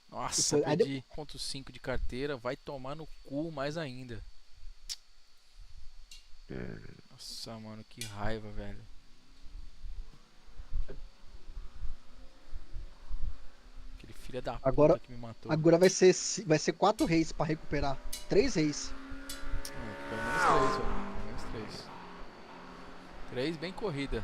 Nossa, Aí perdi 0,5 de carteira. Vai tomar no cu mais ainda. É, Nossa, mano, que raiva, velho. Aquele filho da agora, puta que me matou. agora vai ser 4 reis pra recuperar. 3 reis. Pelo menos 3, velho. Pelo menos 3. 3 bem corrida.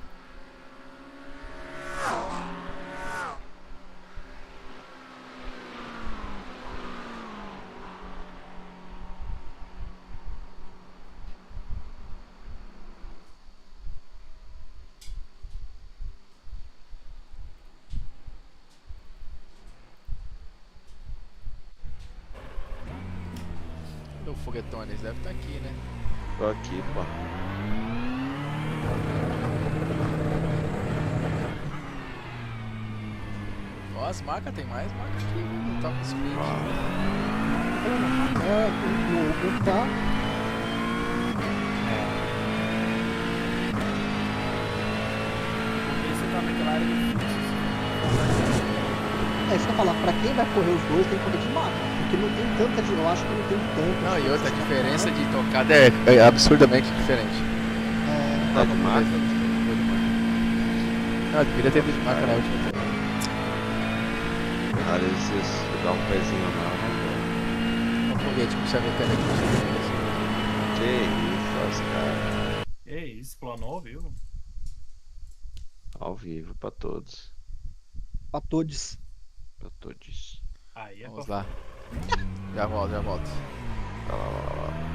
Cadê o foguetones? Deve estar aqui, né? tô aqui, pô. Ó, as macas, tem mais maca aqui, no Top Speed. No tá. Porque você tá naquela área do fluxo. É isso que eu falar, pra quem vai correr os dois tem que correr de maca. Porque não tem tanta de. Eu acho que não tem tanta. Não, e outra, a diferença de tocada é absurdamente diferente. Tá de maca? Não, deveria ter ido de maca na última. Às vezes dá um pezinho não, Um foguete com chave mecânica. Que isso, os caras. Ei, explanou, viu? Ao vivo pra todos. Pra todos. Pra todos. Aí é Vamos pra... lá. Já volto, já volto. Lá, lá, lá, lá.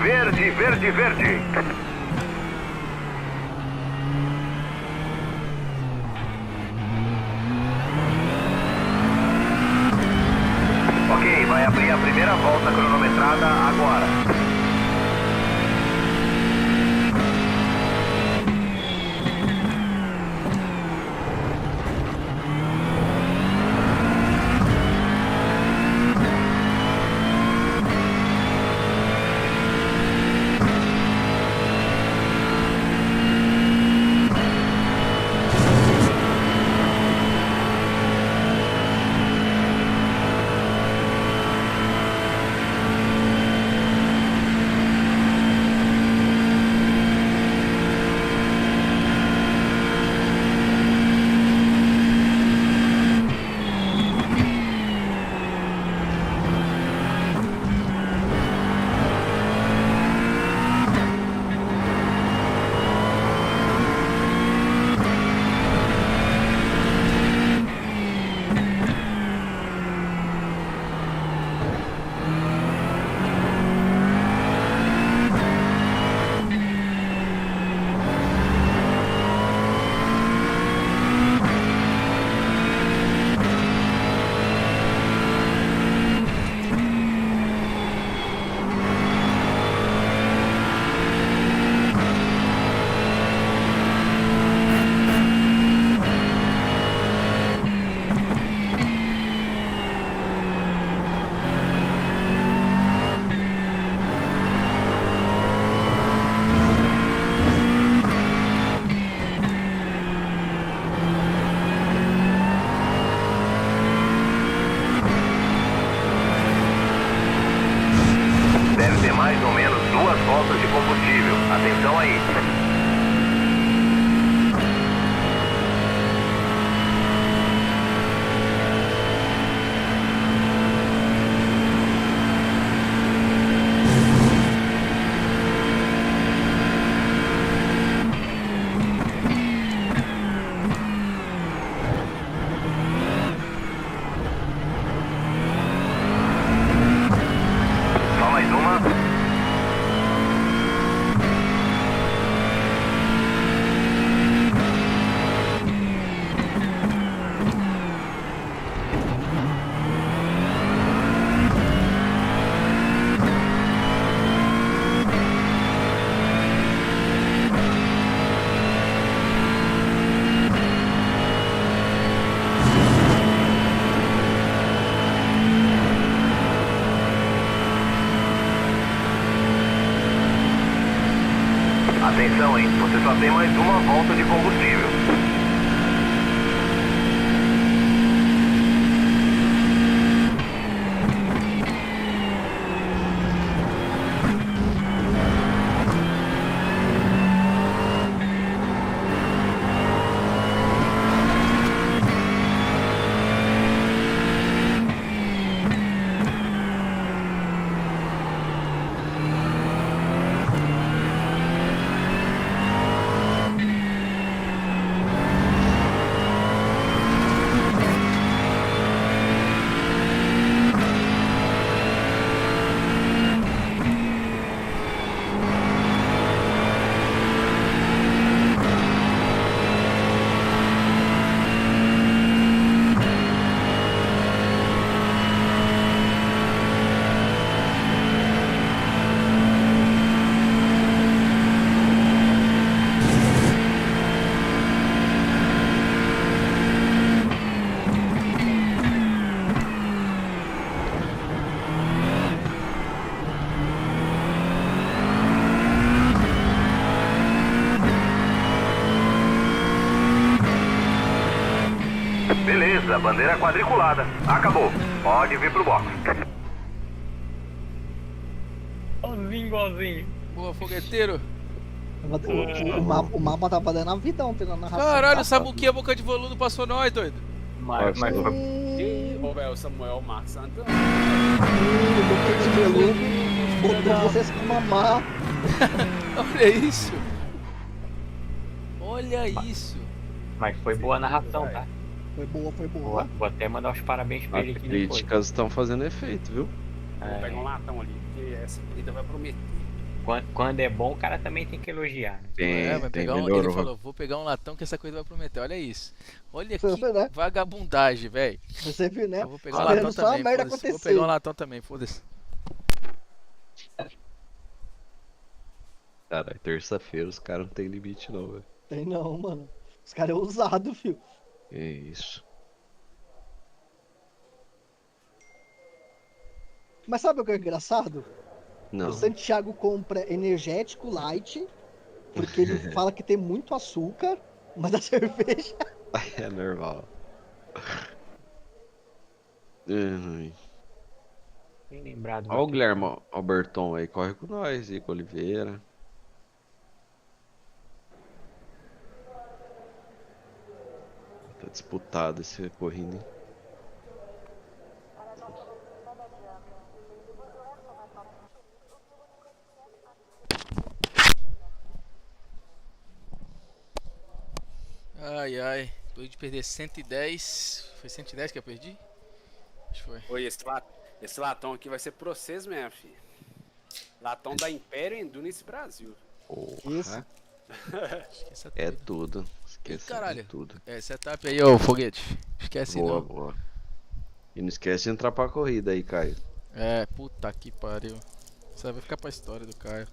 Verde, verde, verde. Ok, vai abrir a primeira volta cronometrada agora. Só mais uma. Atenção, hein? Você só tem mais uma volta de combustível. Beleza, bandeira quadriculada. Acabou. Pode vir pro box. Igualzinho. Boa, fogueteiro. O mapa tava dando a vida ontem na narração. Caralho, o Samuquinha boca de volume passou nós, doido. Mas Nossa. foi. Ih, ô, velho, o Samuel Marcos Santana. Boca de veludo, botou vocês pra mamar. Olha isso. Olha isso. Mas foi boa a narração, tá? Foi boa, foi boa. Vou até mandar os parabéns pra As ele aqui depois. críticas estão fazendo efeito, viu? Vou pegar um latão ali, porque essa corrida vai prometer. Quando é bom, o cara também tem que elogiar, né? Tem, Vai tem pegar ele melhorou. falou, vou pegar um latão que essa coisa vai prometer. Olha isso. Olha Você que viu, né? vagabundagem, velho. Você viu, né? Eu vou pegar um Esperando latão só a também, merda foda-se. Vou acontecer. pegar um latão também, foda-se. Cara, terça-feira os caras não tem limite não, velho. Tem não, mano. Os caras é ousado, filho. É isso. Mas sabe o que é engraçado? Não. O Santiago compra energético light, porque ele fala que tem muito açúcar, mas a cerveja... É normal. Ai. Bem lembrado. Ó o Guilherme Alberton aí, corre com nós, Igor Oliveira. Tá disputado esse corrida, hein? Ai, ai. Depois de perder 110. Foi 110 que eu perdi? Acho que foi. Oi, esse latão aqui vai ser pra vocês mesmo, filho. Latão da Império Endurance Brasil. Isso. Porra, Esquece é tudo. tudo. Esquece caralho. de tudo. É, setup aí, ô foguete. Esquece Boa, não. boa. E não esquece de entrar pra corrida aí, Caio. É, puta que pariu. Isso aí vai ficar pra história do Caio.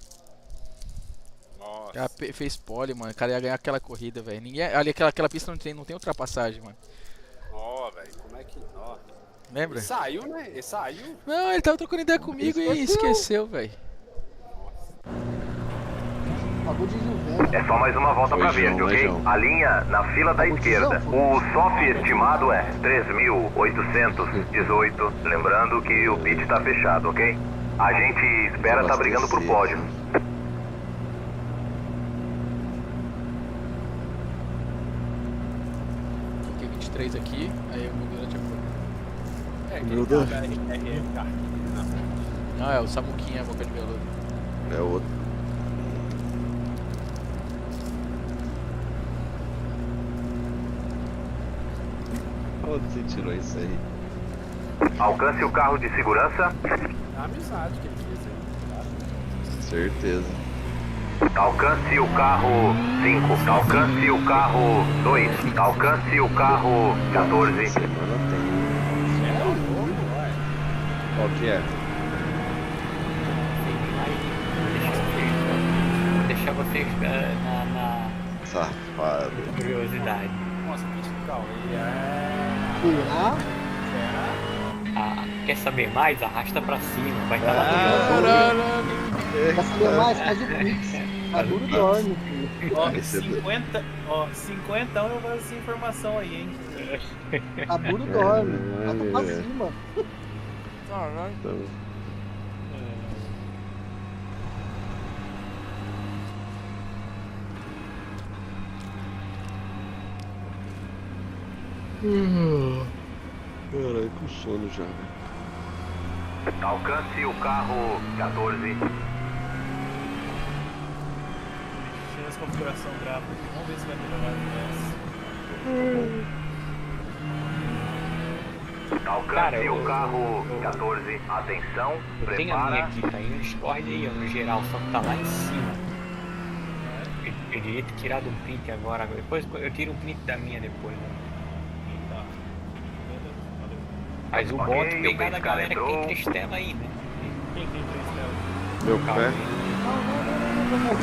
Nossa. Já fez pole, mano. O cara ia ganhar aquela corrida, velho. Ninguém. Ali, aquela pista não tem ultrapassagem, mano. Ó, velho, como é que. Ó. Lembra? Ele saiu, né? Ele saiu. Não, ele tava trocando ideia comigo e esqueceu, velho. Pagou de velho. É só mais uma volta Foi pra João, verde, né, ok? João? A linha na fila da esquerda. O soft estimado é 3.818. Lembrando que o pit tá fechado, ok? A gente espera tá brigando por pódio. 3 aqui, aí o meu durante a cor. É, aquele Meu carro Deus. da RR carro na frente. Não, é o Samuquinha, boca de veludo. É outro. Onde você tirou isso aí? Alcance o carro de segurança. É a amizade que ele fez aí. Certeza. Alcance o carro 5. Alcance o carro 2. Alcance o carro 14. Semana tem. É o jogo, ué. Qual que é? Vou deixar vocês na Safado. curiosidade. Nossa, que legal. E é. Fui lá. Ah, quer saber mais? Arrasta pra cima, vai estar lá Caralho. Quer saber mais? Faz o Pix. A duro dorme, filho. Ó, Esse é do- 50, ó, 50 eu vou essa informação aí, hein? A duro dorme. Bota pra cima. Caralho. Então, caralho, com sono já, velho. Alcance o carro 14. Mexendo essa configuração gráfica. Vamos ver se vai melhorar essa. Alcance Cara, o eu- carro eu- 14. Atenção, Eu tenho a minha prepara. aqui, tá aí no Discord aí, ó, no geral, só que tá lá em cima. Eu devia ter tirado um print agora. Depois eu tiro um print da minha depois, né? Tá. Valeu. Mas o Ok, bom é tu o pegar da Benz galera que tem entrou. Cristela aí, né? Quem tem 3 telas? Meu pé?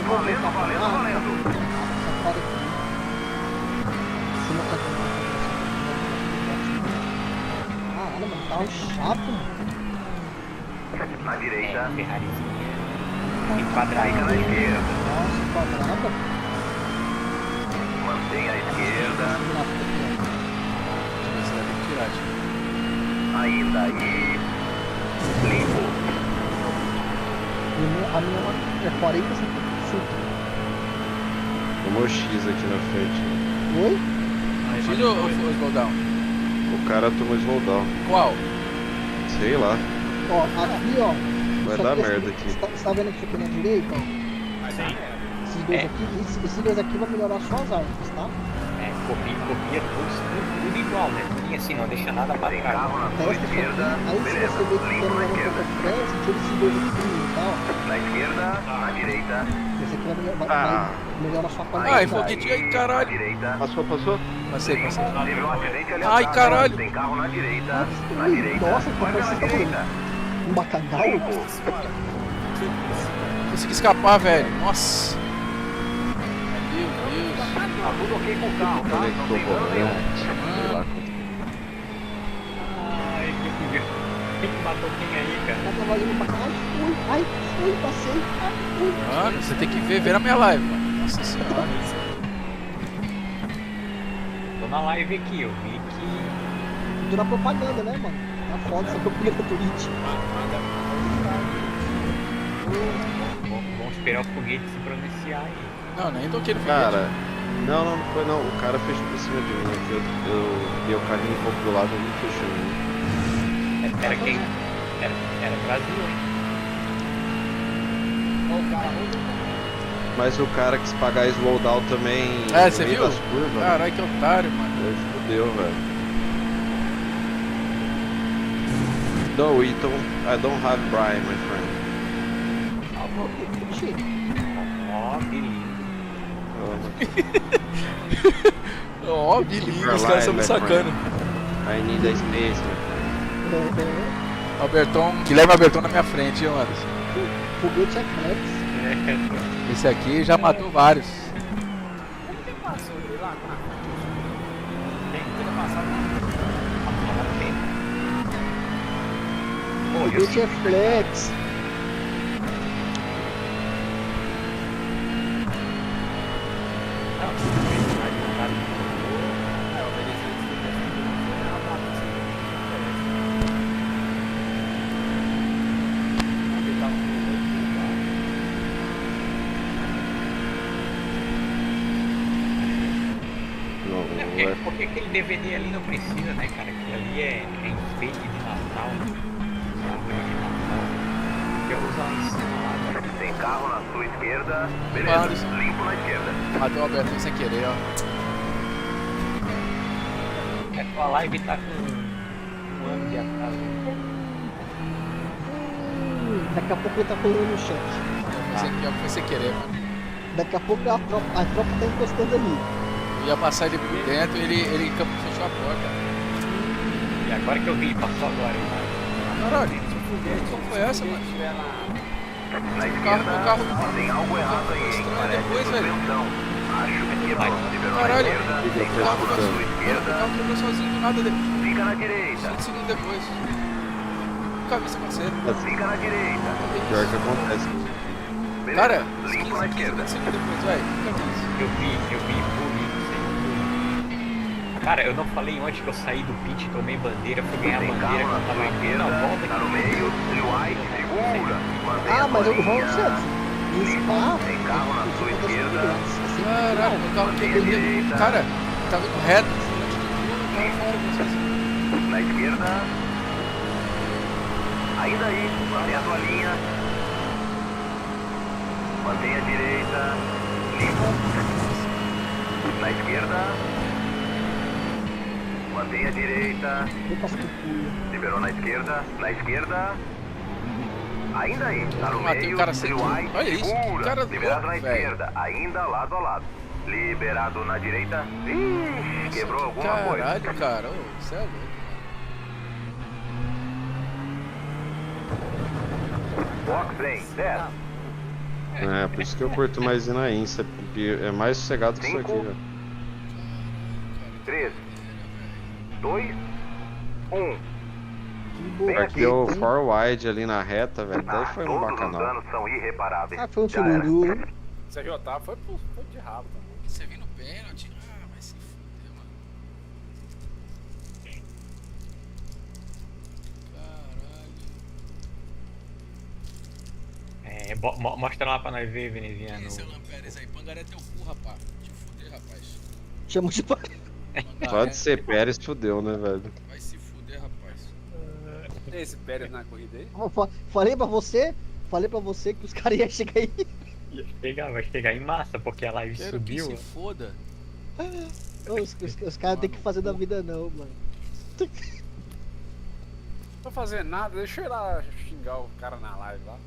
Valendo, valendo, valendo. Caralho, mano, tá um chato, mano. Na direita. Ferrarizinha. Fica Enquadradinha. na esquerda. Nossa, quadrada. Mantenha a esquerda. Você vai ter que tirar, tio. Ainda aí. Limpo. A minha é 40 centímetros. Tomou X aqui na frente. Oi? Filho ou Goldão? O cara tomou slowdown. Qual? Sei lá. Ó, aqui, ó. Vai isso dar aqui, merda aqui. Você tá vendo aqui na direita, ó? Sim. Esses dois aqui, esses dois aqui vão melhorar só as armas, tá? É, copia tudo igual, né? E assim, não deixa nada pra Tem trás. carro na sua Testa isso aqui. esquerda. Aí se Beleza. você vê que Limpo tem na uma esquerda. de pés, tira esses dois aqui primeiro, tá? Ó. Na esquerda. Na direita. Esse aqui vai melhorar, Ah. vai melhorar sua Ai, qualidade. foguete aí, Na caralho. direita. Passou, passou? Passei. Teve um acidente ali Ai, atrás. caralho. Tem carro na direita. Ah, Na direita. nossa, que Vai pela parece que direita. Um bacanal? Limpo. Consegui escapar, velho. Nossa. Meu Deus. Tá tudo ok com o carro, tá? Não Conectou tem o dano nenhum. volante. Sei lá. Quem que matou quem aí, cara? Tá trabalhando pra caralho. Ai, fui, passei. Ai, fui. Mano, você tem que ver na minha live, mano. Nossa senhora. Tô na live aqui, eu vi que. Tudo na propaganda, né, mano? Tá foda essa propaganda do Twitch. Vamos esperar o foguete se pronunciar aí. Não, nem toquei no foguete. Cara, não foi não. O cara fechou por cima de mim aqui. Eu vi o carrinho um pouco do lado e ele fechou em mim. Era quem? Era Brasil, hein? Mas o cara quis pagar slowdown também É, no você meio viu? das curvas. Caralho, que otário, mano. Aí fudeu, velho. No, Ethan, I don't have Brian, my friend. Ó, que lindo. Ó, bilingue, os caras são me sacando. I need a space, my friend. Alberton, que leva Alberton na minha frente, hein, Anderson. Foguete é Flex. Esse aqui já matou vários. Como que passou ele lá? Foguete é Flex. velho. porque aquele DVD ali não precisa, né, cara? Aquilo ali é enfeite de Natal. Árvore de Natal. Eu vou usar lá em cima lá, velho. Tem carro na sua esquerda. Beleza, Alisson. limpo na esquerda. Matei o Albertão sem querer, ó. É que a live tá com um ano de atraso. Daqui a pouco ele tá falando no chat. Foi sem querer, mano. Daqui a pouco a tropa tá encostando ali. Eu ia passar ele por dentro e ele fechou a porta. E agora que eu vi, passou agora, hein? Caralho, como foi essa, mano? Na esquerda, carro. tem algo errado aí, hein? Parece Depois, velho. suspensão. Acho que quebrou. Liberou na Caralho. esquerda. Tem O carro na sua carro esquerda. quebrou sozinho do nada. Fica na direita. 5 segundos depois. Nunca vi isso acontecer. Fica na direita. Pior que acontece. Beleza, Cara, limpo na esquerda. 15 segundos depois, velho. Nunca vi isso. Eu vi bonito, cara, eu não falei ontem que eu saí do pit, tomei bandeira, fui ganhar Tem bandeira carro que eu na tava sua indo esquerda. na volta Tá no meio. Trio white, segura. Mantenha Ah, a mas sua eu vou linha. Santos. Em Spa. Tem carro na sua esquerda. Caralho, o carro Mantenha a quebrou. direita. Cara, tava indo reto. O carro fora, assim. Na esquerda. Ainda aí, mantenha a sua linha. Mantenha a direita. Limpo. Na esquerda. Mantenha a direita. Opa, cucuia. Liberou na esquerda. Na esquerda. Ainda aí, tá no Matei o meio. cara sem Trio tudo. white, Olha isso, segura. cara Liberado louco, na velho. esquerda. Ainda lado a lado. Liberado na direita. Ih, quebrou alguma coisa. Caralho, cara. Ô, você é louco. Box bem, 10. É, por isso que eu curto mais ir na Insta. Porque é mais sossegado que isso aqui, velho. 3, 2, 1. Bem Aqui é o for wide ali na reta, velho. Daí foi um Todos os bacanal. danos são irreparáveis. Ah, foi um Já era. sururu. Sérgio Otávio foi de rabo também. Você viu no pênalti? Ah, vai se fuder, mano. Caralho. Mostra lá pra nós ver, Veneziano. Esse é o Lampérez aí. Pangaré teu cu, rapaz. Te fuder, rapaz. Chama de Só Pangaré, de ser Pérez fudeu, né, velho? vai se fuder, rapaz. Tem esse Pérez na corrida aí? Falei pra você que os caras iam chegar aí. Vai chegar em massa, porque a live Quero que subiu. se foda. Os caras têm que fazer da vida não, mano. Não vou fazer nada, deixa eu ir lá xingar o cara na live lá.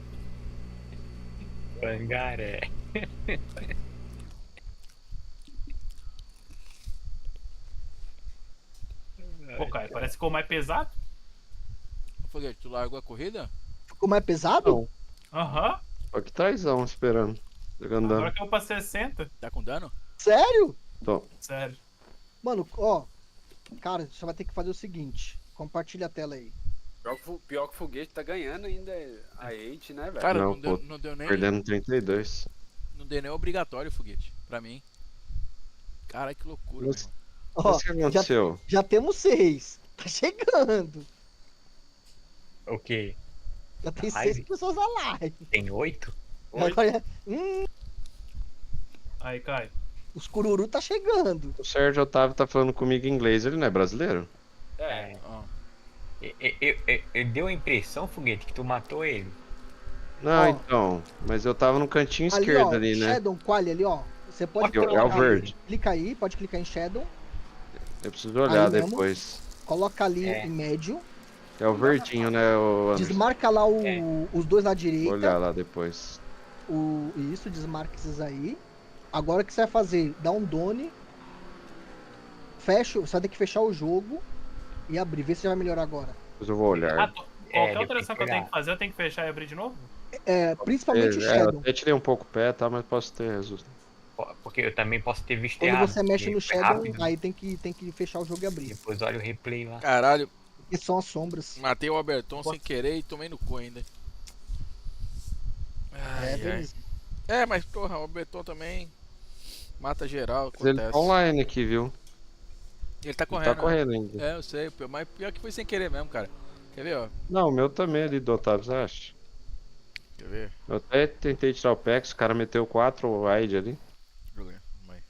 Pangaré. Pô, cara, parece que ficou mais pesado. Foguete, tu largou a corrida? Ficou mais pesado? Não. Aham. Tô aqui trásão, esperando. Andando. Agora que eu pra 60. Tá com dano? Sério? Tô. Sério. Mano, ó. Cara, você vai ter que fazer o seguinte. Compartilha a tela aí. Pior que o foguete tá ganhando ainda a 8, né, velho? Cara, Não, não, deu, pô, não deu nem. Perdendo 32. Não deu nem obrigatório o foguete. Pra mim. Caralho, que loucura, Nossa. mano. Ó, Mas o que aconteceu? já temos 6. Tá chegando. O quê? Já tem Live? 6 pessoas na live. Tem 8? Agora, Aí, Caio. os cururu tá chegando. O Sérgio Otávio tá falando comigo em inglês, ele não é brasileiro? É. Ó. Deu a impressão, Foguete, que tu matou ele. Não, Ó. então. Mas eu tava no cantinho Ali, esquerdo ó, ali, né? Shadow Quali ali, ó. Você pode É o colocar ali. verde. Clica aí, pode clicar em Shadow. Eu preciso olhar Aí mesmo. depois. Coloca ali É. em médio. É o verdinho, né, o Anderson? Desmarca lá os dois à Vou direita. olhar lá depois. Isso, desmarca esses aí. Agora o que você vai fazer? Dá um done. Fecha, você vai ter que fechar o jogo e abrir. Vê se já vai melhorar agora. Depois eu vou olhar. Qualquer depois alteração que eu pegar. tenho que fazer, eu tenho que fechar e abrir de novo? Principalmente o eu Shadow. até tirei um pouco o pé, tá? Mas posso ter resultado. Porque eu também posso ter visto Quando errado. você mexe porque no foi Shadow, rápido. aí tem que fechar o jogo e abrir. Depois olha o replay lá. Caralho, E são as sombras. matei o Alberton sem querer e tomei no cu ainda. Ai, ai. Beleza. É, mas porra, o Alberton também mata geral, Mas ele acontece. tá online aqui, viu? Ele tá Ele correndo. tá correndo ainda. É, eu sei, mas pior que foi sem querer mesmo, cara. Quer ver, ó? Não, o meu também ali do Otávio, você acha? Quer ver? Eu até tentei tirar o PEX, o cara meteu 4 wide ali. Joguei. Calma aí.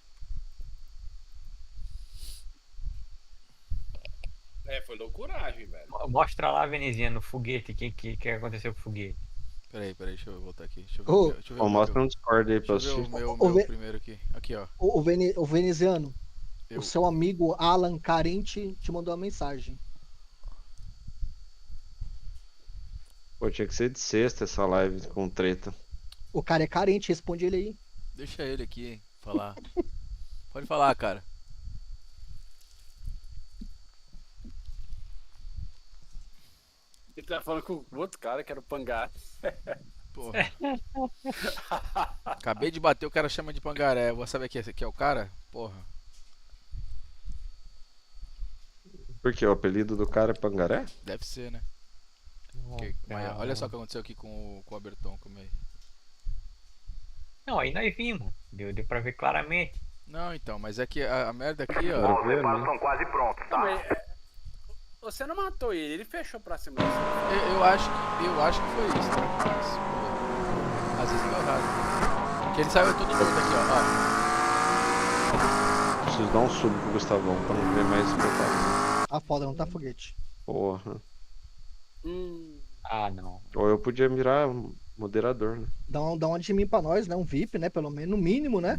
foi loucuragem, velho. Mostra lá, Venezinha, no foguete, o que aconteceu com o foguete. Peraí, deixa eu voltar aqui. Deixa eu ver, Ô, deixa eu ver Ó, o mostra meu. no Discord aí pra Deixa eu ver assistir. o Ô, meu Vê- primeiro aqui. Aqui, ó. O veneziano, Eu. o seu amigo Alan Carente te mandou uma mensagem. Pô, tinha que ser de sexta essa live com treta. O cara é carente, responde ele aí. Deixa ele aqui falar. Pode falar, cara. Ele tá falando com o outro cara, que era o Pangar. Porra. Acabei de bater, o cara chama de pangaré. Vou saber que esse aqui é o cara? Porra. Por quê? O apelido do cara é Pangaré? Deve ser, né? Mas olha só o que aconteceu aqui com o Aberton. Como é. Não, aí nós vimos. Deu pra ver claramente. Não, então, mas é que a merda aqui, ó. Agora Os ver, reparos né? estão quase prontos, tá? Você não matou ele fechou pra cima de você. Eu acho que foi isso, tá? Mas, às vezes deu errado. Que ele saiu todo torto aqui, ó. Preciso dar um sub pro Gustavão pra não ver mais propaganda. Ah, foda, não tá foguete. Porra. Ah, não. Ou eu podia mirar moderador, né? Dá uma de mim pra nós, né? Um VIP, né? Pelo menos, no mínimo, né?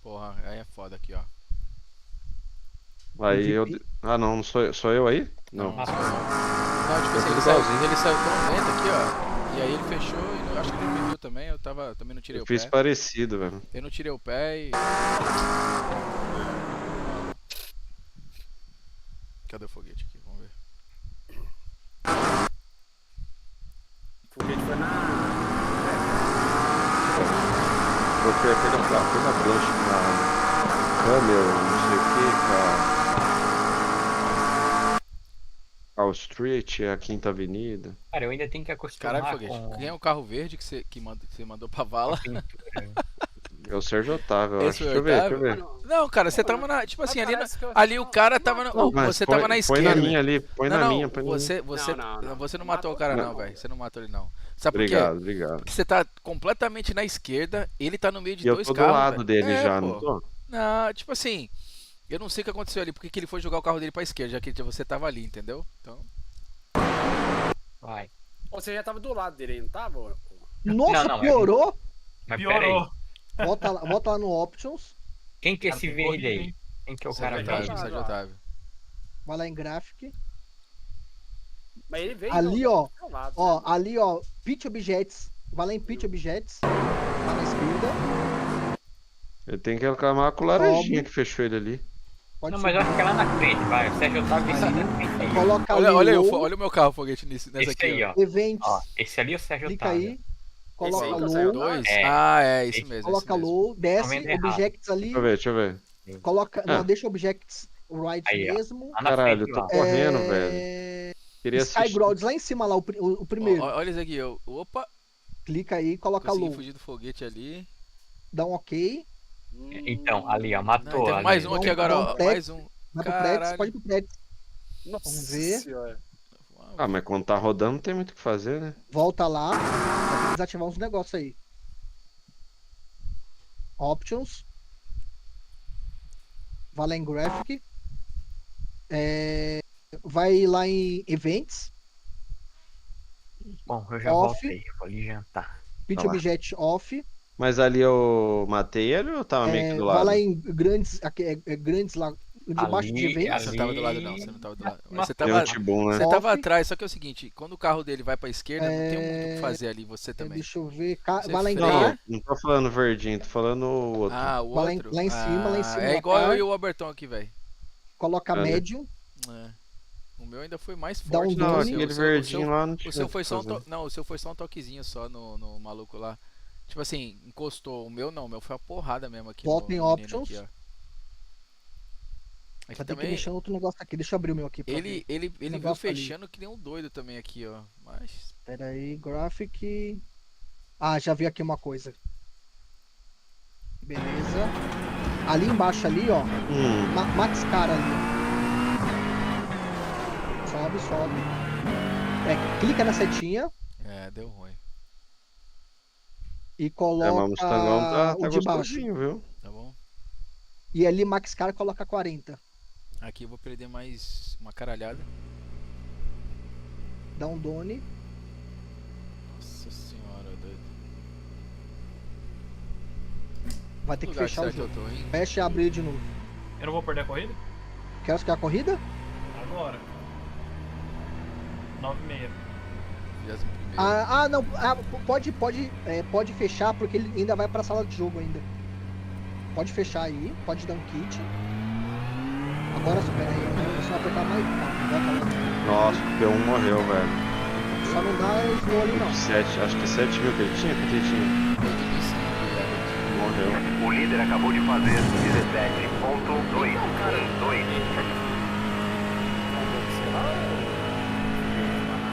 Porra, aí é foda aqui, ó. Aí eu. MVP? Ah, não sou eu aí? Não. Não, tipo assim, Eu ele tô saiu igualzinho. tão lento aqui, ó. E aí ele fechou e eu acho que ele me viu também. Eu também não tirei Eu o fiz pé. parecido, velho. Eu não tirei o pé e. Cadê o foguete aqui? Vamos ver. O foguete foi na. Troquei aquela blush na câmera, não sei o que, cara. Wall Street, a Quinta Avenida. Cara, eu ainda tenho que acostumar Caralho, foguete. com Quem é o carro verde que você mandou pra vala? a pintura. É o Sérgio Otávio, eu Esse acho. foi o Deixa eu ver, Otávio? deixa eu ver. Não, cara, você tava na. Tipo assim, parece que eu- ali o cara tava na. Não, mas Você põe- tava na Põe esquerda. na minha ali, põe Não, na não, minha, põe na minha. você não matou o cara, Não. não, velho. Você não matou ele, não. Sabe por quê? Obrigado, obrigado. Porque você tá completamente na esquerda, ele tá no meio de E eu dois tô do carros. lado velho. dele É, já, pô. não tô? Não, tipo assim, eu não sei o que aconteceu ali, porque que ele foi jogar o carro dele pra esquerda, já que você tava ali, entendeu? Então. Vai. Ou você já tava do lado dele aí, não tava? Nossa, Não, piorou? Mas Piorou. peraí. Volta lá no Options, Quem que é Cara, esse tem verde corrida, aí? hein? Quem que é o Sérgio cara Otávio, verde? Sérgio Otávio. vai lá em Graphic. Mas ele veio Ali, do ó. seu lado, Ó, né? ali, ó. Pitch Objects. Vai lá em Pitch Objects. Lá na esquerda. Ele tem que reclamar com o laranjinha Sobe. que fechou ele ali. Pode Não, mas eu subir. acho que é lá na frente, vai. O Sérgio Otávio esse na frente aí. Coloca ali Olha, low, olha o meu carro, foguete nessa Esse aqui. aí, ó. ó. Events. Ó, esse ali é o Sérgio Clica Otávio. aí. Coloca aí que eu low. saio Dois? É. Ah, é, isso Esse- mesmo. Coloca isso mesmo. low. Desce. vendo errado. Objects ali. Deixa eu ver. Coloca. Ah. Não, deixa Objects right Aí, ó. mesmo. Lá na Caralho, frente, eu tô ó. correndo, É, velho. Queria Sky assistir. Grounds lá em cima lá, o primeiro. Olha isso aqui, eu. Opa, Clica aí, coloca consegui low. fugir do foguete ali. Dá um ok. Então, ali, ó, Não, matou. tem ali. mais um aqui Dá um- agora, dá um ó. pré- Mais um. Vai pro Caralho. Prex, pode ir pro Prex. Nossa Vamos ver. senhora. Ah, mas quando tá rodando não tem muito o que fazer, né? Volta lá. Vai ter que desativar uns negócios aí. Options. Vai lá em Graphic. Vai lá em Events. Bom, eu já Off. voltei. Vou ali jantar. Pitch Tá lá. Object Off. Mas ali eu matei ele ou eu tava meio que do Vai lado? lá em grandes. Grandes lá. Debaixo de Ali, Events. Você não tava do lado, não. Você não tava do lado. Você Tem um tava, Tibum, né? você tava Off. atrás, só que é o seguinte: quando o carro dele vai pra esquerda, não tem muito o que fazer ali, você também. Deixa eu ver. Você Vai lá em freia. Não, Car. não tô falando verdinho, tô falando o outro. Ah, o Vai lá outro? lá em cima, lá em cima É da igual eu car. e o Albertão aqui, velho. Coloca É, né? Medium. É. O meu ainda foi mais Dá um forte. não, né? dano. aquele verdinho lá não O tinha seu o que foi só um fazer. Não, o seu foi só um toquezinho só no maluco lá. Tipo assim, encostou. O meu não, o meu foi uma porrada mesmo aqui. Volta em no menino options. Aqui, ó. Aqui Vai ter que também, mexer no outro negócio aqui. Deixa eu abrir o meu aqui. pra ver. ele viu negócio ali. fechando que nem um doido também aqui, ó. Mas. Pera aí, Graphic. Ah, já vi aqui uma coisa. Beleza. Ali embaixo ali, ó. Max Cara ali, ó. Sobe, sobe. Clica na setinha É, deu ruim. e É, coloca mas o Mustangão tá o de baixo. gostosinho, viu? Tá bom? E ali Max Cara coloca 40. Aqui eu vou perder mais uma caralhada. Dá um done. Nossa senhora, doido. Vai ter que lugar fechar o será que eu jogo. tô indo? Fecha e abrir de novo. Eu não vou perder a corrida? Quer ficar a corrida? Agora. 9h30. 21º. Não. Pode fechar porque ele ainda vai pra sala de jogo ainda. Pode fechar aí, pode dar um kit. Agora espera aí, você vai apertar mais. Nossa, o P1 morreu, velho. Só não dá slow ali não. 7, acho que 7 mil que ele tinha? Quanto ele tinha? 85, Morreu. O líder acabou de fazer 17.212.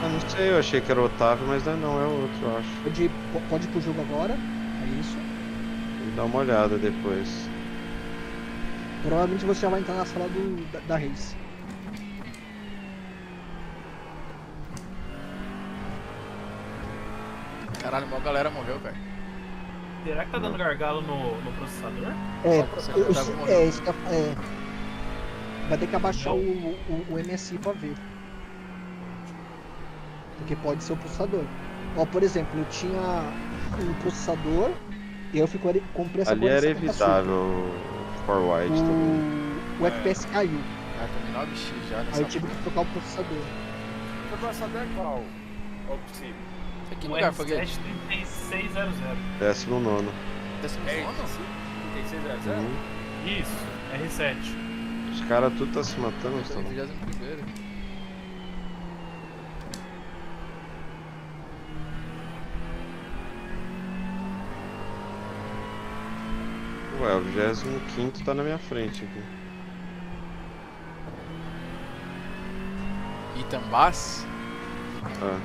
Eu não sei, eu achei que era o Otávio, mas não é o outro, eu acho. Pode ir pro jogo agora. É isso. Vou dar uma olhada depois. Provavelmente você já vai entrar na sala da race. Caralho, uma galera morreu, velho. Será que tá dando gargalo no processador? Vai ter que abaixar o MSI pra ver. Porque pode ser o processador. Ó, por exemplo, eu tinha um processador e eu comprei essa Ali era evitável o forward também. O FPS caiu. Ah, tomei 9x já nessa Aí eu tive que trocar o processador. O processador é qual? Ou possível? Que O lugar foi aquele? R7 3600. 19º. Décimo É nono? 3600? Isso, R7. Os caras tudo tá se matando, Eu tô em estão. 21º. Ué, o 25º tá na minha frente aqui. Itambás? Ah,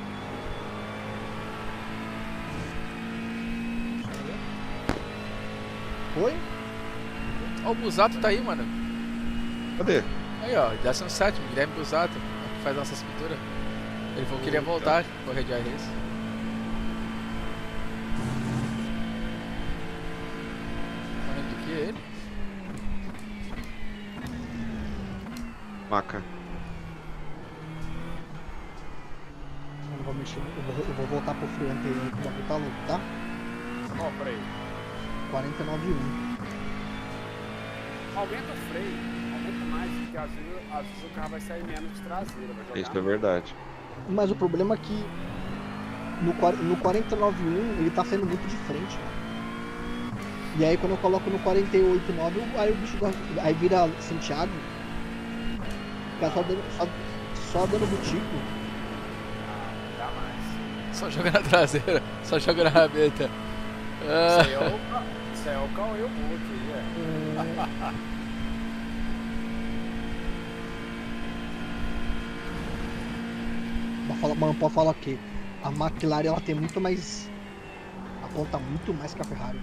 Foi? Ó, o Busato tá aí, mano. cadê? Aí, ó, 17º, Guilherme Busato, que faz nossas pinturas. Ele falou que queria voltar, correr de race. Morrendo do que ele? Maca. Eu não vou mexer. Eu vou voltar pro freio anterior que o bagulho tá louco, tá? Ó, peraí. 49.1. Aumenta o freio. Aumenta mais, porque às vezes o carro vai sair menos de traseira. Vai jogar. Isso é verdade. Mas o problema é que no 49.1 ele tá saindo muito de frente, mano. E aí quando eu coloco no 48.9, aí o bicho aí vira Santiago. Fica só dando butico. Dá mais. Só joga na traseira, só joga na rabeta. Ah, Isso aí é o Cauê Book aí, é. Mano, pode falar que a McLaren ela tem muito mais. Aponta muito mais que a Ferrari.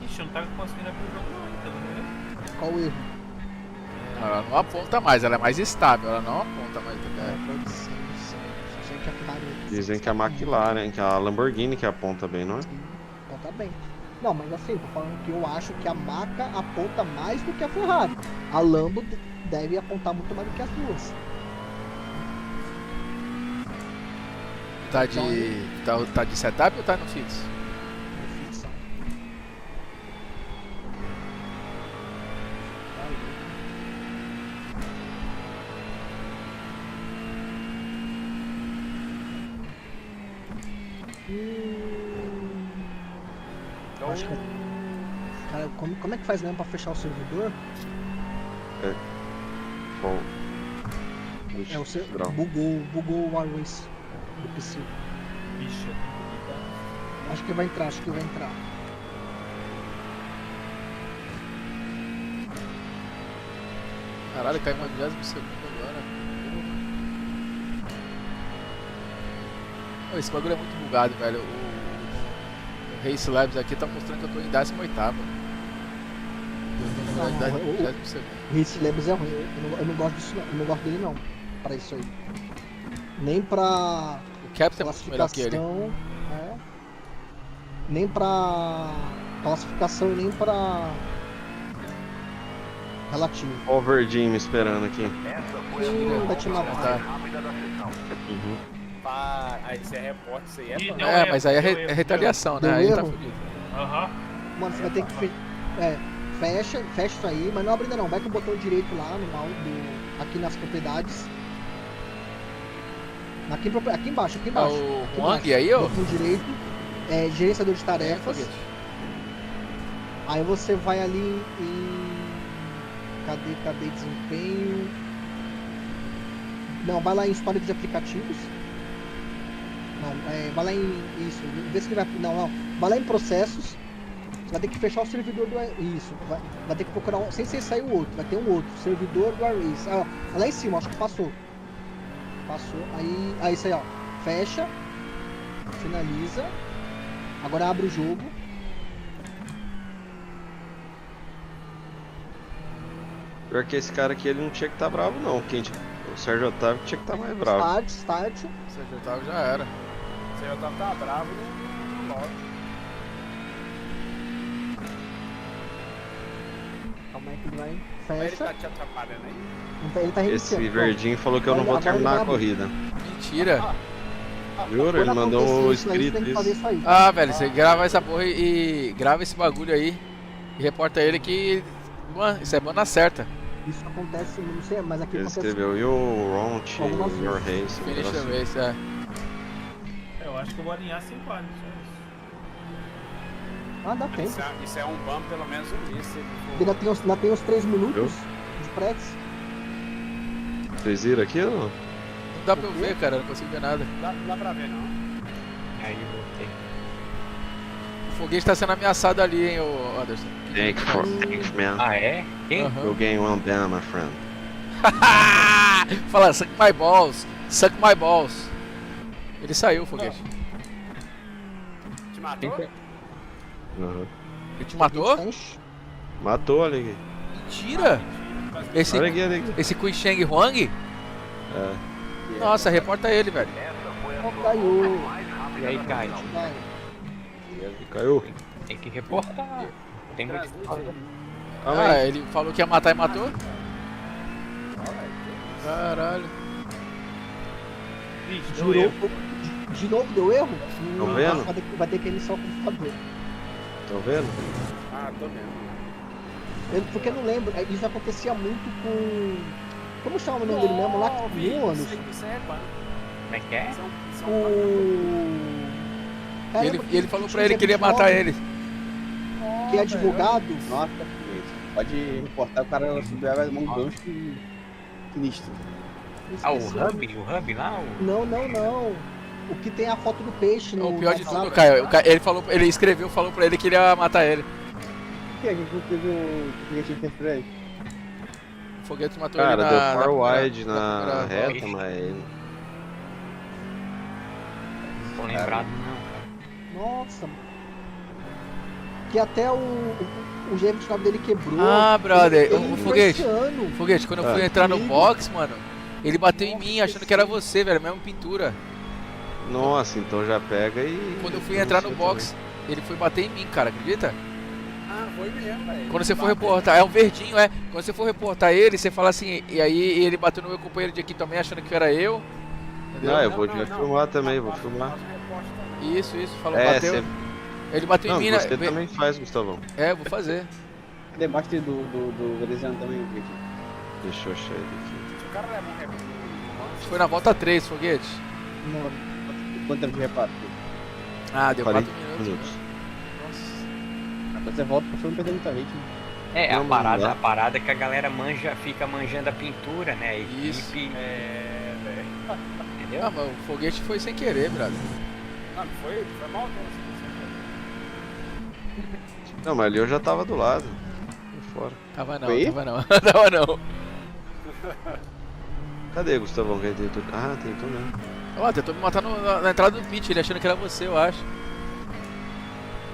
Ixi, eu não tava conseguindo abrir o jogo não ainda, tá vendo? Qual o erro? ela não aponta mais, ela é mais estável, ela não aponta mais do cara. Pode ser, não sei. Só sei que a Ferrari. Dizem que a McLaren, que a Lamborghini que aponta bem, não é? Sim, aponta bem. Não, mas assim, tô falando que eu acho que a Maca aponta mais do que a Ferrari. A Lambo deve apontar muito mais do que as duas. Tá de setup ou tá no fixo? Ficção. Eu acho que... Cara, como é que faz mesmo pra fechar o servidor? Bom. É, o bugou o Airways do PC. Bicho, eu tenho que ligar. Acho que vai entrar. Caralho, caiu uma 20º agora. Pô, esse bagulho é muito bugado, velho. O Race Labs aqui tá mostrando que eu tô em 18º. Eu tô na verdade em 22º. O Race Labs é ruim, eu não gosto disso não. Eu não gosto dele não, pra isso aí. Nem pra O Captain é muito melhor que ele. classificação, nem pra classificação e nem pra relativo. Ó o verdinho me esperando aqui. Vai te matar. Uhum. Pá, aí você é repórter, isso aí é Ih, bom. deu É, erro, mas aí é, deu erro, retaliação, né? deu Aí tá erro. fudido. Aham. Mano, você vai ter que fecha isso aí, mas não abre ainda não. Vai com o botão direito lá no mouse aqui nas propriedades. Aqui embaixo, aqui Ah, embaixo. o aqui Wang embaixo. aí, ó. Botão direito, gerenciador de É, tarefas. foguete. Aí você vai ali em. Cadê desempenho? Não, vai lá em história dos aplicativos. Não, vai lá em. Isso, vê se ele vai. Não. Vai lá em processos. Você vai ter que fechar o servidor do. Isso, vai ter que procurar um. Sem ser sair o outro, vai ter um outro. Servidor do Arrays. Ah, ó, lá em cima, acho que passou. Passou. Aí isso aí, ó. Fecha. Finaliza. Agora abre o jogo. Pior que esse cara aqui, ele não tinha que estar bravo, não. O Sérgio Otávio tinha que estar mais bravo. Start. Sérgio Otávio já era. Você já tá bravo no logo. Calma aí que ele vai. Mas ele Fecha. tá te atrapalhando aí? Ele tá Esse reiniciando. verdinho falou que eu não vou Agora terminar ele a abre. corrida. Mentira. Juro, ele Quando mandou acontecer um isso aí, você escrito tem que fazer isso. isso aí. Ah, velho, você grava essa porra e grava esse bagulho aí. E reporta ele que. Mano, isso é bom na certa. Isso acontece, não sei, mas aqui Ele acontece. escreveu You won't Algumas your vezes. race. um Finish negócio the assim. race, é. Eu acho que eu vou alinhar 5 anos. Só isso. Ah, dá tempo. Isso é um ban pelo menos um mês. Se ele for- Ainda tem uns 3 minutos Viu? de prets. Vocês viram aqui ou não? Não dá pra eu ver, cara, eu não consigo ver nada. Não dá pra ver, não. Aí voltei. O foguete tá sendo ameaçado ali, hein, ô Anderson. Thanks, man. Ah, é? Quem? Aham. You gain one down, my friend. Fala, suck my balls, suck my balls. Ele saiu, o foguete. Te matou? Uhum. Ele te matou? Matou, olha aqui. Mentira! Esse, Olha aqui, olha aqui. esse Kui Sheng Huang? É. Nossa, reporta ele, velho. Caiu. E aí, cai. Vai. E caiu. Tem que reportar. Tem muito história. Calma Ah, aí. ele falou que ia matar e matou? Caralho. Vixe, De deu erro. novo, de novo deu erro? Tão vendo? Vai ter que iniciar o computador. Estão vendo? Ah, tô vendo. Porque eu não lembro, isso acontecia muito com. Como chama o nome dele mesmo? Lá que mil anos. Isso é ban. Como é que é? Isso é um ban. O. Caramba, E ele falou pra ele que ele ia matar ele. Que é advogado. Nossa, pode reportar, o cara subiu a mão gancho sinistro. Ah, o Esqueci nome. Hub lá? Não. O que tem a foto do peixe no. O pior de WhatsApp. tudo, Caio, ele escreveu, falou pra ele que ele ia matar ele. O que é que teve o foguete interferente? O foguete matou Cara, ele deu na far primeira- wide na primeira reta, mas. Não tô lembrado, não. Nossa, mano. Que até o G29 dele quebrou. Ah, brother, Ele o foguete. esse ano. Foguete, quando eu Ah. fui entrar no Comigo. box, mano, ele bateu em mim achando que era você, velho, mesmo pintura. Nossa, então já pega e. Quando eu fui entrar no box, ele foi bater em mim, cara, acredita? Ah, foi mesmo, velho. Quando você for reportar, é um verdinho, é. Quando você for reportar ele, você fala assim, e aí ele bateu no meu companheiro de aqui também, achando que era eu. Entendeu? Não, eu vou filmar também, vou filmar. Isso, falou, É, bateu. você. Ele bateu Não, em mim, você né? também faz, Gustavão. É, vou fazer. Cadê bate do veneziano também, o foguete? Deixa eu achar ele aqui. Se o cara leva um rebote, Foi na volta 3, foguete. Não, Quanto tempo de reparo? Ah, deu 40 4 minutos. minutos. Nossa. Quando você volta, você não perdeu muita ritmo. É, Não, a mas não dá. parada é que a galera fica manjando a pintura, né? A Isso. equipe, é, velho. entendeu? Ah, mas o foguete foi sem querer, brother. Não foi mal, não. Não, mas ali eu já tava do lado. Tô fora. Tava não, Foi? tava não. Tava não. Cadê, Gustavão? Quem tentou? Ah, tentou mesmo. Ó, tentou me matar na entrada do pit, ele achando que era você, eu acho.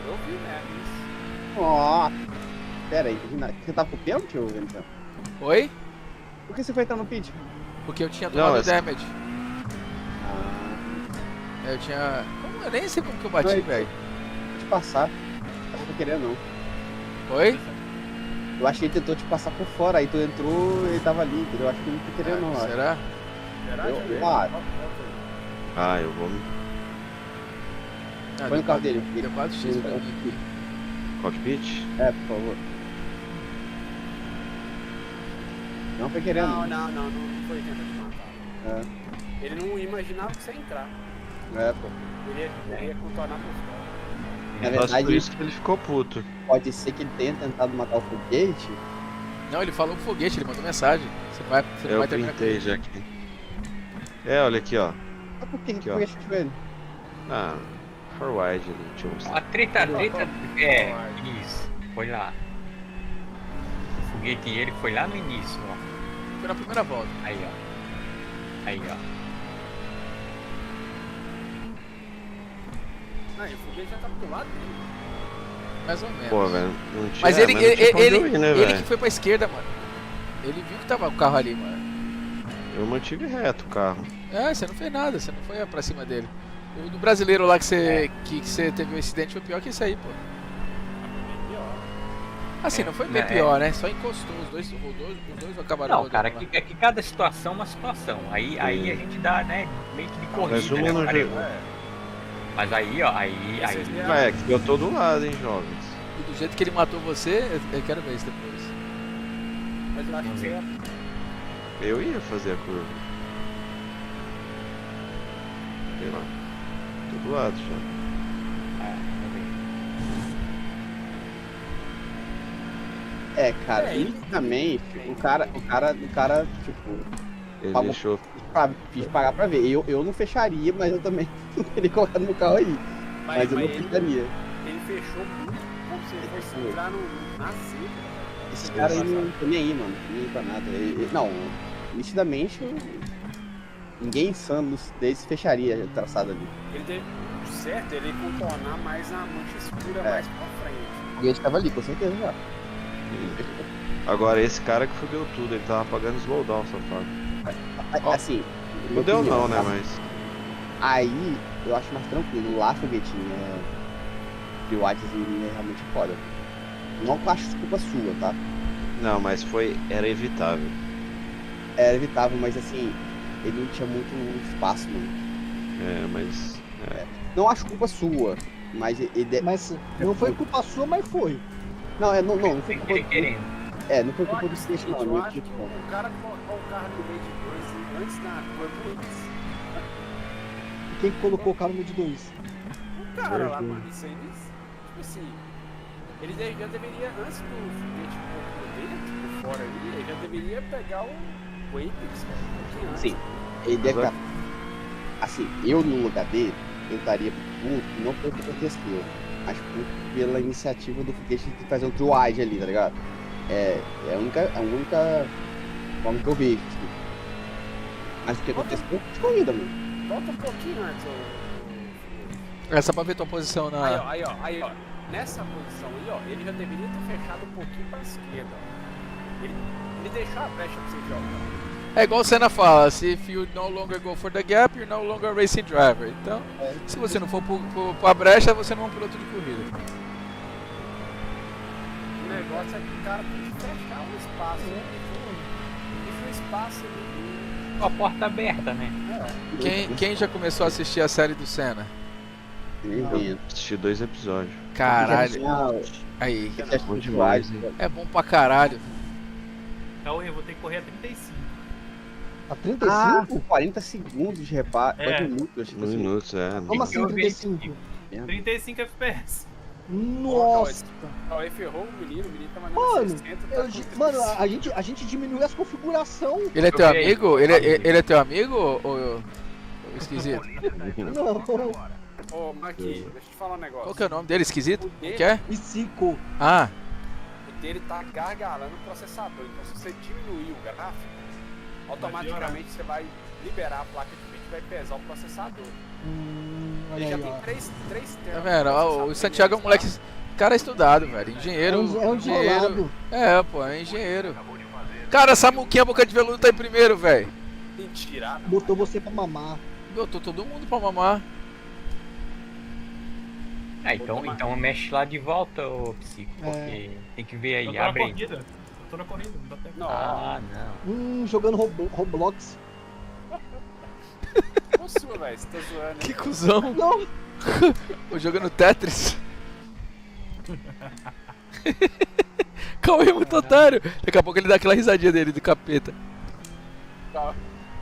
Eu vi, né? Isso. Ó, pera aí, você tá com tempo, tio Veneziano? Oi? Por que você foi entrar no pit? Porque eu tinha Não, tomado essa- damage. Ah, Eu tinha. Como? Eu nem sei como que eu bati, Vai. velho. vou te passar. Não tô querendo não. Oi? Eu acho que ele tentou te passar por fora, aí tu entrou e ele tava ali, entendeu? Eu acho que ele não tá querendo, não. Acho. Será? Será Eu- que eu acho. Ah, eu vou. Ah, Põe no carro dele. Deu 4x pra mim aqui. Cockpit? É, por favor. Não foi querendo. Não foi tentar te matar. É, Ele não imaginava que você ia entrar. pô. Ele ia contornar por fora. Na Mas por verdade, isso que ele ficou puto. pode ser que ele tenha tentado matar o foguete. Não, ele falou foguete, ele mandou mensagem. Você não Eu vai terminar com printei já aqui. É, olha aqui, ó. Mas por que Aqui, que ó. o foguete tirou ele? Ah, for wide ali, deixa eu mostrar. A treta, isso, foi lá. O foguete e ele foi lá no início, ó. Foi na primeira volta. Aí, ó. Aí, ó. Não, e o foguete já tava do lado dele. Mais ou menos. Pô, velho, não tinha. Mas não tinha pra onde eu ir, né, ele velho? que foi pra esquerda, mano. Ele viu que tava o carro ali, mano. Eu mantive reto o carro. É, você não fez nada, você não foi pra cima dele. O do brasileiro lá que você teve um acidente foi pior que esse aí, pô. Assim, não foi bem pior, né? Só encostou, os dois acabaram Não, rodando cara, lá. é que cada situação é uma situação. Aí a gente dá, né, meio que de corrida, Mas uma né, não cara? jogou. Mas aí, ó, aí... É, que eu tô do lado, hein, jovens. E do jeito que ele matou você, eu quero ver isso depois. Mas eu acho que você ia. Eu ia fazer a curva. Sei lá. Tô do lado já. É, cara, É, ele- também, o cara, tipo, Ele Pagou. deixou. fiz pagar pra ver. Eu não fecharia, mas eu também não teria colocado no carro aí. Mas eu não ele, fecharia. ele fechou muito como se ele fosse Foi. entrar na seca. Esse cara aí não tô nem aí, mano. Nem aí pra nada. Não, nitidamente, ninguém insano desse fecharia o traçado ali. Ele deu certo, ele ia contornar mais a mancha escura É. mais pra frente. O foguete tava ali, com certeza já. Agora esse cara que fudeu tudo, ele tava pagando slowdown, safado. Assim, Não deu opinião, não, né, tá? mas. Aí eu acho mais tranquilo. Lá, foguetinho, de Whitezinho é realmente foda. Não que eu acho culpa sua, tá? Não, mas era evitável. Era evitável, mas assim, ele não tinha muito espaço, mano. É, mas. Não acho culpa sua, mas ele. Mas não foi culpa sua, mas foi. Não, não foi culpa Querendo. não foi culpa do peixe, não. Eu Meu acho que tipo, o cara colocou o carro no meio de dois e antes na curva antes. Quem que colocou o carro no meio de dois? O cara lá, mano, isso aí, tipo assim, ele já deveria, antes do foguete por dentro, por fora ali, ele já deveria pegar o Apex, cara, um pouquinho antes. Sim. ele deve Mas assim, eu no lugar dele, eu estaria puto, não pelo que aconteceu, mas puto pela iniciativa do foguete de fazer um true wide ali, tá ligado? É a única forma que eu vejo, tipo. Mas o que aconteceu de corrida, mano. Volta um pouquinho antes, o É só pra ver tua posição na. Aí, ó. Nessa posição aí, ó, ele já deveria ter fechado um pouquinho pra esquerda, ó. Ele deixou a brecha pra você jogar. É igual o Senna fala, se if you no longer go for the gap, you're no longer a racing driver. Então, se você não for pra brecha, você não é um piloto de corrida. O negócio é que o cara tem que fechar o espaço, né? Deixa o espaço ali. Com a porta aberta, né? Quem já começou a assistir a série do Senna? Nem vendo. Assisti 2 episódios. Caralho. Aí, Bom demais, hein? é bom pra caralho. Então eu vou ter que correr a 35. A 35? Ah, 40 segundos de reparo. É. 40 minutos, acho que 1 assim. minuto, é. Como assim eu vi 35? 35 FPS. Nossa! Ó, ele ferrou o menino tava Mano, andando 60, tá com 35. Mano, a gente diminuiu essa configuração. Ele é teu Eu vi aí. amigo? Ele é teu amigo ou esquisito? Não, Ô, Maqui, deixa eu te falar um negócio. Qual que é o nome dele? Esquisito? O dele, Quer? psico. Ah, o dele tá gargalando o processador. Então, se você diminuir o gráfico, automaticamente você vai liberar a placa de vídeo e vai pesar o processador. Olha Ele aí, já tem ó. três tá telas. vendo? Ó, o Santiago é um moleque. Cara estudado, velho. Engenheiro. É um desenrolado. É, pô, é engenheiro. Cara, essa muquinha boca de veludo tá em primeiro, velho. Mentira. Botou você pra mamar. Botou todo mundo pra mamar. então mexe lá de volta, ô Psico, porque tem que ver Eu aí, tô na abre aí. corrida. Eu tô na corrida, não dá tempo. Não, Ah, não. Jogando Roblox. ô sua, velho, você tá zoando, Que hein? cuzão. Não, Tô jogando Tetris. Cauê é muito otário. Daqui a pouco ele dá aquela risadinha dele do capeta.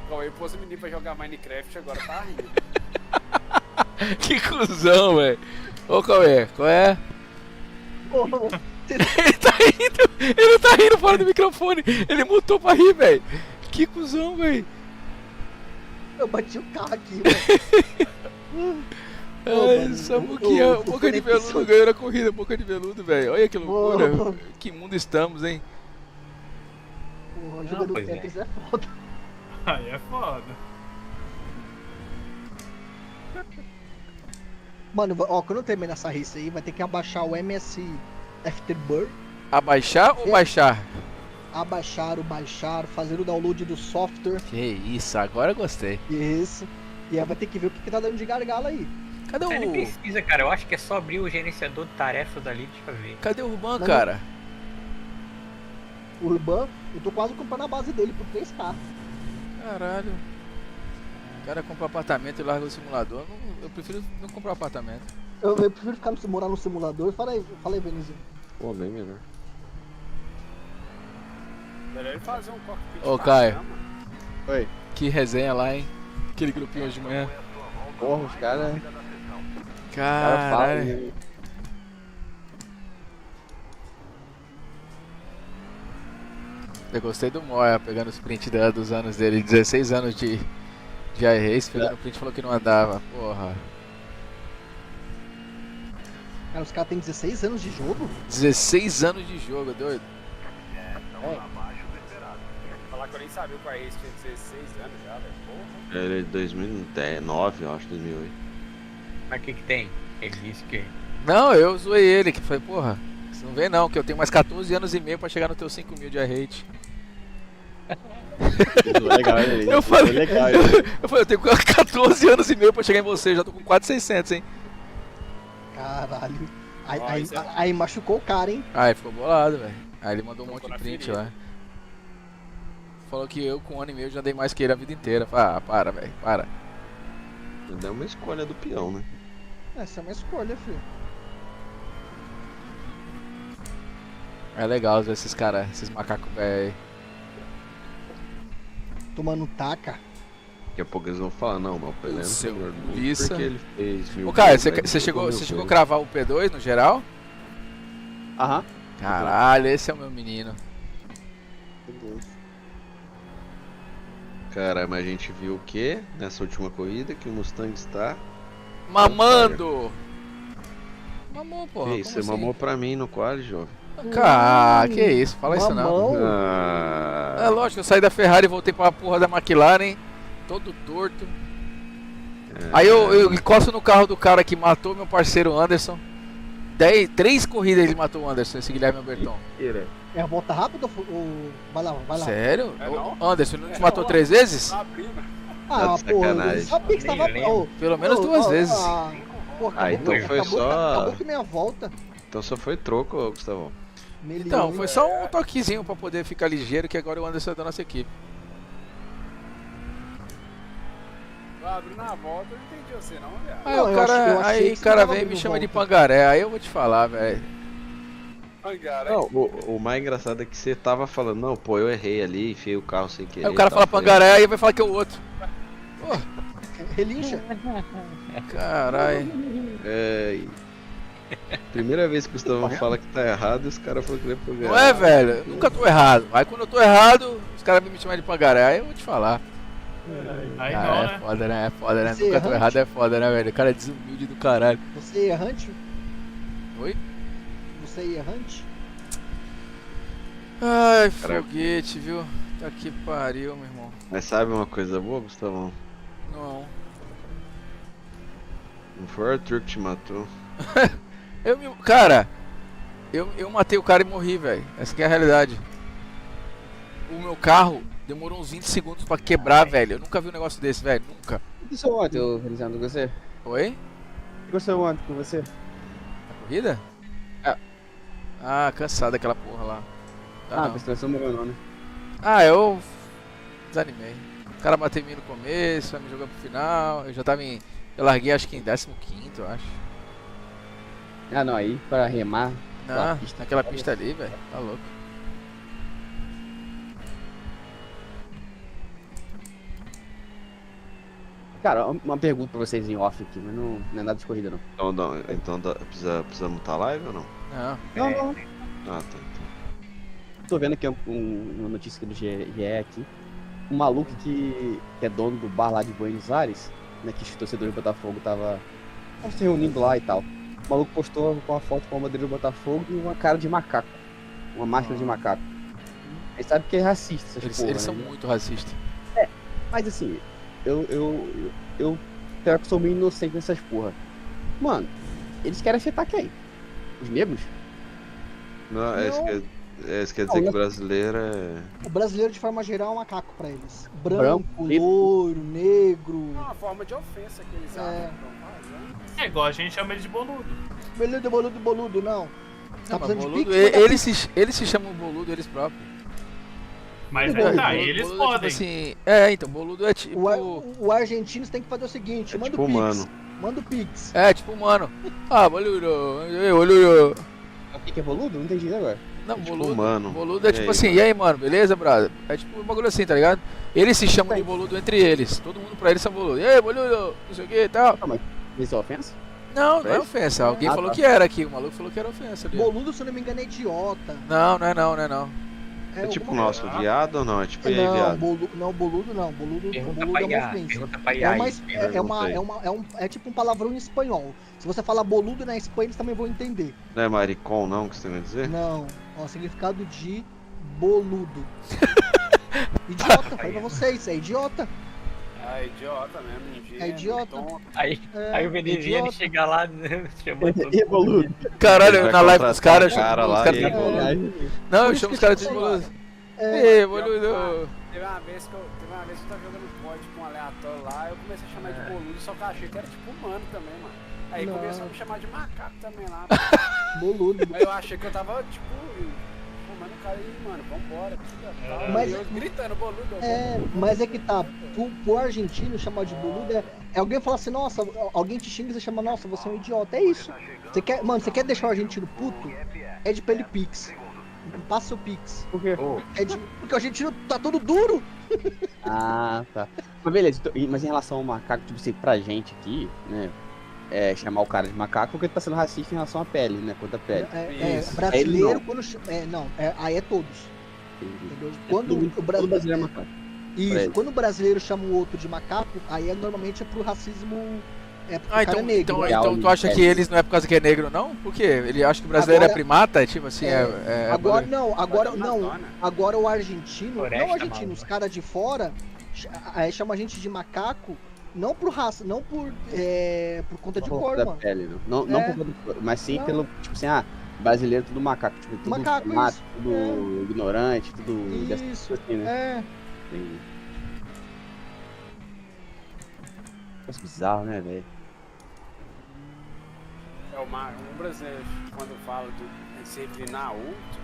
Cauê pôs o menino pra jogar Minecraft, agora tá rindo. Que cuzão, velho. Ô Cauê, qual é? Ele tá rindo. Ele não tá rindo fora do microfone. Ele mutou pra rir, velho. Que cuzão, velho. eu bati o carro aqui, velho. Ai, mano, Samuquinha, o Boca de Felipe Veludo ganhou na corrida, Boca de Veludo, velho. Olha que loucura. Ô. Que mundo estamos, hein? Porra, jogando pois é. Tetris é foda. Aí é foda. Mano, ó, quando eu terminar essa race aí, vai ter que abaixar o MS Afterburn, Abaixar ou baixar? abaixar o baixar, fazer o download do software, Que isso, agora eu gostei. isso. E aí vai ter que ver o que tá dando de gargalo aí. Cadê Nem o. precisa, cara. Eu acho que é só abrir o gerenciador de tarefas ali, deixa eu ver. Cadê o Ruban, Não. cara? O Urban, eu tô quase comprando a base dele por 3k. Caralho. O cara compra apartamento e larga o simulador. Eu prefiro não comprar apartamento. Eu prefiro morar no simulador. Fala aí, Venizinho. Pô, bem melhor. Melhor ele fazer um cockpit. Ô, pra Caio. cama. Oi. Que resenha lá, hein? Aquele grupinho hoje de manhã. Porra, os caras falam. Caralho. Né? Eu gostei do Moya pegando os print dos anos dele. 16 anos de iRace, pegando o print e falou que não andava. Porra. Cara, os caras têm 16 anos de jogo? 16 anos de jogo, doido. Falar que eu nem sabia que o Ace tinha 16 anos já, velho. Porra. Ele é de 2009, eu acho, 2008. Mas o que tem? Ele disse que... Não, eu zoei ele, que foi, porra. Você não vê não, que eu tenho mais 14 anos e meio pra chegar no teu 5 mil de iRate. Legal, ele. Eu falei, Legal, eu falei, eu tenho 14 anos e meio pra chegar em você, já tô com 4.600, hein? Caralho. Ó, Aí, isso é- aí machucou o cara, hein? Ah, ele ficou bolado, velho. Aí ele mandou um Tocou monte de na print ferida. lá. Falou que eu com 1 ano e meio já andei mais que ele a vida inteira. Falei, ah, para, velho, para. É uma escolha do peão, né? Essa é uma escolha, filho. É legal ver esses caras, esses macacos velho aí. Tomando taca. Daqui a pouco eles vão falar, não, mas o Pelé não Seu foi melhor do mundo Lissa. porque ele fez mil Ô, Caio, gols, você né? Ele chegou mil a gols. cravar o P2 no geral? Aham. Caralho, esse é o meu menino. Cara, mas a gente viu o quê? Nessa última corrida, que o Mustang está... Mamando! Mamou, porra. Ei, você como assim? mamou pra mim no quali, jovem. Cara, que isso, fala isso não. Mamão. É lógico, eu saí da Ferrari e voltei pra porra da McLaren, todo torto. Aí eu encosto no carro do cara que matou meu parceiro Anderson. 3 corridas ele matou o Anderson, esse Guilherme Alberton. É a volta rápida ou... Vai lá, vai lá. Sério? É Ô, não? Anderson, ele não te matou 3 vezes? Tá abrindo. Ah, Tá de porra, sacanagem. eu sabia que você tava... Nem lembro. Pelo menos 2 vezes. Porra, Ah, então foi só- Acabou com minha volta. Então só foi troco, ô, Gustavão. Então, foi só um toquezinho pra poder ficar ligeiro, que agora o Anderson é da nossa equipe. Vai abrir na volta, eu não entendi você não, viado. Aí Não, o eu cara, achei que aí você cara tava vem e me abrindo chama de volta. pangaré, aí eu vou te falar, velho. Cara, Não, o mais engraçado é que você tava falando, não, pô, eu errei ali, enfiei o carro sem querer. Aí o cara tal, fala falei, pangaré, aí vai falar que é o outro. Relincha. Caralho. É... Primeira vez que o Gustavão fala que tá errado e os caras falam que ele é pangaré. Não é, velho? Eu nunca tô errado. Aí quando eu tô errado, os caras vêm me chamar de pangaré, aí eu vou te falar. Aí Ah, não, é né? foda, né? É foda, né? Você Nunca tô errante. errado é foda, né, velho? O cara é desumilde do caralho. Você é errante? Oi? Você é errante? Ai, Cara, foguete, viu? Tá que pariu, meu irmão. Mas sabe uma coisa boa, Gustavão? Não. Não foi o Arthur que te matou. Cara, eu matei o cara e morri, velho. Essa que é a realidade. O meu carro demorou uns 20 segundos pra quebrar, velho. Eu nunca vi um negócio desse, velho. Nunca. O que aconteceu ontem, ô Felizando, com você? Oi? O que aconteceu ontem com você? corrida? É. Ah, cansado daquela porra lá. Tá, Ah, não. você não morreu não, né? Ah, eu desanimei. O cara bateu em mim no começo, aí me jogou pro final. Eu já tava em. Eu larguei acho que em 15º, eu acho. Ah, não, aí pra remar. Não, pista. naquela pista ali, velho. Tá louco. Cara, uma pergunta pra vocês em off aqui, mas não é nada de corrida não. Precisa mutar a live ou não? Não. Não. Ah, tá. Então. Tô vendo aqui uma notícia aqui do GE aqui. Um maluco que é dono do bar lá de Buenos Aires, né, que os torcedores do Botafogo estavam se reunindo lá e tal. O maluco postou com uma foto com a bandeira do Botafogo e uma cara de macaco. Uma máscara de macaco. Ele sabe que é racista essas Eles, porra, eles são né? muito racistas. Mas assim, eu pior que sou meio inocente nessas porra. Mano, eles querem afetar quem? Os negros? Não, é isso Não. quer dizer que brasileiro é. O brasileiro, de forma geral, é um macaco pra eles. Branco, Branco, preto. loiro, negro. É uma forma de ofensa que eles acham. É. Então, fazendo. É igual a gente chama ele de boludo. Boludo, não. Não, Tá mas precisando de boludo, pix? eles se chamam boludo eles próprios. Mas Boludo, aí tá, Boludo eles é tipo podem. assim, então, boludo é tipo. O argentino tem que fazer o seguinte: É manda tipo o pix. humano. Manda o pix. É, tipo humano. Ah, boludo. Boludo. O que é boludo? Não entendi agora. Não, É tipo boludo. humano. Boludo é E tipo aí, assim, mano? e aí, mano, beleza, brother? É tipo um bagulho assim, tá ligado? Eles se chamam de boludo entre eles. Todo mundo pra eles são boludo. E aí, boludo, não sei o que e tal. Isso é ofensa? Não, não é É? ofensa. Alguém Ah, falou tá. que era aqui. O maluco falou que era ofensa ali. Boludo, se eu não me engano, é idiota. Não, não é não, não é não. É tipo o alguma nosso viado ou não? É tipo aí, Não, viado. boludo não. Boludo é Pergunta uma pra Iá, ofensa. pergunta pra É, Iá. uma, aí. é tipo um palavrão em espanhol. Se você falar boludo na Espanha, eles também vão entender. Não é maricom não que você vai dizer? Não, ó, significado de boludo. Idiota, falei pra vocês, é idiota. Ah, idiota mesmo, ingênuo, É idiota. tonto. Aí o É veneziano idiota. chega lá chamando todo E mundo. boludo. Caralho, Vai na live dos contratar caras, um cara chama os lá caras e- de boludo. Não, Por eu isso chamo que os caras eu de te boludo. É, Ei, boludo. Teve uma vez que eu tava jogando COD com um aleatório lá, eu comecei a chamar de boludo, só que eu achei que era tipo humano também, mano. Aí Não. começou a me chamar de macaco também lá. boludo. Aí eu achei que eu tava, tipo, fumando o cara aí, mano, vambora, tal. Mas- E eu gritando, boludo. Mas é que tá, pro argentino chamar de boludo é alguém falar assim, nossa, alguém te xinga e você chama, nossa, você é um idiota. É isso. Você quer deixar o argentino puto? Pede pra ele pix. Passa o pix. Por quê? Porque o argentino tá todo duro. Ah, tá. Mas beleza, mas em relação ao macaco, tipo assim, pra gente aqui, né? Chamar o cara de macaco porque ele tá sendo racista em relação à pele, né? Contra a pele. Isso. Brasileiro, Ele não. quando. Aí é todos. Entendi. Entendeu? Quando o Todo brasileiro. brasileiro é macaco. Isso, Fred. quando o brasileiro chama o outro de macaco, aí normalmente é pro racismo. É porque Ah, o cara então, é negro. então, né? então tu acha que eles não é por causa que é negro, não? Por quê? Ele acha que o brasileiro é Agora- primata? Tipo assim, Agora não, agora Mas é não. Amazônia. Agora o argentino, Floresta não o argentino, Amazônica. os caras de fora chama a gente de macaco, não por raça, não por conta de Por cor, da mano. pele, não É. por conta da cor, mas sim Não. pelo, tipo assim, brasileiro tudo macaco, tipo, tudo Macaco, mato, isso. tudo ignorante, tudo dessa Isso, coisa assim, né? é. Entendi. Coisa bizarro, né, velho? Um brasileiro, quando fala de se refinar outro,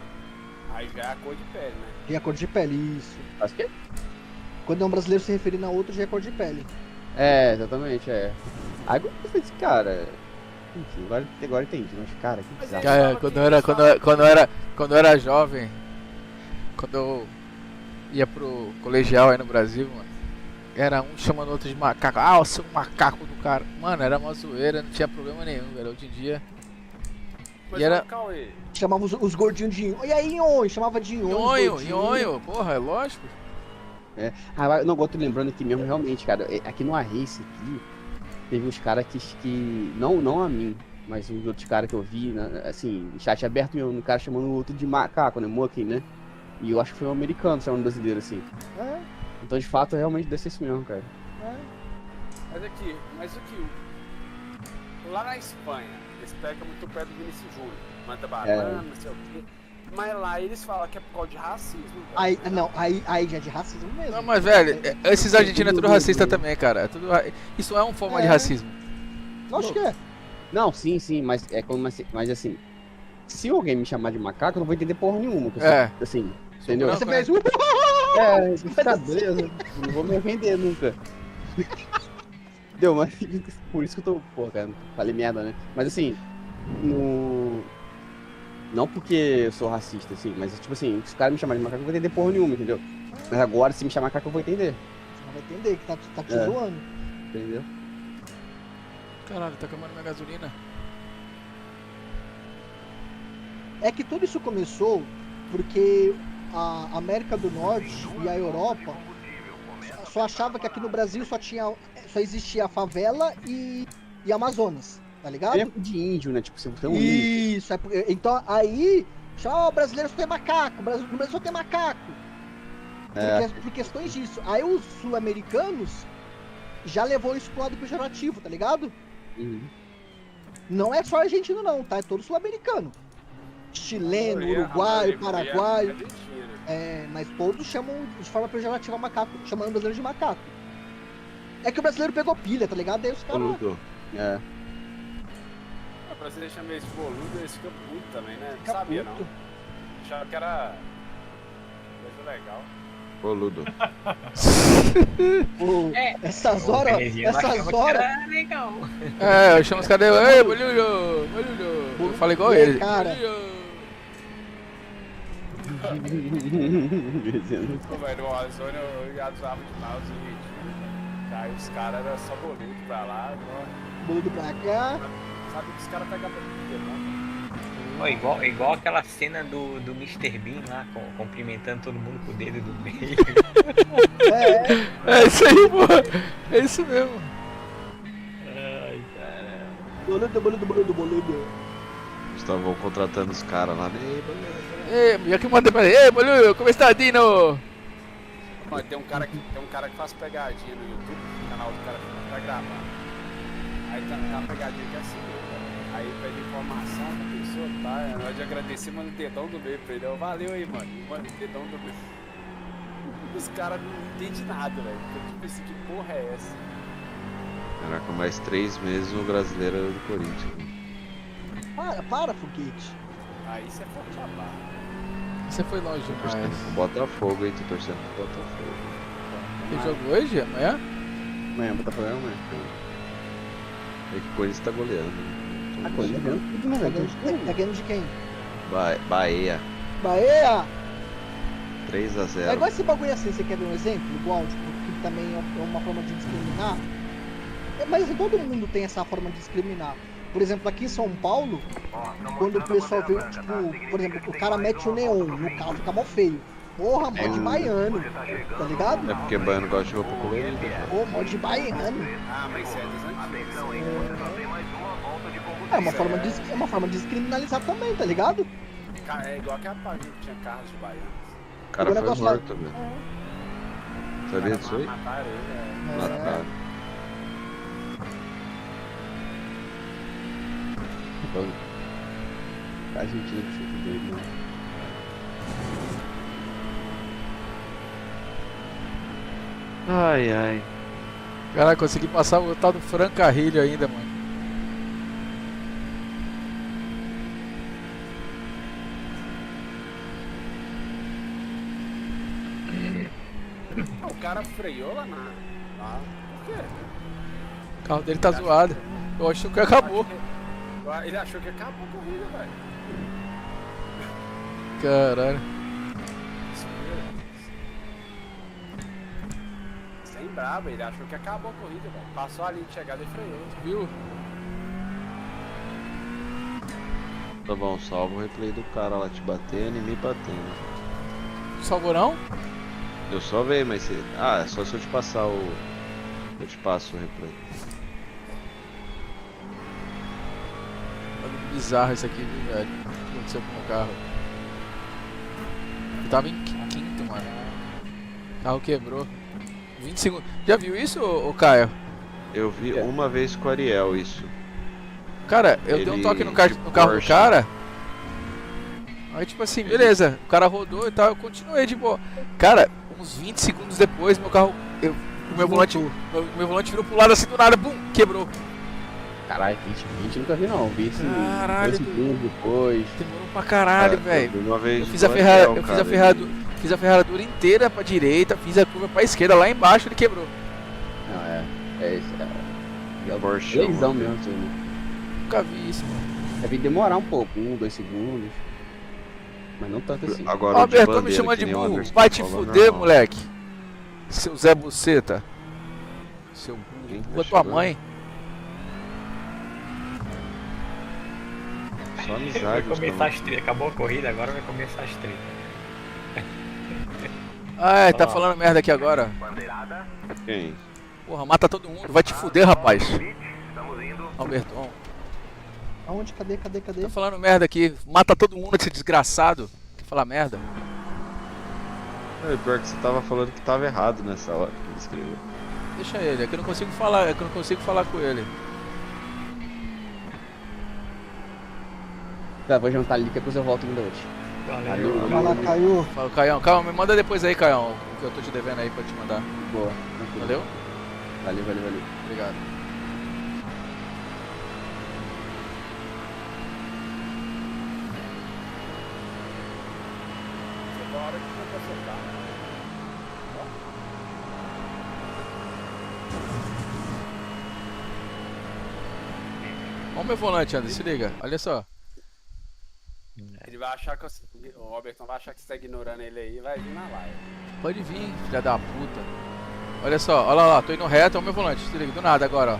aí já é a cor de pele, né? E a cor de pele, isso. Acho que Quando é um brasileiro se referindo a outro, já é cor de pele. exatamente, Aí eu falei assim, cara, enfim, agora entendi, mas cara, que Mas bizarro. é- Cara, quando eu era jovem, quando eu ia pro colegial aí no Brasil, mano, era um chamando o outro de macaco. Ah, o seu macaco do cara. Mano, era uma zoeira, não tinha problema nenhum, velho. Hoje em dia. Mas E era- ô, Cauê, Chamava os gordinhos de inho. E aí, inhonho? Chamava de inhonho. Nhonho, gordinho. nhonho, porra, é lógico. Eu não gosto lembrando aqui mesmo, realmente, cara, aqui no Arrace aqui, teve uns caras que não a mim, mas uns outros caras que eu vi, né, assim, chat aberto mesmo, um cara chamando o outro de macaco, né, Moken, né? E eu acho que foi um americano chamando um brasileiro, assim. É, Então, de fato, realmente deve ser isso mesmo, cara. é. mas aqui, lá na Espanha, eles pegam muito pé do Vinícius Júnior, manda banana, não sei o quê. Mas lá eles falam que é por causa de racismo. velho. Aí já é de racismo mesmo. Não, mas velho, esses argentinos é tudo racista também, cara. Isso é uma forma de É. racismo. Lógico que é. Não, sim, mas é como mas assim, se alguém me chamar de macaco, eu não vou entender porra nenhuma. Assim, entendeu? branco, Você fez Tá beleza. Não vou me ofender nunca. Deu, mas por isso que eu tô. Pô, cara, falei merda, né? Mas assim, não porque eu sou racista, assim, mas tipo assim, se o cara me chamar de macaco, eu não vou entender porra nenhuma, entendeu? Mas agora, se me chamar macaco, eu vou entender. Você não vai entender que tá te zoando. Entendeu? Caralho, tá acabando minha gasolina. É que tudo isso começou porque a América do Norte e a Europa só achava que aqui no Brasil só existia a favela e Amazonas, tá ligado? É de índio, né? Tipo, você tem um índio. Isso, então aí, o brasileiro só tem macaco, no Brasil só tem macaco. Por questões disso. Aí os sul-americanos já levou isso pro lado pejorativo, tá ligado? Uhum. Não é só argentino não, tá? É todo sul-americano. Chileno, uruguaio, paraguaio. Mas todos chamam de forma pejorativa macaco, chamando o brasileiro de macaco. É que o brasileiro pegou pilha, tá ligado? Aí os caras. Boludo. O brasileiro chama esse boludo, eles ficam puto também, né? Não Fica sabia puto. não. Achava que era coisa legal. Boludo. Essas horas. Era legal. Eu chamo os caras, ei, bolulho, bolulho. Eu falo igual ele. Cara. Pô, velho, no Warzone eu ia usava demais os vídeos. Aí os caras eram só boludo pra lá, Boludo pra cá. sabe que os caras pegavam pilha, né? Pô, igual aquela cena do Mr. Bean lá, cumprimentando todo mundo com o dedo do meio. É isso aí, pô. É isso mesmo. Ai, caramba. Boludo. Estavam contratando os caras lá. Ei, boludo. Ei, já que eu mandei pra ele. Ei, bolulho, como está, Dino? Ó, tem um cara que faz pegadinha no YouTube, no canal do cara pra gravar. Aí tá uma pegadinha que é assim, cara. Aí pede informação pra pessoa, tá? Na hora de agradecer, manda o dedão do meio pra ele. Eu, valeu aí, mano. Manda o dedão do meio. Os caras não entendem nada, velho. Tipo assim, que porra é essa? Caraca, mais 3 meses o brasileiro era do Corinthians. Para, foguete. Aí você é forte a barra. Você foi longe Tô torcendo demais. pro Botafogo, hein? Tô torcendo pro Botafogo. Tem jogo hoje? Amanhã? Amanhã, Botafogo é amanhã. É que o Corinthians tá goleando. A coisa é tudo, né, velho? Tá ganhando de quem? Bahia, Bahia! 3-0. É igual esse bagulho assim, você quer ver um exemplo? Igual, tipo, que também é uma forma de discriminar. Mas todo mundo tem essa forma de discriminar. Por exemplo, aqui em São Paulo, quando o pessoal vê, tipo, por exemplo, o cara mete o neon no carro, fica mó feio. Porra, mó de baiano, tá ligado? É porque baiano gosta de roupa colorida. Pô, mó de baiano. Ah, mas isso é dos antigos. É uma forma de descriminalizar também, tá ligado? É igual aquela página que tinha carros de baianos. O cara O foi negócio lá- morto, velho. Sabia disso aí? Mataram ele, Mataram. A Argentina que chute dele, né? Ai, ai. Caralho, consegui passar o tal do Fran Carrilho ainda, mano. O cara freou lá na. Por quê? O carro dele tá zoado. Eu acho que acabou. Ele achou que acabou a corrida, velho. Caralho. Sem brabo, ele achou que acabou a corrida, velho. Passou a linha de chegada e freou. Viu? Tá bom, salva o replay do cara lá te batendo e me batendo. Salvou não? Eu só veio, mas você... Ah, é só se eu te passar o... Eu te passo o replay. Bizarro isso aqui, viu, velho? O que aconteceu com o carro? Eu tava em quinto, mano. O carro quebrou. 20 segundos. Já viu isso, ô Caio? Eu vi uma vez com o Ariel isso. Cara, eu dei um Ele toque no de carro do Porsche. cara. Aí tipo assim, beleza, o cara rodou e tal, eu continuei de boa. Cara, uns 20 segundos depois, meu carro. O meu volante virou pro lado assim do nada, bum, quebrou. Caralho, 20 nunca vi não. Vi esse Caralho, 2 segundos depois. Demorou pra caralho, Cara, velho. Uma vez Eu fiz no a, hotel, eu fiz cara, a ferradura. Fiz a ferradura inteira pra direita, fiz a curva pra esquerda, lá embaixo ele quebrou. Não, é isso, cara. É o Porsche, leizão mano. mesmo, isso aí, né? Nunca vi isso, mano. Deve demorar um pouco, 1, 2 segundos. Mas não tanto assim. Agora Ó, o de Alberto, me bandeira, chamando que de nem o burro. Anderson Vai te falou, fuder, normal. moleque. Seu Zé Buceta. Seu Quem burro. tá Tua chegando? mãe. Só Vai amizade. começar as tretas. Acabou a corrida, agora vai começar as tretas. Ah, é, tá Ó. falando merda aqui agora. Bandeirada. Quem? Porra, mata todo mundo. Vai te fuder, rapaz. Estamos indo. Alberton. Aonde? Cadê? Tá falando merda aqui. Mata todo mundo, esse desgraçado. Quer falar merda? É, pior que você tava falando que tava errado nessa hora que ele escreveu. Deixa ele, é que eu não consigo falar, é que eu não consigo falar com ele. Tá, vou jantar ali que depois eu volto ainda hoje. Valeu. Vai lá, caiu. Fala, Caião, calma, me manda depois aí, Caião, o que eu tô te devendo aí pra te mandar. Boa, tranquilo. Valeu? Valeu. Obrigado. Chegou a hora que você vai soltar. Olha o meu volante, Anderson, se liga, olha só. Ele vai achar que o Robertson vai achar que você tá ignorando ele aí e vai vir na live. Pode vir, filha da puta. Olha só, olha lá, tô indo reto, olha o meu volante, se liga, do nada agora, ó.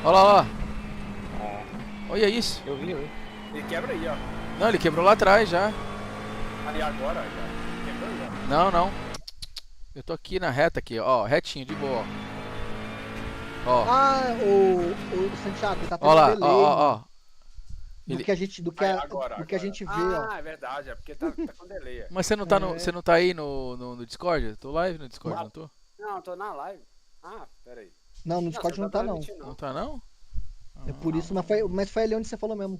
Olha lá, ó. Olha isso. Eu vi. Ele quebra aí, ó. Não, ele quebrou lá atrás já. Ali agora, já. Quebrou já. Não. Eu tô aqui na reta aqui, ó, retinho, de boa, ó. Ah, o Santiago, tá tendo Ó lá, delay. ó. Do Ele- que a gente, do que, Aí, a, agora, do que a agora. gente vê, ó. Ah, é verdade, é porque tá com delay. É. Mas você não tá, É. você não tá aí no Discord? Eu tô live no Discord, não tô? Não, tô na live. Ah, peraí. Não, no Discord você não tá, não. transmitindo, Não tá não? É por isso, mas foi ali onde você falou mesmo.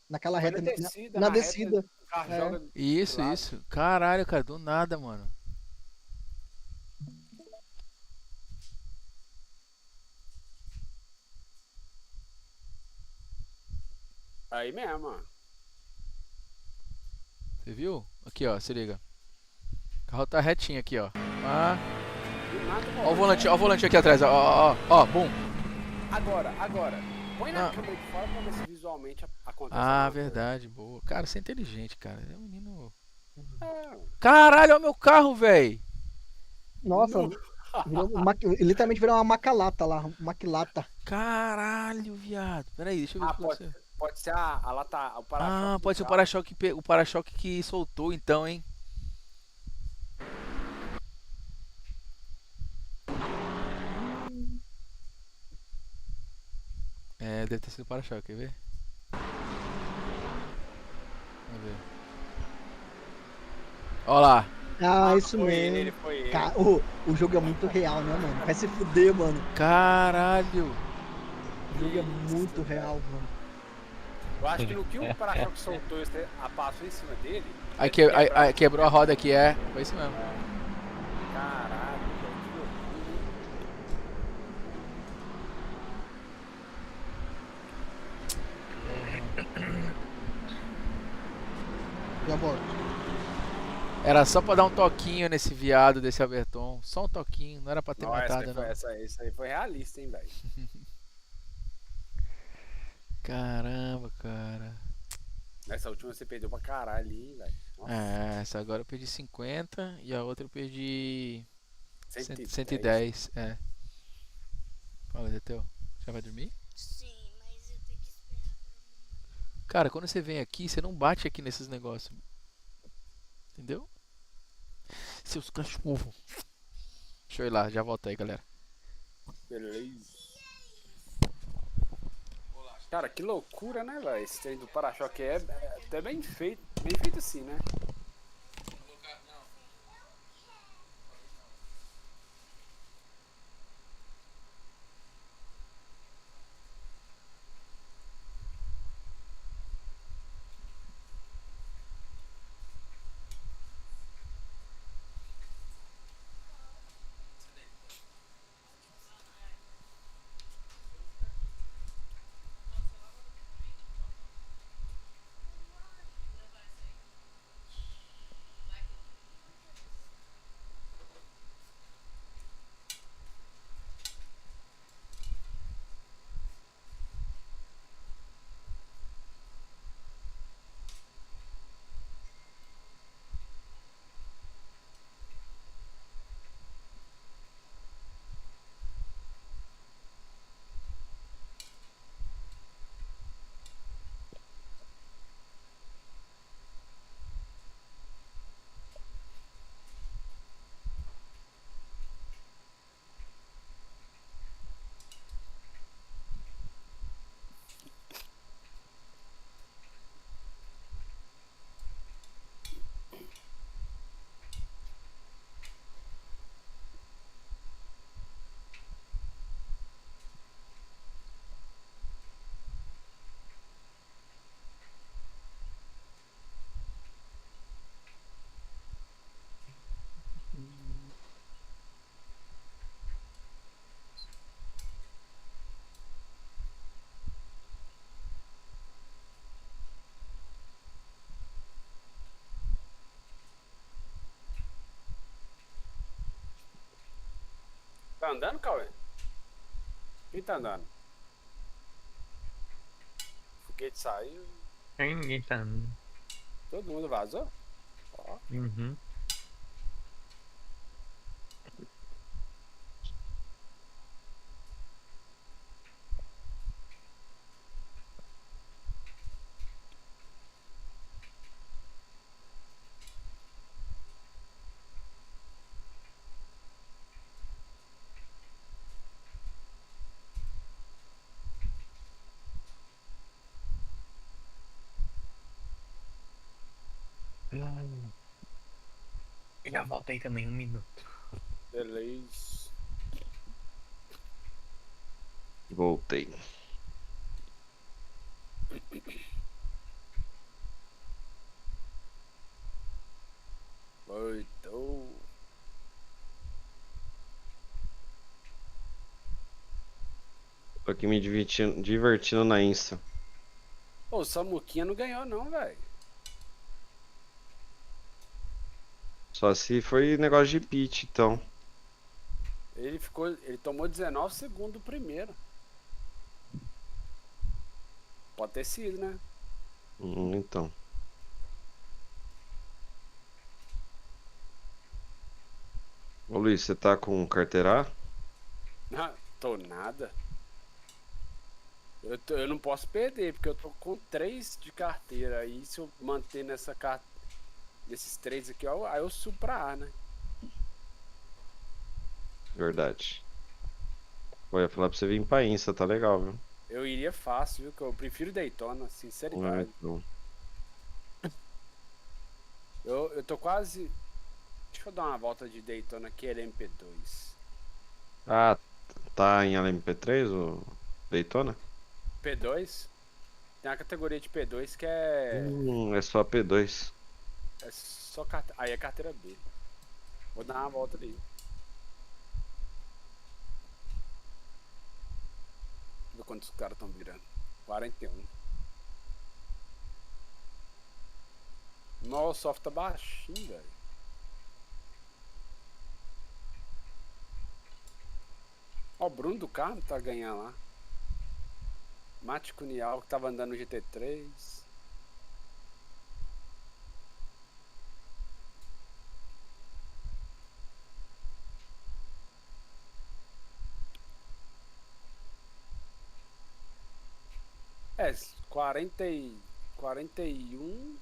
Naquela Foi reta, na descida, na na reta, descida. O carro É. joga. Isso, Claro. isso. Caralho, cara, do nada, mano. Aí mesmo, ó. Você viu? Aqui, ó, se liga. O carro tá retinho aqui, ó. Ah, Do nada, ó o volante aqui atrás, ó, bum. Agora. Põe na Ah. câmera de fora pra ver se visualmente acontece. Ah, alguma coisa. verdade, boa. Cara, você é inteligente, cara. É um menino. É, Caralho, olha o meu carro, véi. Nossa, literalmente virou uma macalata lá, maquilata. Caralho, viado. Pera aí, deixa eu ver Ah, o que você. pode ser a lata, o para-choque. Ah, do pode ser o carro. para-choque, o para-choque que soltou então, hein? É, deve ter sido o para-choque, quer ver? Vamos ver. Ó lá. Ah, isso Foi mesmo. ele foi ele. Cara, o jogo é muito real, né, mano? Vai se fuder, mano. Caralho. O jogo é muito real, mano. Eu acho que no que o para-choque soltou, passou em cima dele. Aí, ele aí quebrou a roda aqui, é. Foi isso mesmo. Caralho, velho, que loucura. Já volto. Era só pra dar um toquinho nesse viado desse Alberton. Só um toquinho, não era pra ter Não, matado, não. essa aí foi realista, hein, velho. Caramba, cara. Nessa última você perdeu pra caralho ali, velho. Nossa, É, essa agora eu perdi 50 e a outra eu perdi 110. 110. É. Fala, Zeteu. Já vai dormir? Sim, mas eu tenho que esperar pra Cara, quando você vem aqui, você não bate aqui nesses negócios. Entendeu? Seus cachorros. Deixa eu ir lá, já volto aí, galera. Beleza. Cara, que loucura, né, velho? Esse trem do para-choque é até bem feito assim, né? tá andando, Cauê? Quem tá andando? O foguete saiu, Ninguém tá. todo mundo vazou? Ó. Uhum. Eu já voltei também 1 minuto. Beleza. Voltei. Voltou. Tô aqui me divertindo na Insta. Ô, o Samuquinha não ganhou não, velho. Só se foi negócio de pit, então. Ele tomou 19 segundos do primeiro. Pode ter sido, né? Então. Ô Luiz, você tá com carteira A? Não, tô nada. Eu não posso perder, porque eu tô com 3 de carteira. Aí se eu manter nesses 3 aqui, ó, aí eu subo pra A, né? Verdade. Vou falar pra você vir pra Insta, tá legal, viu? Eu iria fácil, viu? Que eu prefiro Daytona, sinceridade. Então. Eu tô quase. Deixa eu dar uma volta de Daytona aqui, LMP2. Ah, tá em LMP3 o Daytona? P2? Tem a categoria de P2 que é. É só P2. É só carteira. Aí é carteira B. Vou dar uma volta ali. Deixa eu ver quantos caras estão virando. 41. Nossa, o soft tá baixinho, velho. Ó, o Bruno do Carmo tá ganhando lá. Mate Cunial que tava andando no GT3. É, 41.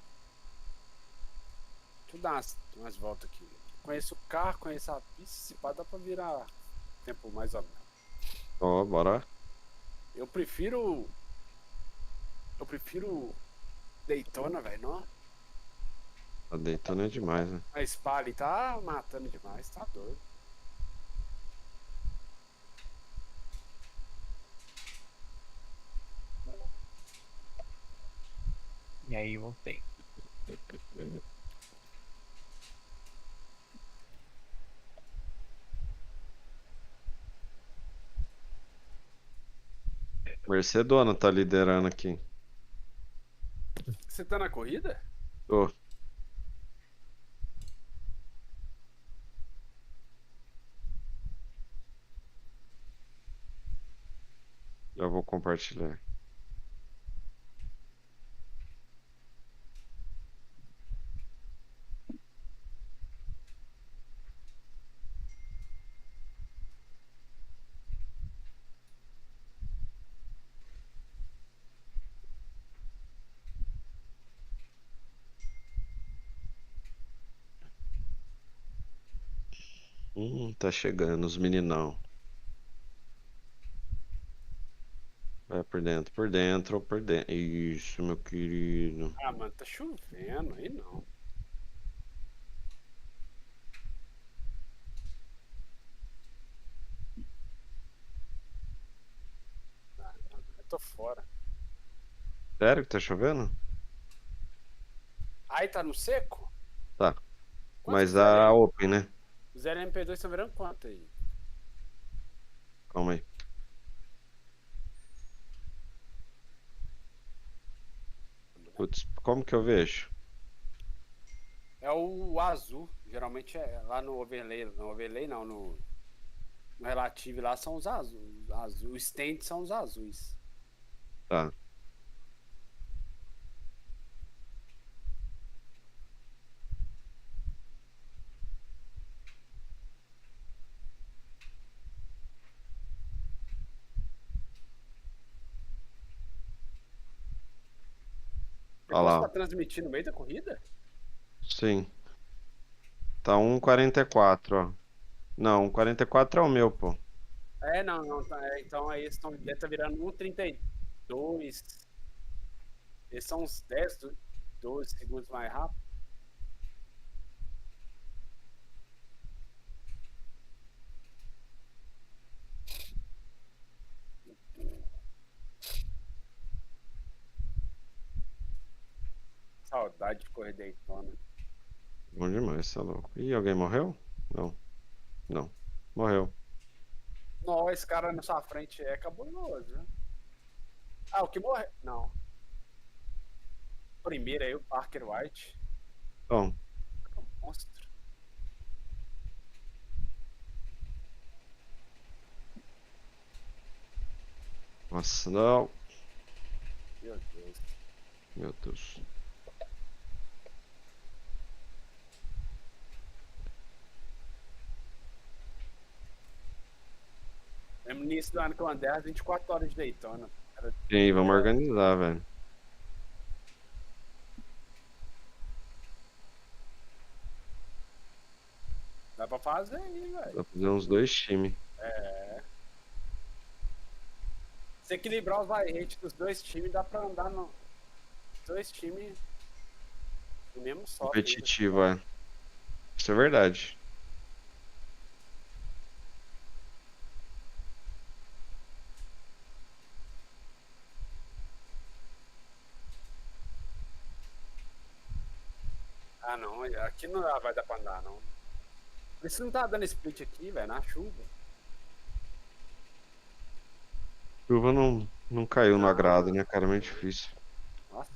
Deixa eu dar umas voltas aqui. Conheço o carro, conheço a pista. Se pá, dá pra virar tempo mais ou menos. Ó, bora. Eu prefiro Daytona, velho. Não. A Daytona é demais, né? A Spa ali tá matando demais, tá doido. E aí voltei. Mercedona tá liderando aqui. Você tá na corrida? Tô. Já vou compartilhar. Tá chegando os meninão. Vai por dentro ou por dentro. Isso, meu querido. Ah, mano, tá chovendo aí não. Eu tô fora. Sério que tá chovendo? Aí tá no seco? Tá. Quantos Mas a Open, né? Os LMP2 estão virando quanto aí? Calma aí. Putz, como que eu vejo? É o azul. Geralmente é lá no overlay. No overlay não, no. No relativo lá são os azuis. Os stands são os azuis. Tá. Eu Olha posso lá. estar transmitindo no meio da corrida? Sim. Tá 1,44, ó. Não, 1,44 é o meu, pô. Não. Então aí deve estar virando 1,32. Eles são uns 10, 12 segundos mais rápido. Saudade de correr Daytona. Bom demais, você é louco. Ih, alguém morreu? Não. Não. Morreu. Não, esse cara na sua frente é cabuloso, né? Ah, o que morreu? Não. Primeiro aí, o Parker White. Então, É um monstro. nossa, não. Meu Deus. Meu Deus. No início do ano que eu andei, as 24 horas de Daytona. E aí, vamos organizar, velho. Dá pra fazer aí, Dá velho. pra fazer uns 2 times. Se equilibrar os variantes dos dois times, dá pra andar no. Dois times no mesmo software. Competitivo, é. Isso é verdade. Ah, não. Aqui não vai dar pra andar, não. Por isso não tá dando split aqui, velho, na chuva. Chuva não caiu no Não. agrado, né, cara? É muito difícil. Nossa.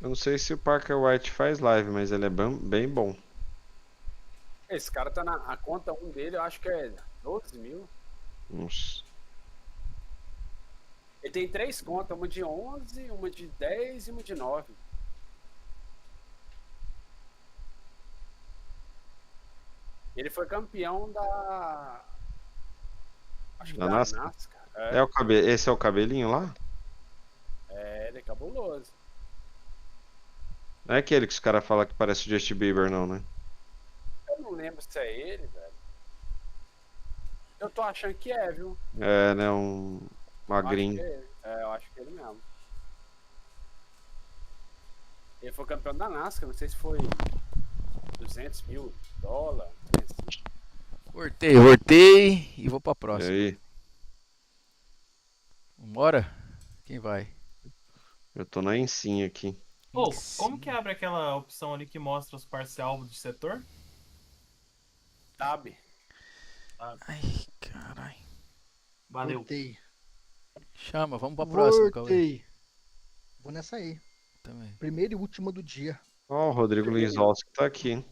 Eu não sei se o Parker White faz live, mas ele é bem bom. Esse cara tá na. A conta 1 dele, eu acho que é 12 mil. Nossa. Ele tem 3 contas, uma de 11, uma de 10 e uma de 9. Ele foi campeão da. Acho que Da da NASCAR? NASCAR. Esse é o cabelinho lá? Ele é cabuloso. Não é aquele que os caras falam que parece o Justin Bieber, não, né? Eu não lembro se é ele, velho. Eu tô achando que é, viu? É, né? Eu acho Magrinho. que é ele. Eu acho que é ele mesmo. Ele foi campeão da NASCAR, não sei se foi 200 mil dólares. Voltei e vou pra E próxima. aí? Vambora? Quem vai? Eu tô na ensinha aqui. Ô, como que abre aquela opção ali que mostra os parcial de setor? Sabe? Ai, caralho. Valeu. Voltei. Chama, vamos pra próxima, Cauê. Voltei. Vou nessa aí. Também. Primeira e última do dia. Ó, o Rodrigo Linzolski tá aqui, hein?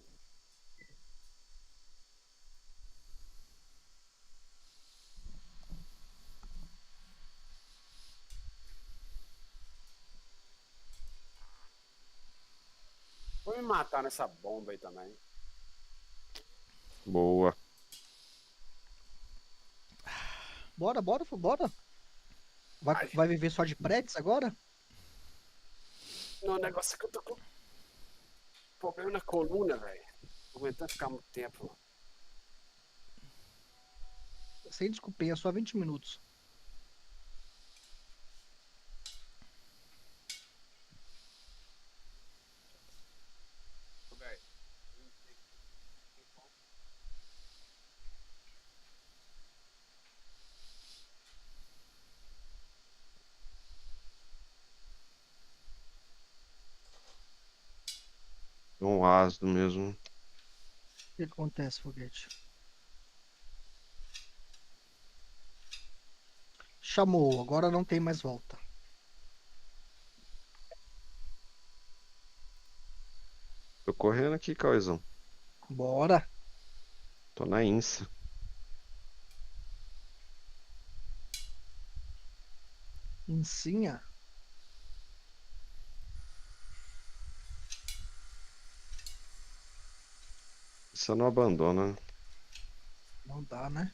Vou me matar nessa bomba aí também. Boa. Bora. Vai viver só de prédios agora? Não, o negócio é que eu tô com problema na coluna, velho. Não aguentando ficar muito tempo. Sem desculpinha, só 20 minutos. Velho. Um ácido mesmo. O que acontece, foguete? Chamou, agora não tem mais volta. Tô correndo aqui, Cauizão. Bora. Tô na INSA. Insinha. Isso não abandona, né? Não dá, né?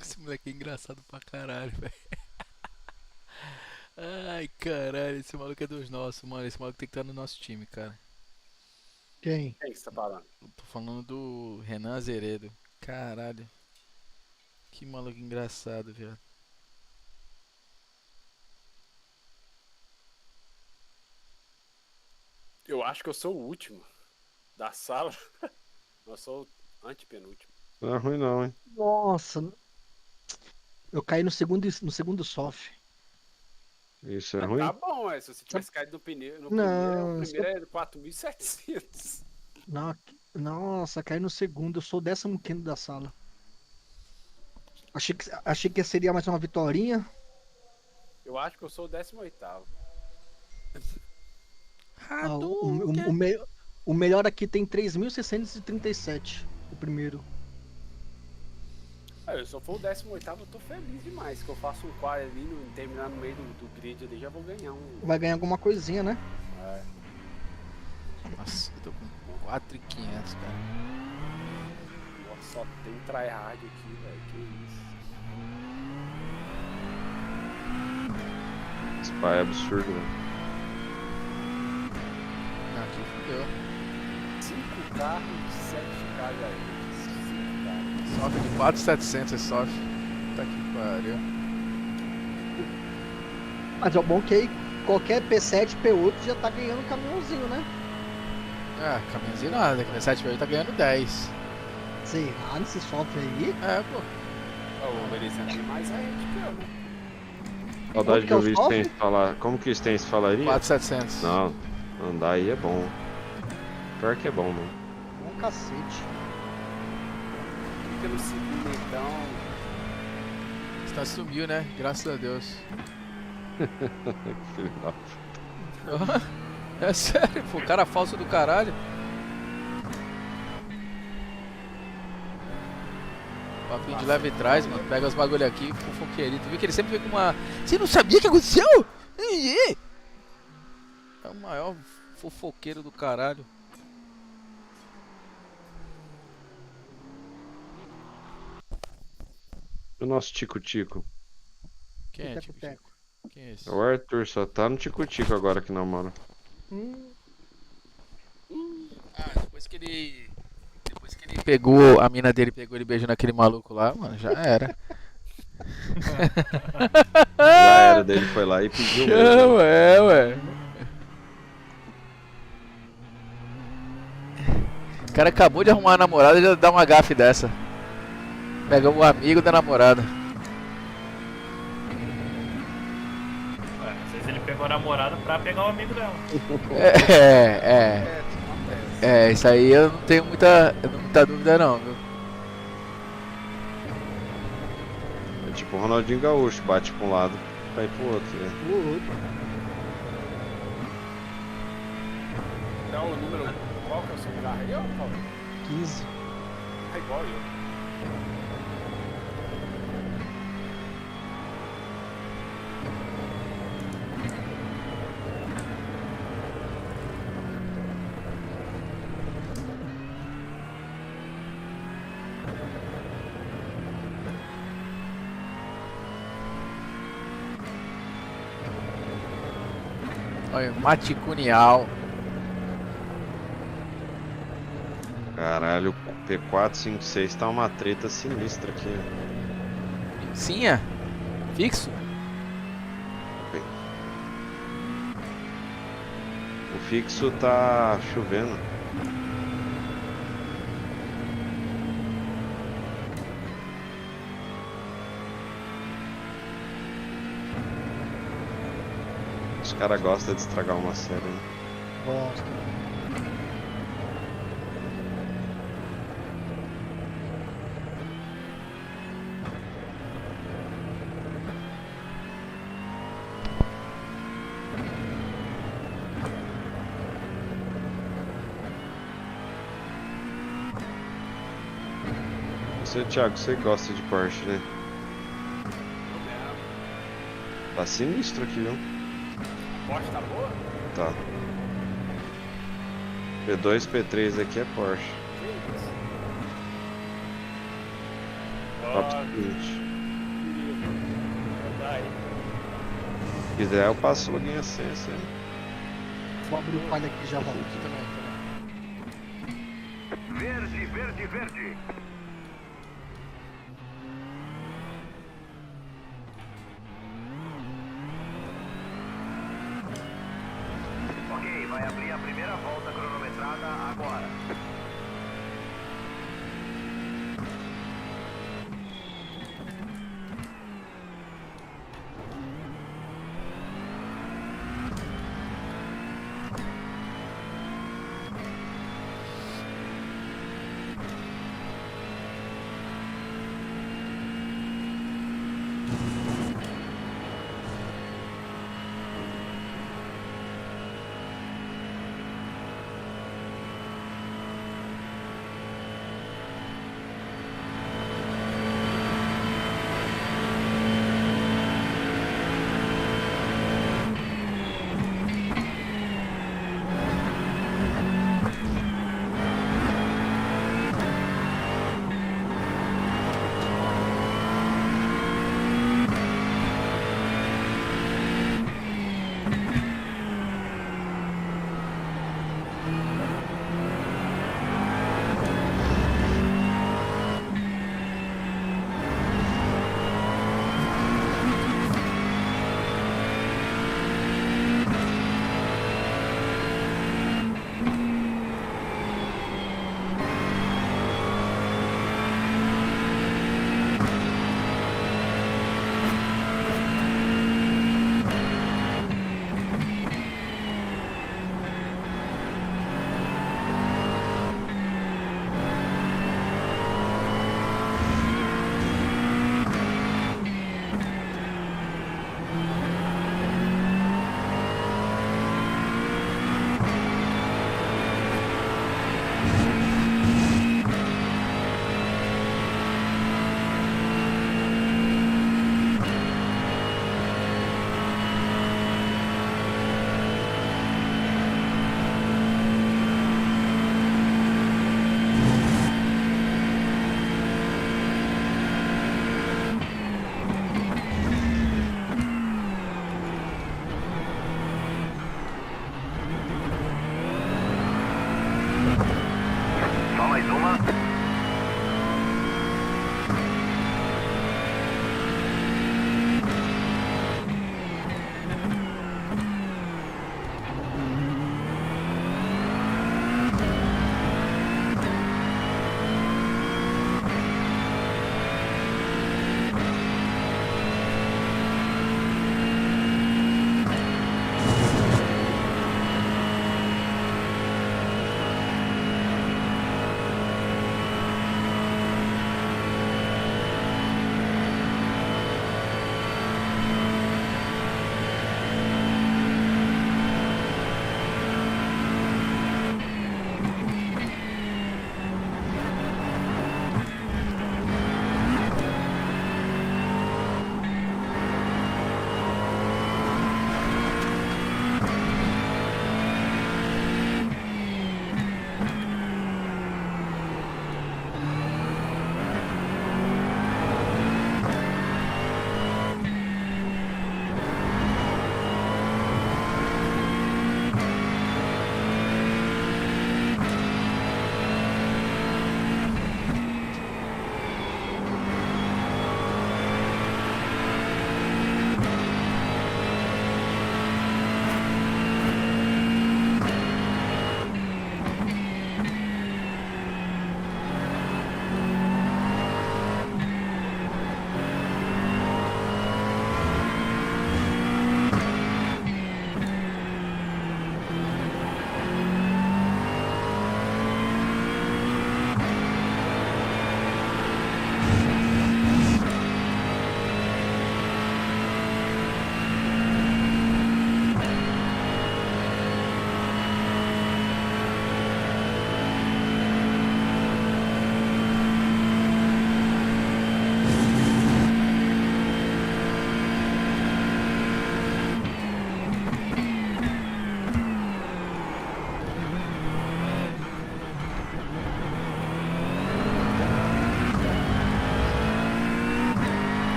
Esse moleque é engraçado pra caralho, velho. Ai, caralho, esse maluco é dos nossos, mano. Esse maluco tem que estar no nosso time, cara. Quem? Quem que você tá falando? Tô falando do Renan Azeredo. Caralho. Que maluco engraçado, viado. Eu acho que eu sou o último da sala. Eu sou o antepenúltimo. Não é ruim não, hein? Nossa. Eu caí no segundo soft. Isso é Mas ruim? tá bom, se você tivesse caído no primeiro, Não, o primeiro é 4.700. Não, nossa, caí no segundo. Eu sou o 15º da sala. Achei que seria mais uma vitorinha. Eu acho que eu sou o 18º. Ah, o melhor aqui tem 3.637. O primeiro. Se eu for o 18º, eu tô feliz demais. Que eu faço um quad ali, terminar no meio do grid ali, já vou ganhar um. Vai ganhar alguma coisinha, né? É. Nossa, eu tô com 4.500, cara. Nossa, só tem tryhard aqui, velho. Que isso. Esse pai é absurdo, velho. Aqui fudeu. 5 carros, 7k já é. 5 carros. Sobe de 4.700 esse soft. Tá que pariu. Mas é o bom que aí qualquer P7, P8 já tá ganhando um caminhãozinho, né? Ah, caminhozinho nada, que 7 tá ganhando 10. Sei lá, nesse software aí. É, pô. O Veneziano tem mais rede que eu, né? Saudade de é o ouvir software? Stens falar. Como que o Stens falaria? 4.700. Não, andar aí é bom. Pior que é bom, mano. Bom cacete. Fica no segundo, então. Você tá sumiu, né? Graças a Deus. Filho da É sério, pô, cara falso do caralho. Papinho de leve trás, mano. Pega os bagulho aqui, fofoqueirinho. Tu viu que ele sempre vem com uma. Você não sabia o que aconteceu? É o maior fofoqueiro do caralho. O nosso Tico-Tico. Quem é, Teco, tipo? teco. Quem é esse? O Arthur só tá no Tico-Tico agora que namora. Ah, depois que ele pegou, a mina dele pegou ele beijando aquele maluco lá, mano, já era. Já era, daí ele foi lá e pediu mesmo. Ué. O cara acabou de arrumar uma namorada e já dá uma gafe dessa. Pega o amigo da namorada. Às vezes ele pegou a namorada pra pegar o amigo dela. Isso aí eu não tenho muita dúvida não, viu? É tipo o Ronaldinho Gaúcho, bate pra um lado, vai pro outro, né? Então, o número. Qual que é o seu carro aí, ó? 15. É igual eu. Olha, Maticunial. Caralho, o P456 tá uma treta sinistra aqui, né? Sim, é? Fixo? fixo tá chovendo. Os caras gostam de estragar uma série, né? Gosto. Você, Thiago, você gosta de Porsche, né? Tá sinistro aqui, viu? Porsche tá boa? Tá. P2, P3 aqui é Porsche. Que isso? Top Ó, 20. querido. Andar aí. Se quiser, eu passo o login a senha. Vou abrir o palha aqui e já volto. Verde, verde, verde. Ok, vai abrir a primeira volta cronometrada agora.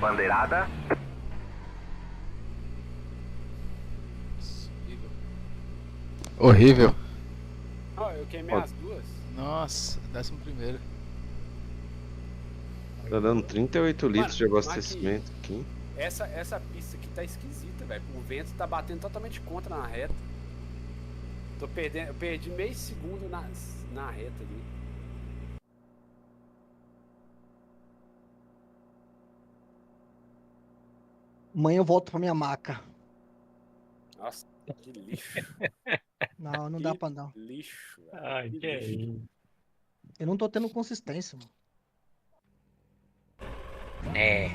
Bandeirada. Horrível. Ó, eu queimei as duas. Nossa, 11º. Tá dando 38 litros de Mano, abastecimento aqui. Essa pista aqui tá esquisita, velho. O vento tá batendo totalmente contra na reta. Tô perdendo, eu perdi meio segundo na reta ali. Amanhã eu volto pra minha maca. Nossa, que lixo. Não dá pra não. Lixo, velho. Ai, que é isso. Eu não tô tendo consistência, mano. É.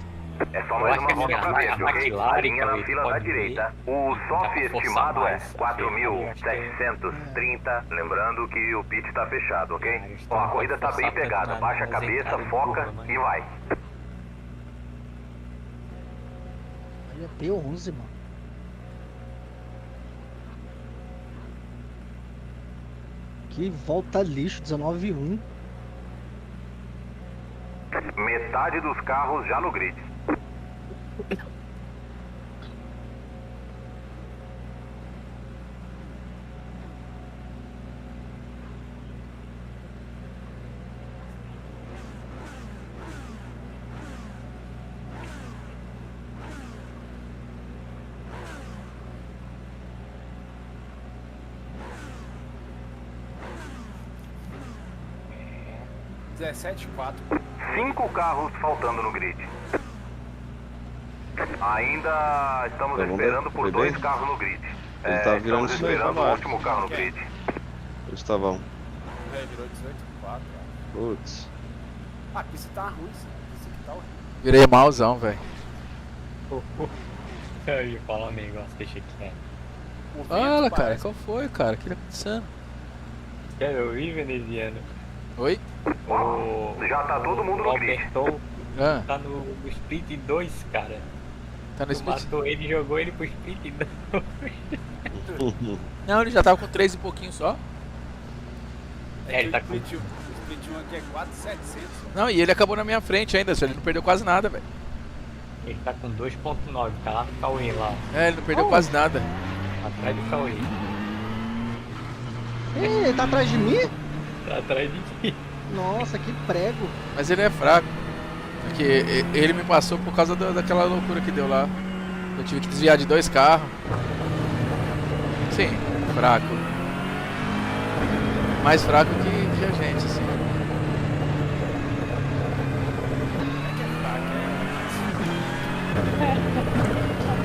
É só Eu mais acho uma que volta pra a frente, ok? McLaren, A linha na talvez, fila da pode direita. ver. O Dá SOF pra forçar estimado é mais, 4.730. Lembrando que o pit tá fechado, ok? eles Ó, a tão corrida tá bem forçando pegada. na- Baixa a nas cabeça, entradas de foca curva, mas- e vai. Aí é P11, mano. Que volta lixo, 19,1. Metade dos carros já no grid. É, 17,4. 5 carros faltando no grid. Ainda estamos Tá bom, esperando por foi 2 bem? carros no grid. Ele tá virando estamos isso aí, esperando tá o lá. último carro no grid. Eles estavam. É, virou 18,4. Putz. Ah, a pista tá ruim, sim. A pista aqui tá horrível. Virei malzão, velho. Eu ia falar um negócio, deixa quieto. O vento Fala, cara, parece- qual foi, cara? O que tá acontecendo? Quer ouvir, veneziano? Oi? Já tá todo mundo no O grid. Alberto Ah, tá no split 2, cara. tá no Tu split? matou ele e jogou ele pro split 2. Não, ele já tava com 3 e pouquinho só. É, ele tá o split 1 aqui é 4,700. Não, e ele acabou na minha frente ainda, ele não perdeu quase nada, velho. Ele tá com 2.9, tá lá no Cauê lá, É, ele não perdeu quase nada. atrás do Cauê. Ih, ele tá atrás de mim? Tá atrás de ti. Nossa, que prego. Mas ele é fraco. Porque ele me passou por causa daquela loucura que deu lá. Eu tive que desviar de 2 carros. Sim, fraco. Mais fraco que a gente, assim.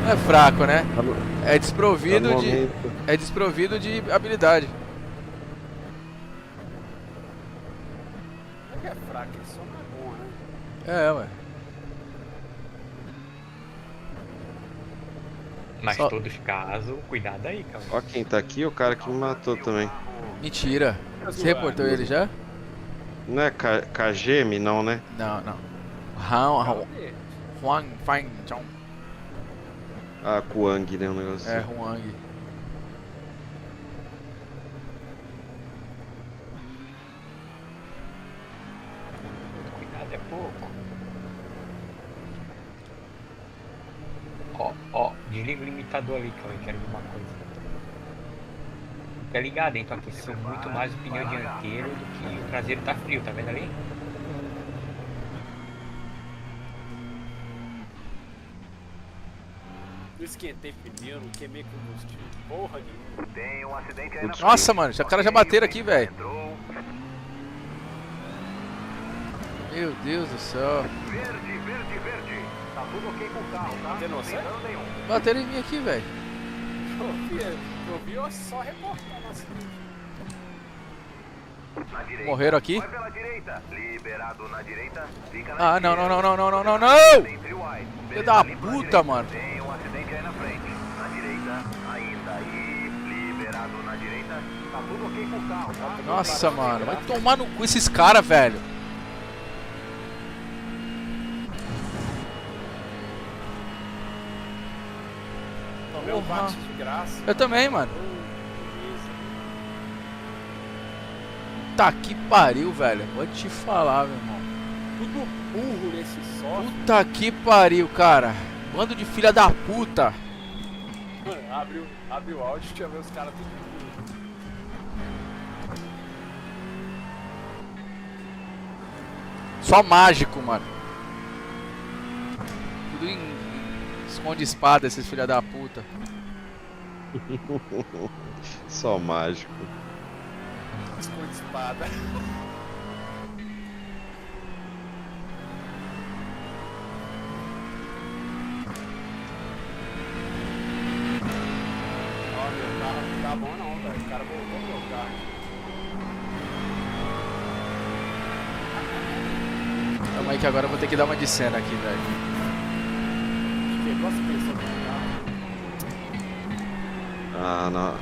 Não é fraco, né? É desprovido Tá no de. momento. É desprovido de habilidade. Não é que é fraco, ele só não é bom, né? É, ué. Mas Só- todos os casos, cuidado aí, Cauê. Ó quem tá aqui, o cara que me matou também. Mentira. Você reportou ele já? Não é KGM não, né? Não, não. Cadê? Huang Fang Chong. Ah, Kuang, né? Um negócio É, assim. Huang. Cuidado é pouco. Ó, desliga o limitador ali, Cauê, quero ver uma coisa. Fica ligado, hein? Tu aqueceu muito mais o pneu dianteiro do que o traseiro tá frio, tá vendo ali? Não esquentei pneu, não queimei combustível. Porra nenhuma. Tem um acidente aí na frente. Nossa, mano, os caras já bateram aqui, velho. Entrou. Meu Deus do céu. Verde, verde, verde. Tá tudo ok com o carro, tá? Tem noção? Não tem dano nenhum. Bateram em mim aqui, velho. Eu vi só reportar no acidente. Na direita. Morreram aqui? Vai pela direita. Liberado na direita. Fica na Ah, não, não, esquerda. não, não, não, não, não, não! Sempre wide. Filho da Limpa na puta, direita. mano. Tem um acidente aí na frente. Na direita, ainda aí. Liberado na direita. Tá tudo ok com o carro, tá? Nossa, mano, vai tomar no cu esses caras, velho. Tomei um Porra. bate de graça. Eu também, mano. Beleza. Tá que pariu, velho. Vou te falar, meu irmão. tudo burro nesse software. Puta que pariu, cara. Bando de filha da puta. Abre o áudio, deixa eu ver os caras tudo burro. Só mágico, mano. Tudo em esconde espada, esses filha da puta. Só mágico. Esconde espada. Ó, meu carro não tá bom não, velho. O cara voltou meu carro. Calma aí que agora eu vou ter que dar uma de cena aqui, velho. Quebrou a suspensão do carro.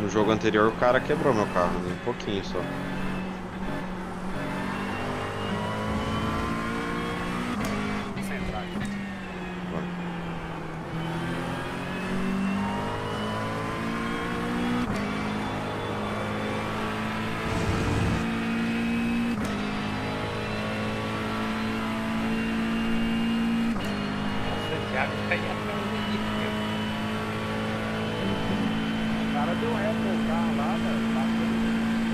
No jogo anterior o cara quebrou meu carro, um pouquinho só. Deixa eu entrar aqui. Santiago caía atrás do Henrique, meu. O cara deu ré no meu carro lá, velho.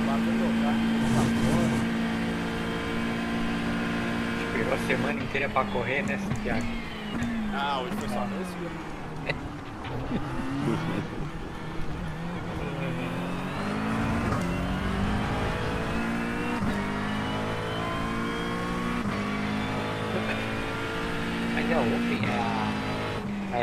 Bateu meu carro pra fora. Esperou a semana inteira pra correr, né, Santiago? Ah, hoje foi só 2 dias. Mas é open, é a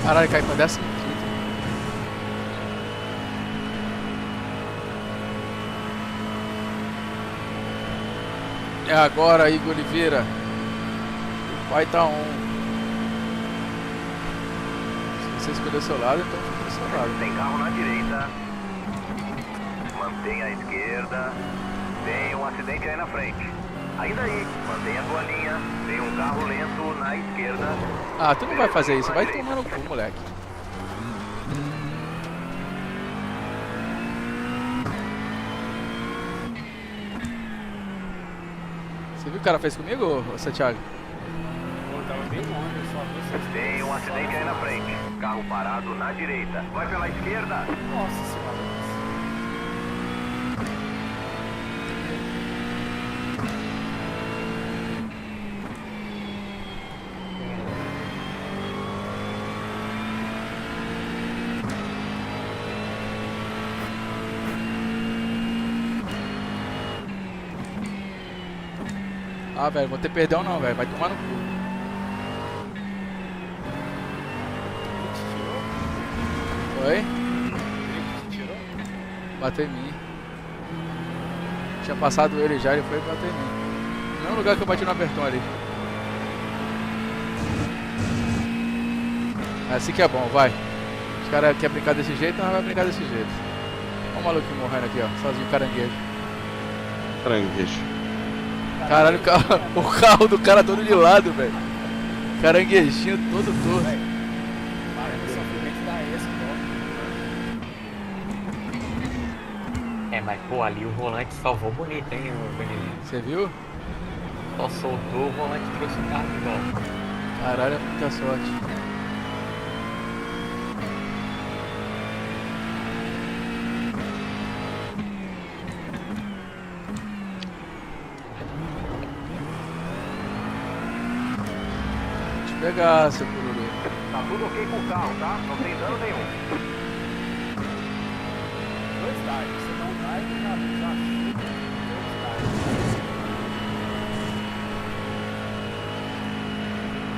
Caralho, cai pra dessa. É agora, Igor Oliveira. O pai tá on. Se você escolher o seu lado, então fica do seu lado. Tem carro na direita. Mantenha a esquerda. Tem um acidente aí na frente. Ainda aí, mantenha a tua linha. Tem um carro lento na esquerda. Ah, tu não vai fazer isso, vai tomar no cu, moleque. Você viu o que o cara fez comigo, ô Santiago? Pô, tava bem longe, eu só vi vocês. Tem um acidente aí na frente. Carro parado na direita. Vai pela esquerda. Nossa senhora. Ah, velho, vou ter perdão não, velho. Vai tomar no cu. Oi? Ele te tirou? Bateu em mim. Tinha passado ele já, ele foi e bateu em mim. No mesmo lugar que eu bati no apertão ali. Assim que é bom, vai. Os caras querem brincar desse jeito, nós vamos brincar desse jeito. Olha o maluquinho morrendo aqui, ó. Sozinho, caranguejo. Caranguejo. Caralho, o carro do cara todo de lado, velho. Caranguejinho todo torto. Para no sofrimento da esse, É, mas pô, ali o volante salvou bonito, hein, o Benedito? Você viu? Só soltou, o volante trouxe o carro de volta. Caralho, é muita sorte. Pegar, seu cururu. Tá tudo ok com o carro, tá? Não tem dano nenhum. Dois dives, você dá um dive e já chuta. Dois dives.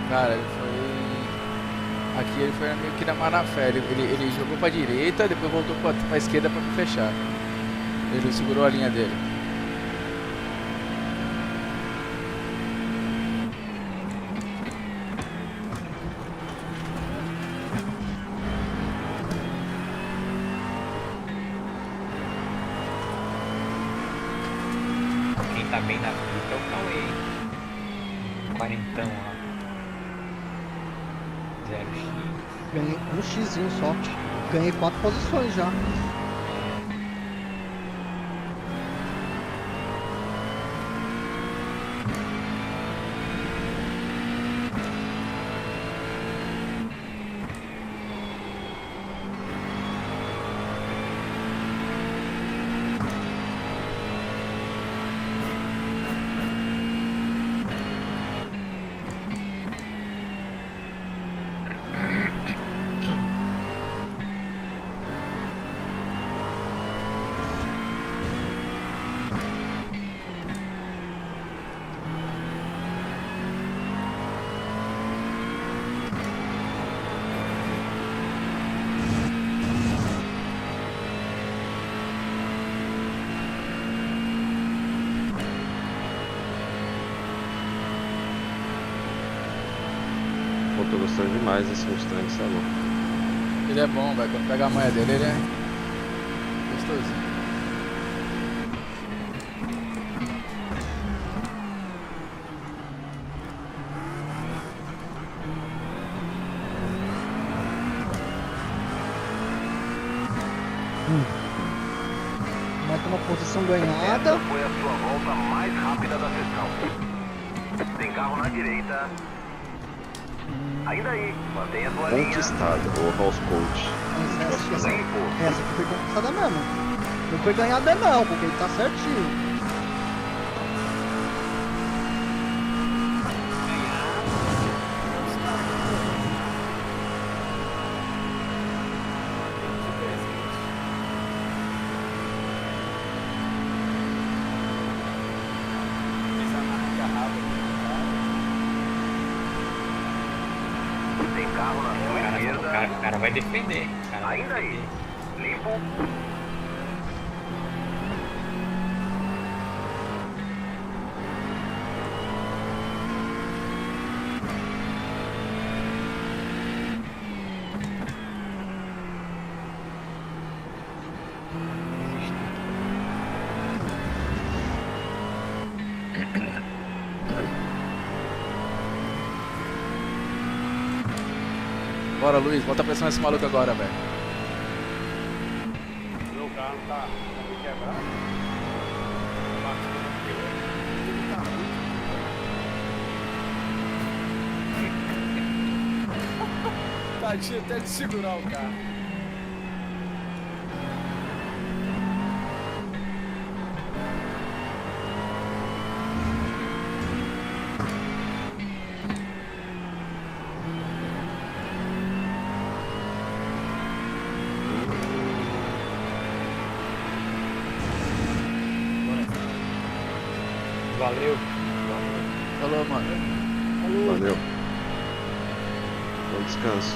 Cara, ele foi. Aqui ele foi meio que na má na fé. Ele jogou pra direita, depois voltou pra esquerda pra me fechar. Ele segurou a linha dele. Quem tá bem na fita é o Cauê. Quarentão lá. 0x. Ganhei um xizinho só. Ganhei 4 posições já. Pô, tô gostando demais desse Mustang, você é louco. Ele é bom, velho. Quando pega a manha dele, ele é gostosinho. Mete uma posição ganhada. Essa foi a sua volta mais rápida da sessão. Tem carro na direita. Ainda aí, mantenha sua linha. Conquistado, o House Coach. Mas essa Limpo. aqui foi conquistada mesmo. Não foi ganhada não, porque ele tá certinho. Tem carro na sua esquerda. O cara vai defender. O cara vai Ainda aí. defender. Limpo. Bora, Luiz. Bota a pressão nesse maluco agora, velho. Meu carro tá meio quebrado. Ele tá muito. Tadinho até de segurar o carro. Valeu. Falou, mano. Valeu. Bom descanso.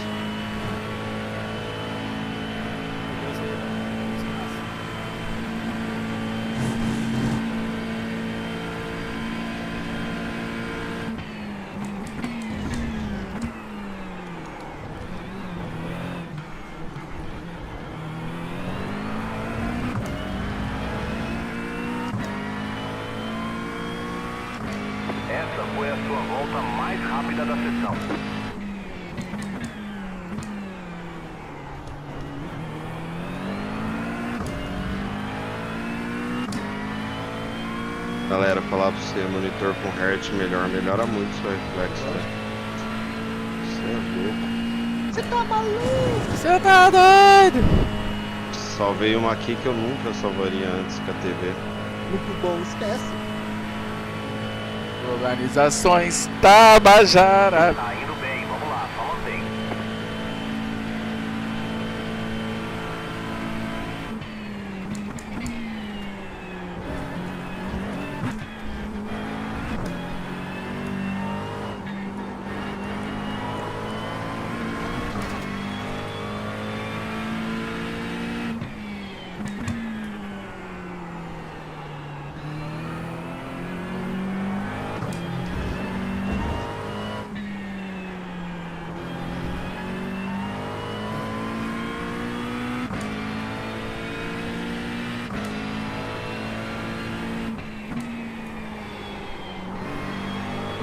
Essa foi a sua volta mais rápida da sessão. Galera, falar pra você, monitor com hertz melhora muito seu reflexo, velho. Você é louco. Você tá maluco? Você tá doido? Salvei uma aqui que eu nunca salvaria antes com a TV. Muito bom, esquece. Organizações Tabajara. Tá indo bem, vamos lá, só mantém.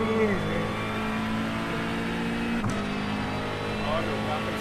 Ó, meu carro tá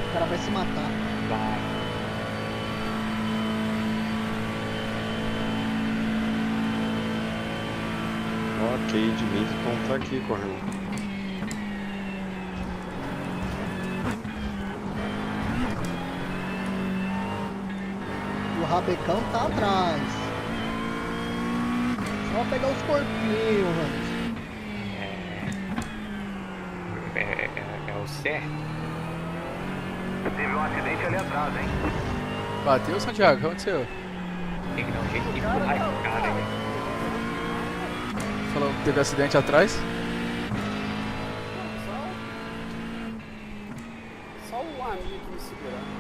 O cara vai se matar. Vai. Ó, Cade Middleton tá aqui correndo. E o Rabecão tá atrás. Só pegar os corpinhos, mano. É o certo. Teve um acidente ali atrás, hein? Bateu, Santiago? O que aconteceu? Tem que dar um jeito de empurrar esse cara aí. Falou que teve acidente atrás? Só o amigo que me segurando.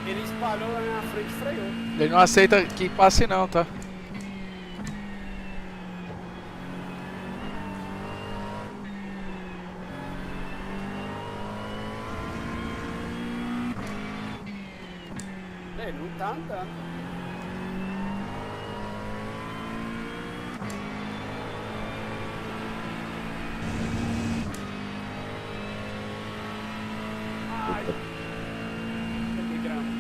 Ele espalhou na minha frente e freou. Ele não aceita que passe não, tá? Ele não tá andando. Ai. Que grama.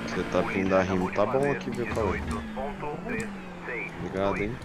Você tá vindo da rima, tá bom aqui, viu, Paulo? Obrigado, hein?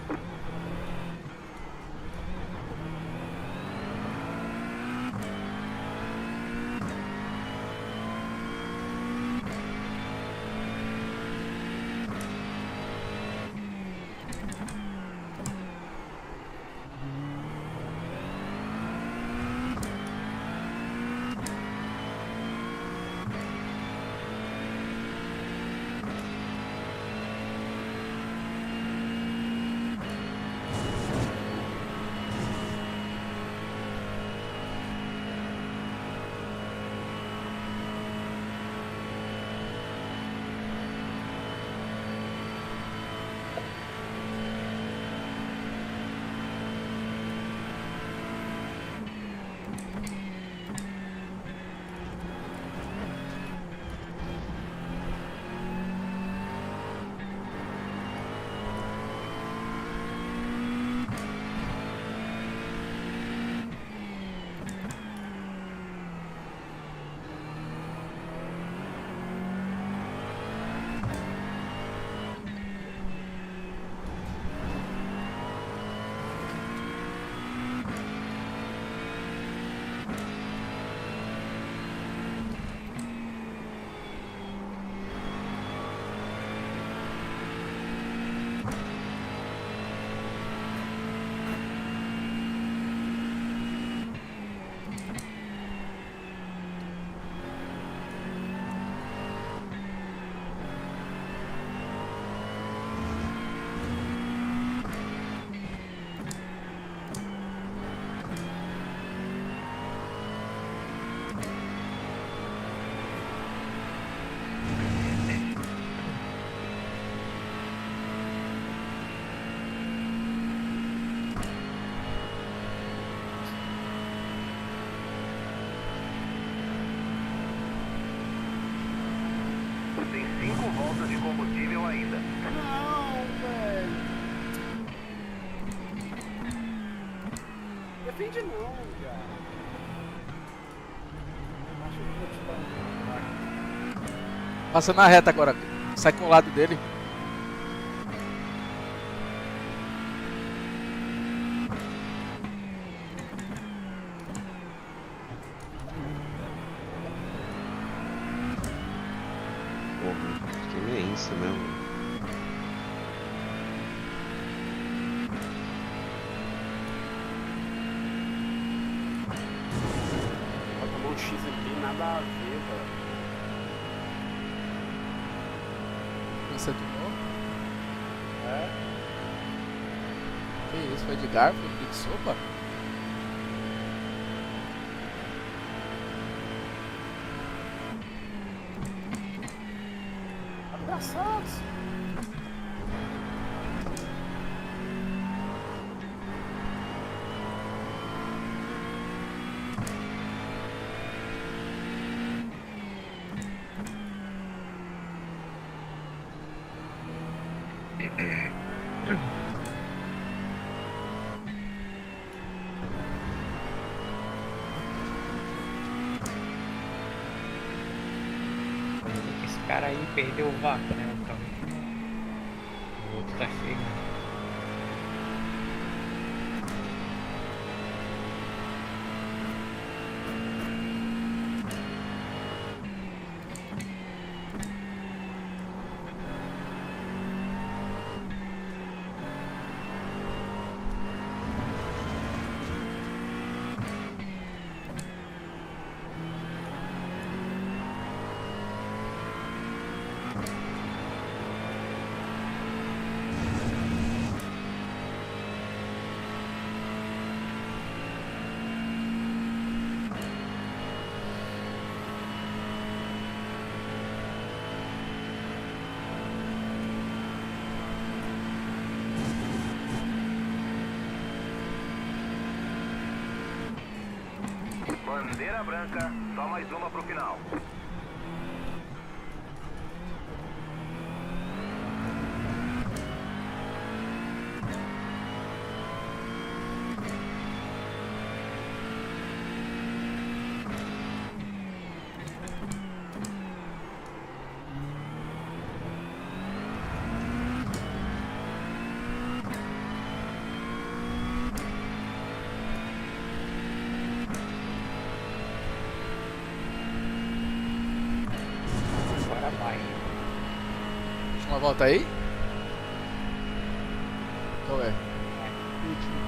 defende não, cara. Acho que eu vou te dar. Passa na reta agora. Sai com o lado dele. Porra, que imensa mesmo. Vai tomar um X aqui, nada a ver, velho. Você tomou? É? Que isso? Foi de garfo? De sopa? Abraçados. Esse cara aí perdeu o vácuo, né? Então, o outro tá chegando. Bandeira branca, só mais uma pro final. Agora vai. Última volta aí? Qual é? Último.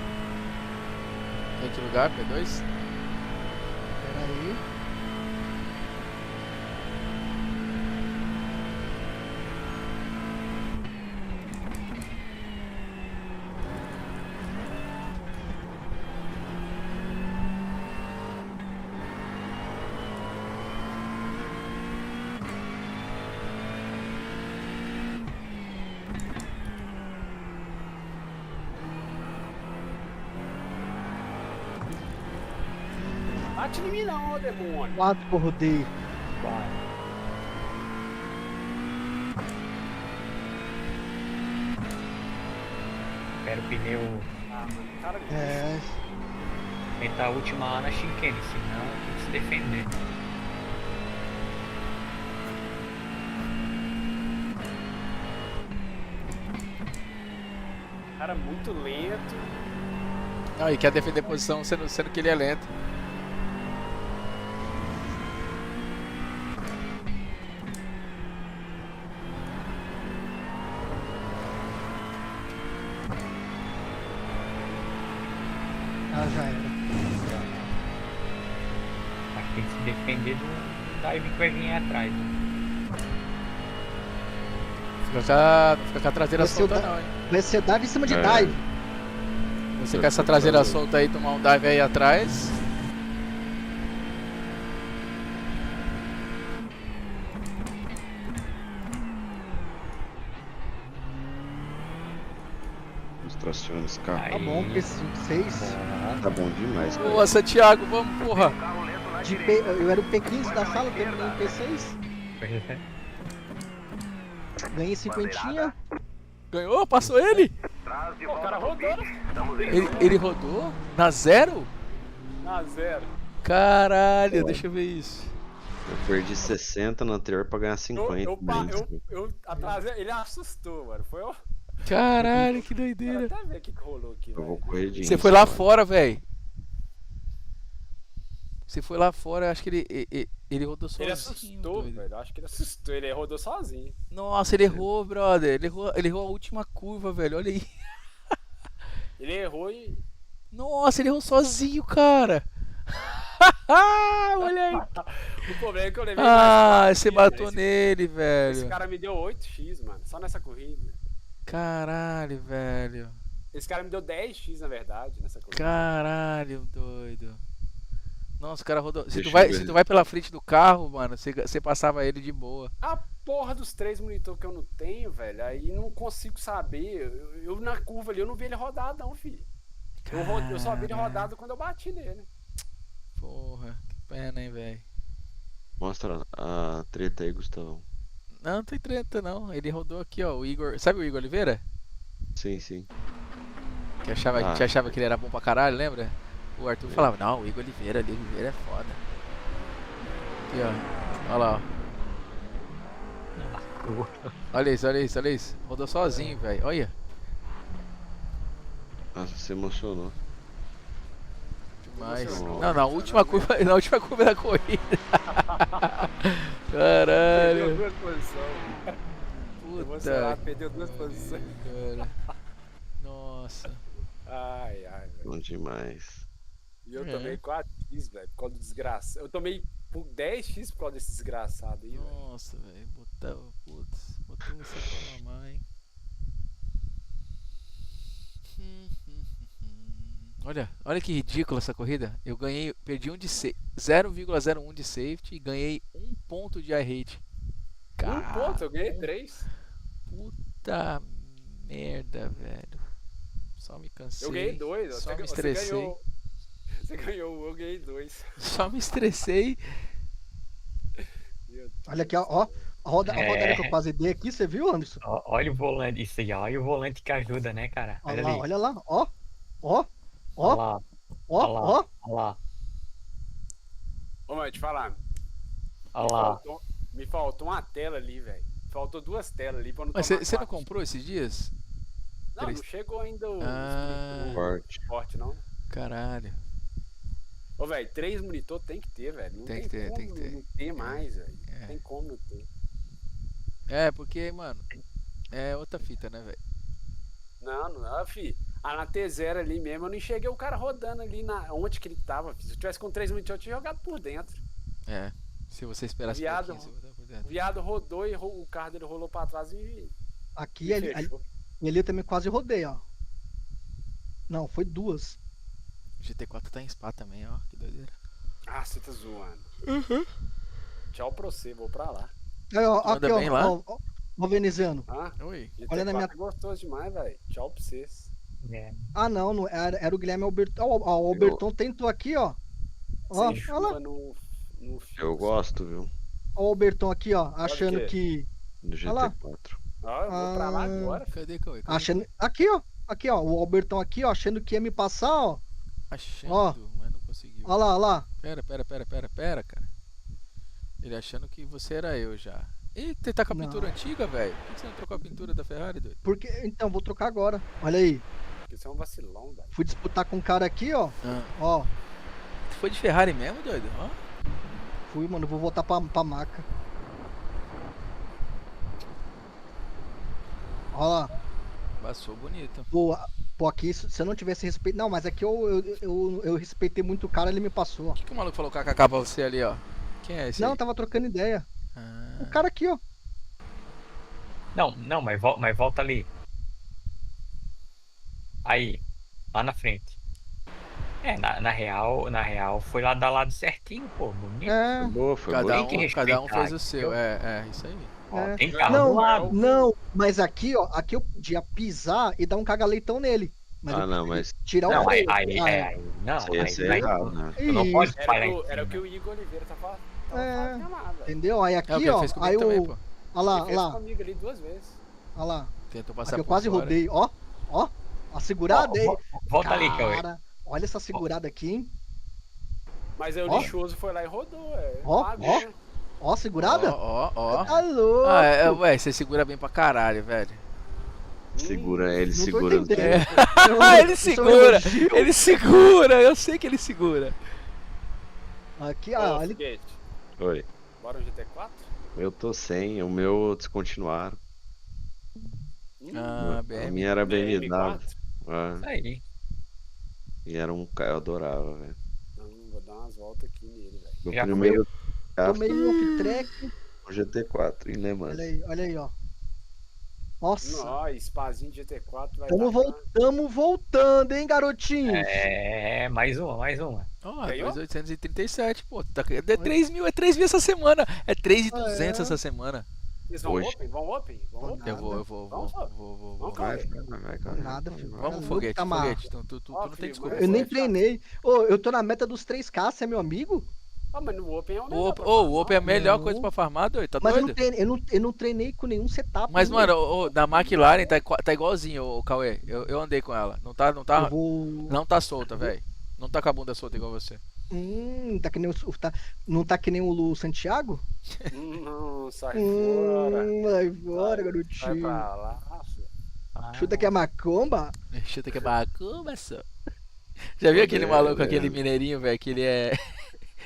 Tem que lugar? P2? Pera aí. Bate em mim não, ô demônio. 4 pro rodeio. Vai. Espera o pneu Ah, mano, cara. É. aumentar a última na chicane, senão tem que se defender. Cara muito lento. Não, e quer defender posição sendo que ele é lento. Ah, já era. Mas tem que se defender do dive que vai vir atrás. Né? Fica com a traseira Vai ser o solta da- não, hein? Vai ser dive em cima de É. dive. Você com essa traseira solta aí, tomar um dive aí atrás. Estaciona esse carro. Tá bom, P5, 6. Tá bom demais, cara. Boa, Santiago, vamos, porra. Carro lento na De direita. P, eu era o P15 da sala, terminei em P6. Ganhei 50. Ganhou? Passou ele? Traz de Pô, o volta cara pro rodou, pit. Estamos em Ele rodou? Na zero? Ah, 0. Caralho, deixa eu ver isso. Eu perdi 60 no anterior pra ganhar 50. Eu atrasei, ele assustou, mano. Foi eu. Caralho, que Quero doideira. até ver o que rolou aqui, Eu vou velho. correr de Você Insta foi lá agora. fora, velho. Você foi lá fora, acho que ele rodou sozinho. Ele assustou, doido. velho. Eu acho que ele assustou. Ele rodou sozinho. Nossa, ele errou, brother. Ele errou a última curva, velho. Olha aí. Ele errou e. Nossa, ele errou sozinho, cara. Olha aí. O problema é que eu levei Ah, mais você quatro, bateu esse- nele, Esse velho. cara me deu 8x, mano. Só nessa corrida. Caralho, velho. Esse cara me deu 10x, na verdade, nessa corrida. Caralho, doido. Nossa, o cara rodou. Se Deixa tu vai, eu ver. se tu vai pela frente do carro, mano, você passava ele de boa. A porra dos 3 monitor que eu não tenho, velho. Aí não consigo saber. Eu na curva ali, eu não vi ele rodado, não, filho. Eu só vi ele rodado quando eu bati nele. Porra, que pena, hein, velho. Mostra a treta aí, Gustavão. Não tem treta, não. Ele rodou aqui, ó. O Igor. Sabe o Igor Oliveira? Sim, sim. Que achava, Ah. que achava que ele era bom pra caralho, lembra? O Arthur falava, não, o Igor Oliveira ali, o Oliveira é foda. Aqui, ó. Olha lá, ó. Olha isso, olha isso, olha isso. Rodou sozinho, velho. Olha. Nossa, você emocionou. Demais. Emocionou. Não, na última curva da corrida. Perdeu Caralho. 2 posições. Puta. Emocionado, perdeu 2 posições. Cara. Nossa. Ai, ai, velho. Bom demais. E eu É. tomei 4x, velho, por causa do desgraçado. Eu tomei por 10x por causa desse desgraçado aí, velho. Nossa, velho. Putz, botou você pra mamar, hein? Olha que ridícula essa corrida. Eu ganhei, perdi 0,01 de safety e ganhei 1 ponto de iRate. Um ponto, eu ganhei 3. Puta merda, velho. Só me cansei. Eu ganhei 2. Só me estressei. Você ganhou 1, eu ganhei 2. Só me estressei. Olha aqui, ó. A rodada que eu quase dei aqui, você viu, Anderson? Olha o volante, isso aí, olha o volante que ajuda, né, cara? Olha Olha lá, ali. olha lá, ó. Ó, Olha ó, lá, ó, olha lá, ó. olha lá, Ô, mano, te falar. olha lá. Me faltou uma tela ali, velho. Faltou 2 telas ali pra não Mas tomar você não 4. comprou esses dias? Não, não chegou ainda o Ah. Forte. não. Caralho. Ô, velho, 3 monitor tem que ter, velho. Não Tem que ter, como tem que ter. não ter mais, velho. É. Tem como não ter. É, porque, mano, é outra fita, né, velho? Não, fi. Na T0 ali mesmo, eu não enxerguei o cara rodando ali onde que ele tava, fi. Se eu tivesse com 3 monitor, eu tinha jogado por dentro. É. Se você esperasse Viado. um pouquinho, você botar por O dentro. viado rodou e o carro dele rolou pra trás e Aqui, ali, fechou. eu também quase rodei, ó. Não, foi 2. O GT4 tá em Spa também, ó. Que doideira. Ah, você tá zoando. Tchau pra você, vou pra lá. Aí, ó, Tu anda aqui, bem ó, lá? ó, veneziano. Ah, Oi. Olha na minha- é gostoso demais, velho. Tchau pra vocês. É. Ah, não, era o Guilherme Alberton. Ó, o Alberton tentou aqui, ó. Ó, Sem olha lá. chuva no fio. Eu gosto, viu? Ó, o Alberton aqui, ó, achando quê? que. Do Olha lá. GT4. Ó, eu vou pra lá Ah. agora. Cadê, Cauê? Achando. Aqui, ó. O Alberton aqui, ó, achando que ia me passar, ó. Achando, Ó. mas não conseguiu. Olha lá. Pera, cara. Ele achando que você era eu já. Eita, você tá com a Não. pintura antiga, velho? Por que você não trocou a pintura da Ferrari, doido? Porque. Então, vou trocar agora. Olha aí. Porque isso é um vacilão, velho. Fui disputar com um cara aqui, ó. Ah, Ó. tu foi de Ferrari mesmo, doido? Ó. Fui, mano. Vou voltar pra maca. Olha lá. Passou bonito. Pô, aqui, se eu não tivesse respeito. Não, mas aqui eu respeitei muito o cara, ele me passou, ó. O que o maluco falou kkk pra você ali, ó? Quem é esse Não, aí? tava trocando ideia. Ah, O cara aqui, ó. Não, mas volta ali. Aí, lá na frente. Na real, foi lá dar lado certinho, pô. Bonito. É. Foi boa, foi cada, boa. Tem que cada um respeitar, fez o seu. É, isso aí. Ó, É. tem carro Não, do lado. não, mas aqui, ó, aqui eu podia pisar e dar um caga-leitão nele. Mas Ah, eu não, preferi mas tirar Não, o aí, freio. não, isso ia aí, ser aí, errado, né? tu não pode Isso, parar Era o em que cima. o Igor Oliveira tava É. fazendo lá, velho. entendeu? Aí É o aqui, que ele ó, fez aí comigo também, eu, pô. olha lá, Ele olha fez lá, comigo ali 2 vezes. olha lá. Tentou passar Aqui eu por quase fora. rodei, ó, a segurada aí. Volta ali, Cauê. Cara, olha essa segurada aqui, hein? Mas aí o Ó. lixoso foi lá e rodou, Ó, pagou, ó. né? Ó, segurada. Ó. Tá louco. Ué, você segura bem pra caralho, velho. Segura, ele Não tô segura. entendendo. É. Ele Isso é um segura, elogio? ele segura, eu sei que ele segura. Aqui, Ô, ó, ele... foguete, Oi. bora o GT4? Eu tô sem, o meu descontinuaram. Ah, A BM. minha era BMW. BM4? Ah, Isso aí. e era um cara, eu adorava, velho. Não, vou dar umas voltas aqui nele, velho. Meu Já primeiro carro tomei um off-track. foi o GT4 em Le Mans. Olha aí, ó. Nossa. Nossa, spazinho de GT4 vai Tamo, dar. tamo voltando, hein, garotinhos? É, mais uma. Ó, Ganhou? 2.837, pô. É 3 mil, é 3 mil essa semana. É 3.200 É. essa semana. Eles vão Hoje. open? Vão open? Vão Vou open? nada. Eu vou. Vamos, Vamos, Cauê. Vai, Nada, filho. Vamos, Tá foguete, louco, tá foguete. Tu Ó, não tem filho, desculpa. mas- Eu nem Foguete, treinei. Ô, eu tô na meta dos 3K, você é meu amigo? Ah, mas no open é o O melhor Open, pra o farmar, Open é a melhor Não. coisa pra farmar, doido. Tá Mas eu não, doido? treinei, eu não treinei com nenhum setup. Mas, nenhum. mano, na McLaren tá igualzinho, o Cauê. Eu andei com ela. Não tá Eu vou. não tá solta, velho. Não tá com a bunda solta igual você. Tá que nem não tá que nem o Lu Santiago? Não, sai fora. Vai fora, Vai garotinho. pra lá, filho. Chuta que é macomba. Chuta que é bacana, só. Já viu aquele maluco, aquele mineirinho, velho, que ele é.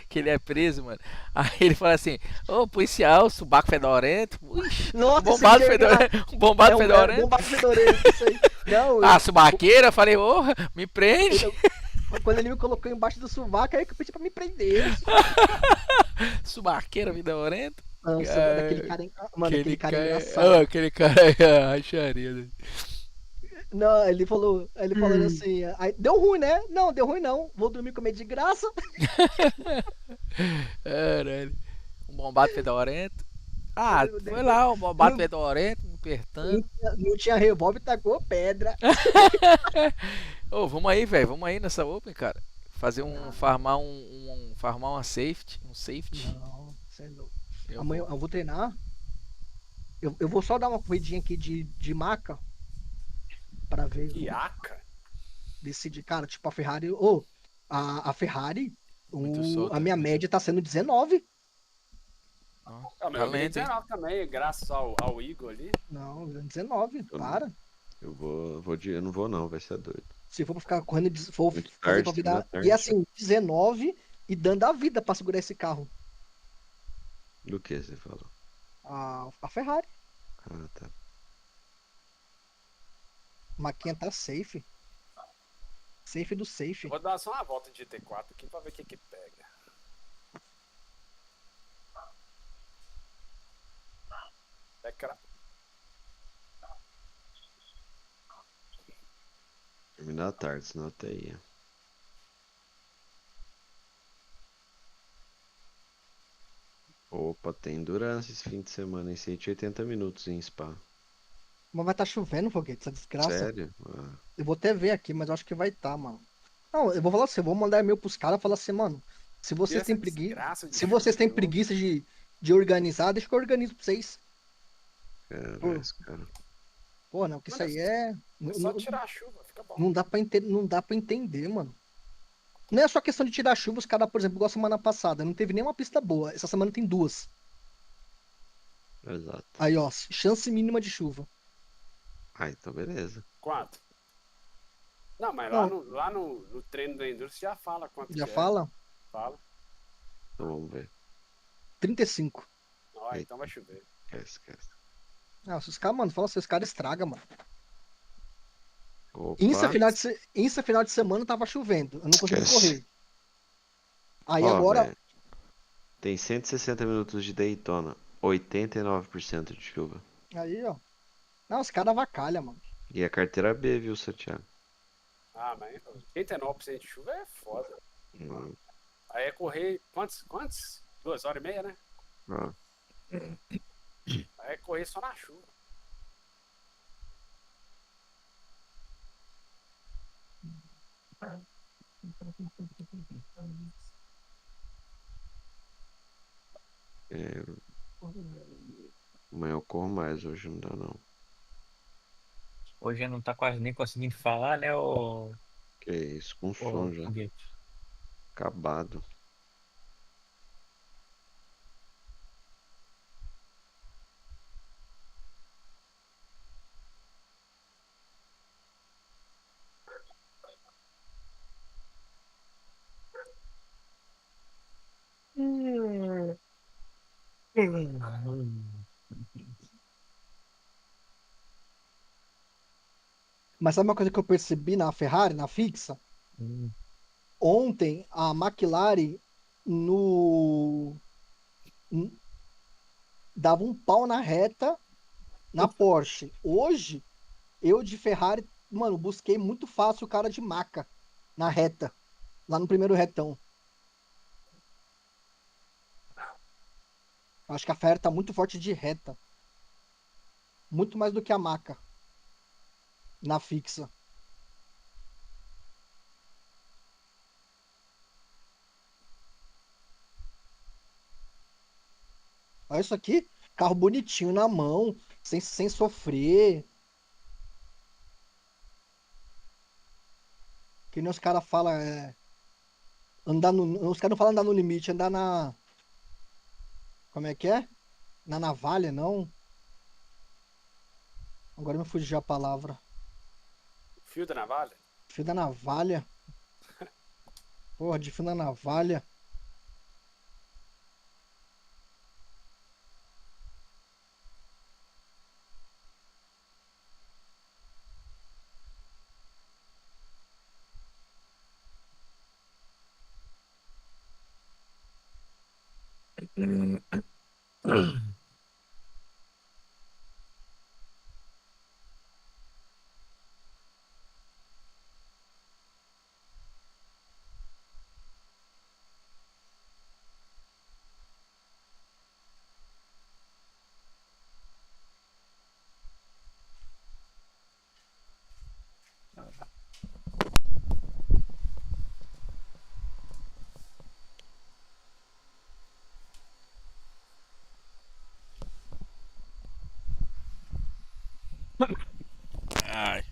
Que ele é preso, mano. Aí ele fala assim: ô, policial, subaco fedorento. Ixi, Nossa, bombado esse dia é fedorento. Um bombado fedorento. bombado fedorento, isso aí. Não, Ah, subaqueira, eu falei, ô, me prende. quando ele me colocou embaixo do sovaco, aí que eu pedi pra me prender. Subaqueira, fedorento. Nossa, Cara, aquele cara, mano, aquele cara é engraçado. Ah, aquele cara é racharia. Né? Não, ele falou assim, aí, deu ruim, né? Não, deu ruim não. Vou dormir com medo de graça. Caralho. Um bombado fedorento. Ah, foi lá, um bombado fedorento, me apertando. Não tinha revólver e tacou pedra. Ô, vamos aí, velho. Vamos aí nessa Open, cara. Fazer farmar farmar uma safety. Um safety. Não, você é louco. Eu Amanhã eu vou treinar. Eu vou só dar uma corridinha aqui de maca. Pra ver. Iaca? Decidir, cara, tipo a Ferrari. Ô, a Ferrari, Muito solta. a minha média tá sendo 19. Ah, Tá mas eu ganhei lento, hein? 19 também, graças ao Igor ali. Não, 19, para. Eu não vou não, vai ser doido. Se for pra ficar correndo, for Muito fazer tarde, pra virar. muito tarde. E assim, 19 e dando a vida pra segurar esse carro. Do que você falou? A Ferrari. Ah, tá. A maquinha tá safe. Safe do safe. Vou dar só uma volta de GT4 aqui pra ver o que que pega. É cra... Terminar à tarde, senão até ia. Opa, tem endurance esse fim de semana em 180 minutos em Spa. Mas vai tá chovendo, foguete, essa desgraça. Sério? Ah, Eu vou até ver aqui, mas eu acho que vai tá, mano. Não, eu vou falar assim, eu vou mandar e-mail pros caras e falar assim, mano, se vocês têm preguiça. Se vocês têm preguiça de organizar, deixa que eu organizo pra vocês. cara, esse cara. Pô, não, que isso aí é. É só tirar a chuva, fica bom. Não dá pra entender, mano. Não é só questão de tirar chuva, os caras, por exemplo, igual a semana passada, não teve nenhuma pista boa. Essa semana tem 2. Exato. Aí, ó, chance mínima de chuva. Ah, então beleza. Quanto? Não, mas Não. lá no treino do Endurance já fala quanto Já que é. fala? Fala. Então vamos ver. 35. Ó, então vai chover. Esquece. Ah, se os caras, mano, fala assim, os caras estragam, mano. Opa. Insta final de semana tava chovendo. Eu não consegui Esquece. correr. Aí Ó, agora. velho, tem 160 minutos de Daytona, 89% de chuva. Aí, ó. Não, os caras avacalham, mano. E a carteira B, viu, Santiago? Ah, mas 89% de chuva é foda. Hum, Aí é correr. Quantos? 2h30, né? ó. Aí é correr só na chuva. É, amanhã eu corro mais, hoje não dá não. Hoje não tá quase nem conseguindo falar, né, o Que isso, com som já. foguete. Acabado. Mas sabe uma coisa que eu percebi na Ferrari, na fixa? Ontem a McLaren no n- dava um pau na reta na Porsche. Hoje, eu de Ferrari, mano, busquei muito fácil o cara de Maca na reta, lá no primeiro retão. Acho que a Ferrari tá muito forte de reta, muito mais do que a Maca na fixa. Olha isso aqui, carro bonitinho na mão, sem sofrer. Que nem os caras falam, andar no, os caras não falam andar no limite, andar na, como é que é? Na navalha, não. Agora me fugiu a palavra. Fio da navalha? Fio da navalha. Porra, de fio da navalha. Ai.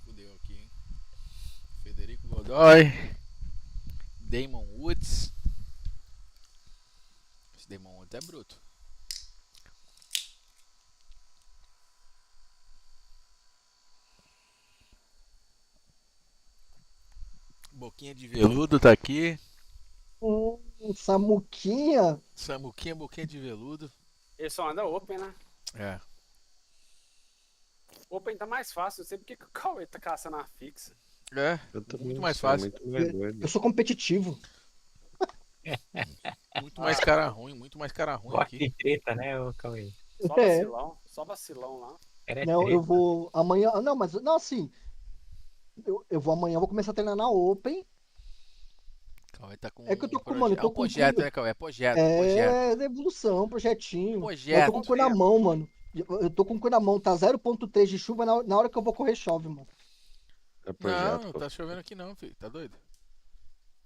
Fudeu aqui, hein? Federico Godoy. Damon Woods. Esse Damon Woods é bruto. Boquinha de veludo tá aqui. Samuquinha. Samuquinha, boquinha de veludo. Ele só anda Open, né? É. Open tá mais fácil, não sei porque que o Cauê tá caçando a fixa. É. Eu também Muito não mais sei, fácil. Muito mais doido. Eu sou competitivo. Muito mais cara ruim, muito mais cara ruim Gosta aqui. de treta, né, ô Cauê? É. Só vacilão lá. Era é Não, eu treta. vou amanhã. Não, mas não assim. Eu vou amanhã, eu vou começar a treinar na Open. Cauê tá com É que eu tô um com, mano, eu é tô um com. projeto, né, Cauê? É projeto. É, evolução, projetinho. Mas eu tô Projeto. com o cu na mão, mano. Eu tô com o cu na mão, tá 0,3 de chuva, na hora que eu vou correr chove, mano. É projeto. Não, tá chovendo aqui não, filho. Tá doido?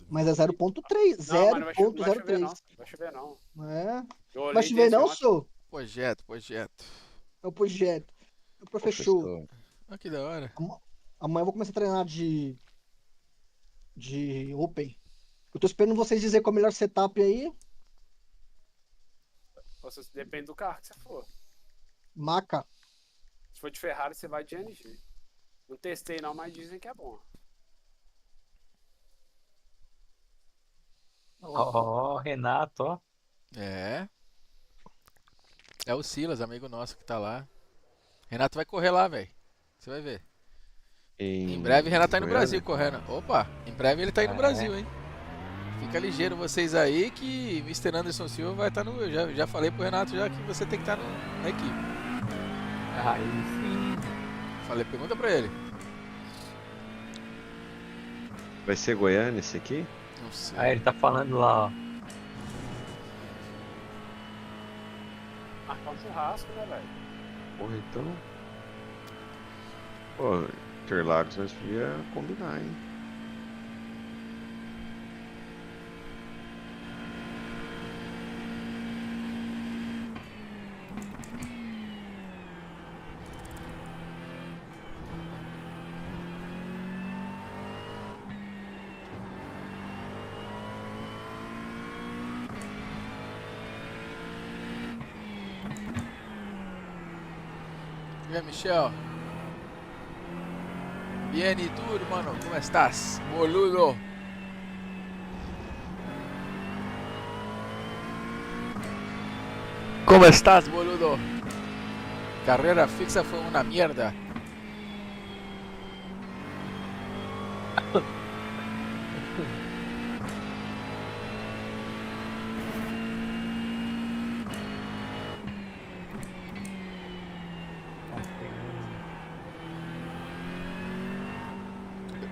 Mas é 0,3. Não, mas não vai chover não. 0,03. Vai chover não. É. Eu olhei Vai chover desse não, ontem. senhor? Projeto. É o projeto. É o professor. Ah, que da hora. Amanhã eu vou começar a treinar de Open. Eu tô esperando vocês dizer qual é o melhor setup aí. Depende do carro que você for. Maca. Se for de Ferrari, você vai de NG. Não testei não, mas dizem que é bom. Ó, Renato, ó. É. É o Silas, amigo nosso que tá lá. Renato vai correr lá, velho. Você vai ver. Em breve, Renato tá aí no Goiânia? Brasil correndo. Opa, em breve ele tá aí no É. Brasil, hein? Fica ligeiro vocês aí que Mr. Anderson Silva vai estar no. Eu já falei pro Renato já que você tem que estar na equipe. Aí sim. Falei, pergunta pra ele. Vai ser Goiânia esse aqui? Não sei. Aí ele tá falando lá, ó. Marcar um churrasco, né, velho? Porra, então. Pô, Interlagos nós podia combinar, hein? E aí, Michel? Bien, ¿y tú, hermano? ¿Cómo estás, boludo? ¿Cómo estás, boludo? Carrera fixa fue una mierda.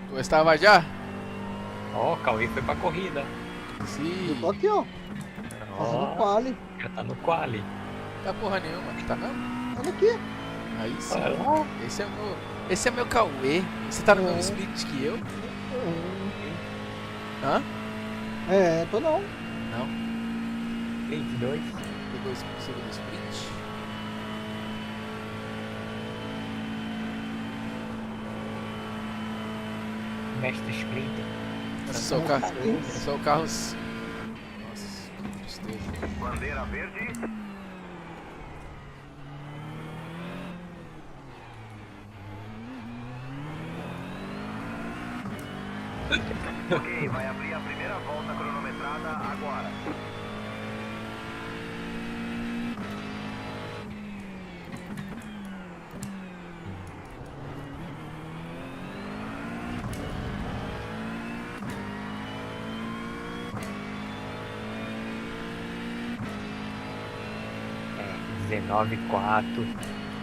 ¿Tú estabas já? Ó, o Cauê foi pra corrida. Sim. Eu tô aqui, ó. Fazendo Ó, quali. já tá no quali. Tá porra nenhuma, tá não? Olha aqui. Aí sim. Olha lá. Esse é meu Cauê. Você tá no mesmo É. split que eu? Hã? É, tô não. Não. 22. Pegou esse segundo sprint. Mestre Sprinter. Nossa, só o carro. Só o carro. Nossa, que tristeza. Bandeira verde. Ok, vai abrir a primeira volta cronometrada agora. É, 19,4.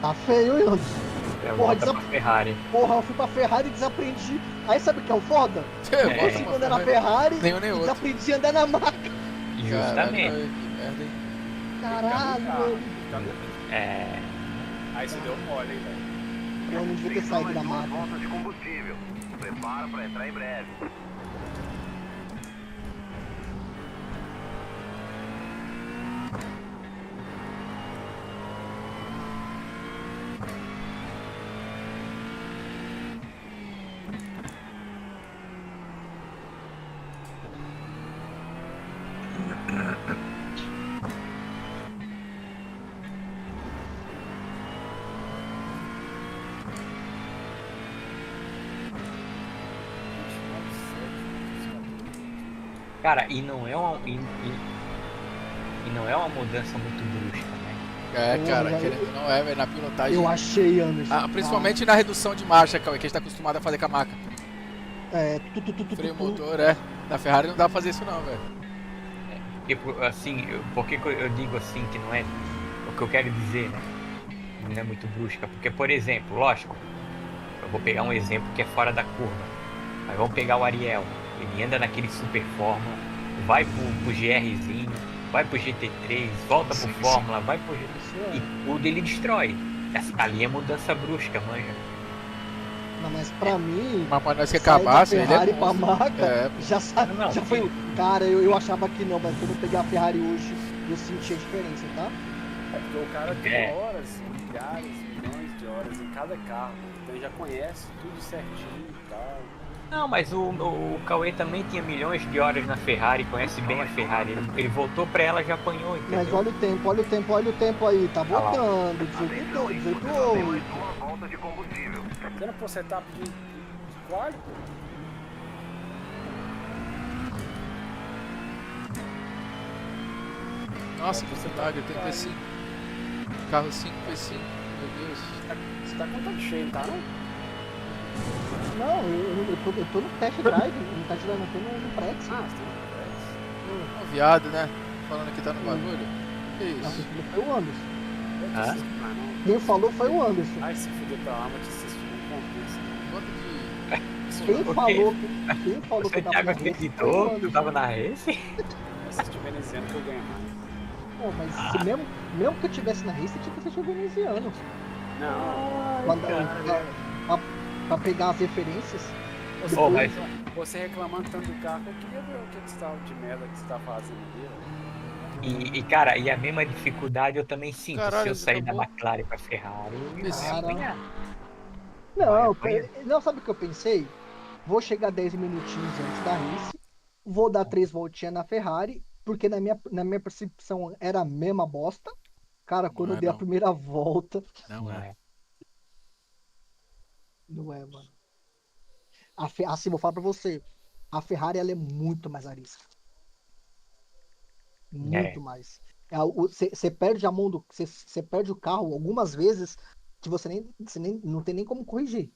Tá feio, hein, Anderson? É a Porra, volta pra Ferrari. Porra, eu fui pra Ferrari e desaprendi. Aí sabe o que é o foda? Eu Eu gosto consigo de andar na uma Ferrari nenhum nem e outro. desaprendi a andar na Maca. Justamente. Caralho, que merda, hein? Caralho, velho. É. Aí você deu mole, hein, velho. Eu não devia ter saído da Duas Maca. voltas de combustível. Prepara para entrar em breve. Cara, e não é uma. E não é uma mudança muito brusca, né? É, cara, Porra, querendo ou não é, velho, na pilotagem. Eu achei, Anderson. Ah, principalmente na redução de marcha, Cauê, que a gente tá acostumado a fazer com a maca. É, Freio motor, é. Na Ferrari não dá pra fazer isso não, velho. Tipo, assim, por que que eu digo assim que não é. O que eu quero dizer, né? Não é muito brusca. Porque, por exemplo, lógico, eu vou pegar um exemplo que é fora da curva. Mas vamos pegar o Ariel. Ele anda naquele Super Fórmula, vai pro GRzinho, vai pro GT3, volta pro Fórmula, vai pro GT. E tudo ele destrói. Ali é mudança brusca, manja. Não, mas pra mim, Mas pra nós que sair da acabasse, ele Ferrari é pra monstro. Maca, É, Não, já foi. Cara, eu achava que não, mas quando eu peguei a Ferrari hoje, eu senti a diferença, tá? É porque o cara tem É. horas, milhares, milhões de horas em cada carro. Então ele já conhece tudo certinho e tal. Não, mas o Cauê também tinha milhões de horas na Ferrari, conhece bem a Ferrari. Ele voltou pra ela, já apanhou, entendeu? Mas olha o tempo, olha o tempo, olha o tempo aí, tá lá. voltando, 18 Atenção, 18 escuta, só tem 8. mais uma volta de combustível. Você não pode setup de quali, pô? Nossa, que milagre, tem P5. Carro 5, P5, meu Deus. Você tá com tanto cheio, tá não? Não, eu tô no test drive, no test drive, não tô no Prex. Ah, você tem Ó, viado, né? Falando que tá no bagulho. Que Não, isso? quem falou foi o Anderson. Hã? não. Quem falou foi o Anderson. Ai, se fuder pra lá, mas te assisti não compensa. Quanto de. Quem Ok. falou Você, que tava Thiago, na race foi o acreditou que tu Anderson. tava na race? Assisti veneziano que eu ganho mais. Pô, mas se mesmo que eu tivesse na race, tinha que assistir o veneziano. Não, Pra pegar as referências. você, Ô, mas- você reclamando tanto do carro, eu queria ver o que você tava de merda que você tá fazendo ali, velho. E, cara, e a mesma dificuldade eu também sinto. Caralho, Se eu você sair da acabou? McLaren pra Ferrari, eu ia Esse apanhar. Não, Vai, não, sabe o que eu pensei? Vou chegar 10 minutinhos antes da race, vou dar 3 voltinhas na Ferrari, porque na minha percepção era a mesma bosta. Cara, quando Não eu é, dei a não. primeira volta, Não é. não é, mano. Assim, vou falar pra você. A Ferrari, ela é muito mais arisca. Muito mais. Você perde a mão do. Você perde o carro algumas vezes que você nem não tem nem como corrigir.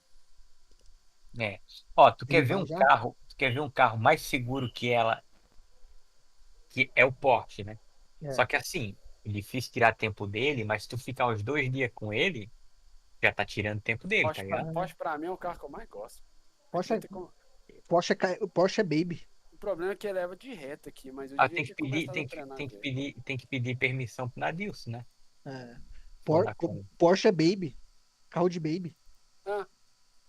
É. Ó, tu Ele quer ver vai um já. carro, tu quer ver um carro mais seguro que ela, que é o Porsche, né? É. Só que assim, é difícil tirar tempo dele, mas se tu ficar uns 2 dias com ele, já tá tirando tempo dele, tá ligado? Porsche pra mim é o carro que eu mais gosto. Porsche, Devia ter com- Porsche é baby. O problema é que ele leva de reta aqui, mas eu Ah, devia ter começado a treinar com ele. tem que pedir permissão pro Nadilson, né? É. Pra dar com- Porsche é baby. Carro de baby. Ah,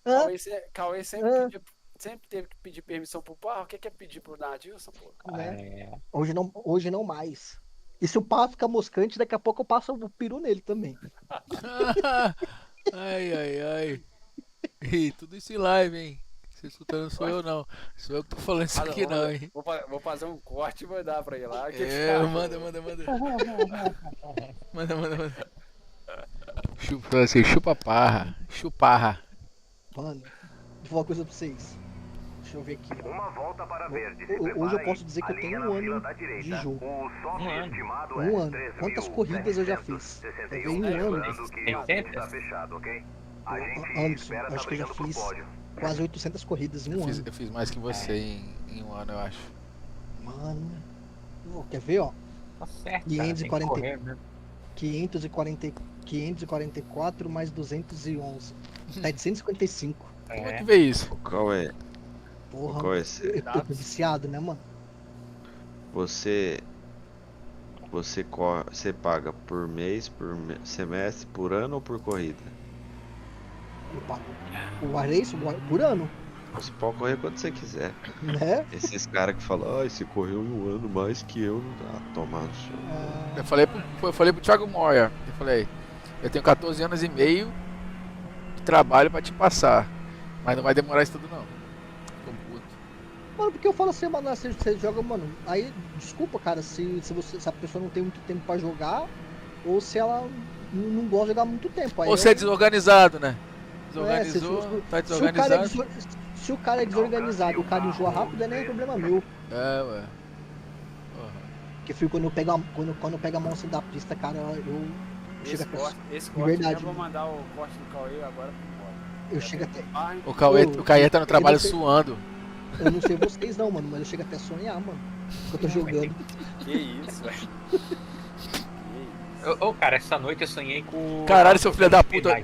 Hã? Cauê Hã? sempre teve que pedir permissão pro Parra. O que é pedir pro Nadilson, pô? Né? É, Hoje não mais. E se o pá ficar moscante, daqui a pouco eu passo o peru nele também. Ai, ai, ai. Ih, tudo isso em live, hein? Você escutando não sou eu, não. Sou eu que tô falando isso aqui, não, hein? Vou fazer um corte e mandar pra ele lá. Manda. Manda. Chupa, assim, chupa parra. Chuparra. Mano, vou falar uma coisa pra vocês. Deixa eu ver aqui, ó. Uma volta para verde. Se Hoje eu preparem. posso dizer que eu tenho um Fila ano da direita. de jogo. O soft estimado Um é ano. Quantas corridas eu já fiz? Eu venho um ano. Lembrando que o tempo está fechado, ok? A gente Anderson, espera acho tá que eu já brigando por fiz pódio. quase 800 corridas em um ano. Eu fiz mais que você em um ano, eu acho. Mano, quer ver, ó? tá certo, cara, 540. tem que correr, né? 544 mais 211. Tá de 155. Como é É. que vê isso? Qual é? Porra, Qual é eu tô viciado, né, mano? Você paga por mês, semestre, por ano ou por corrida? Eu pago o race por ano, Você pode correr quando você quiser. né? Esses caras que falam, você correu em um ano mais que eu, não dá. Tomar no seu. Eu falei pro Thiago Moya. Eu falei, eu tenho 14 anos e meio de trabalho pra te passar. Mas não vai demorar isso tudo, não. Tô puto. Mano, porque eu falo assim, mano, você joga, mano. Aí, desculpa, cara, se a pessoa não tem muito tempo pra jogar, ou se ela não gosta de jogar muito tempo. Aí Ou você é desorganizado, né? Desorganizou, tá se o cara é desorganizado. se o cara é desorganizado e o cara enjoa rápido, nem é problema meu. É, ué. Porra. Porque fui quando eu pego quando eu pego a mão assim da pista, cara, eu chego até. Esse De corte verdade. eu vou mandar o corte do Cauê agora pro Bora. Eu chego até. O Caê tá no trabalho eu não sei- suando. Eu não sei vocês não, mano, mas eu chego até a sonhar, mano. Que eu tô jogando. Que isso, velho. Ô, cara, essa noite eu sonhei com. Caralho, seu filho da puta.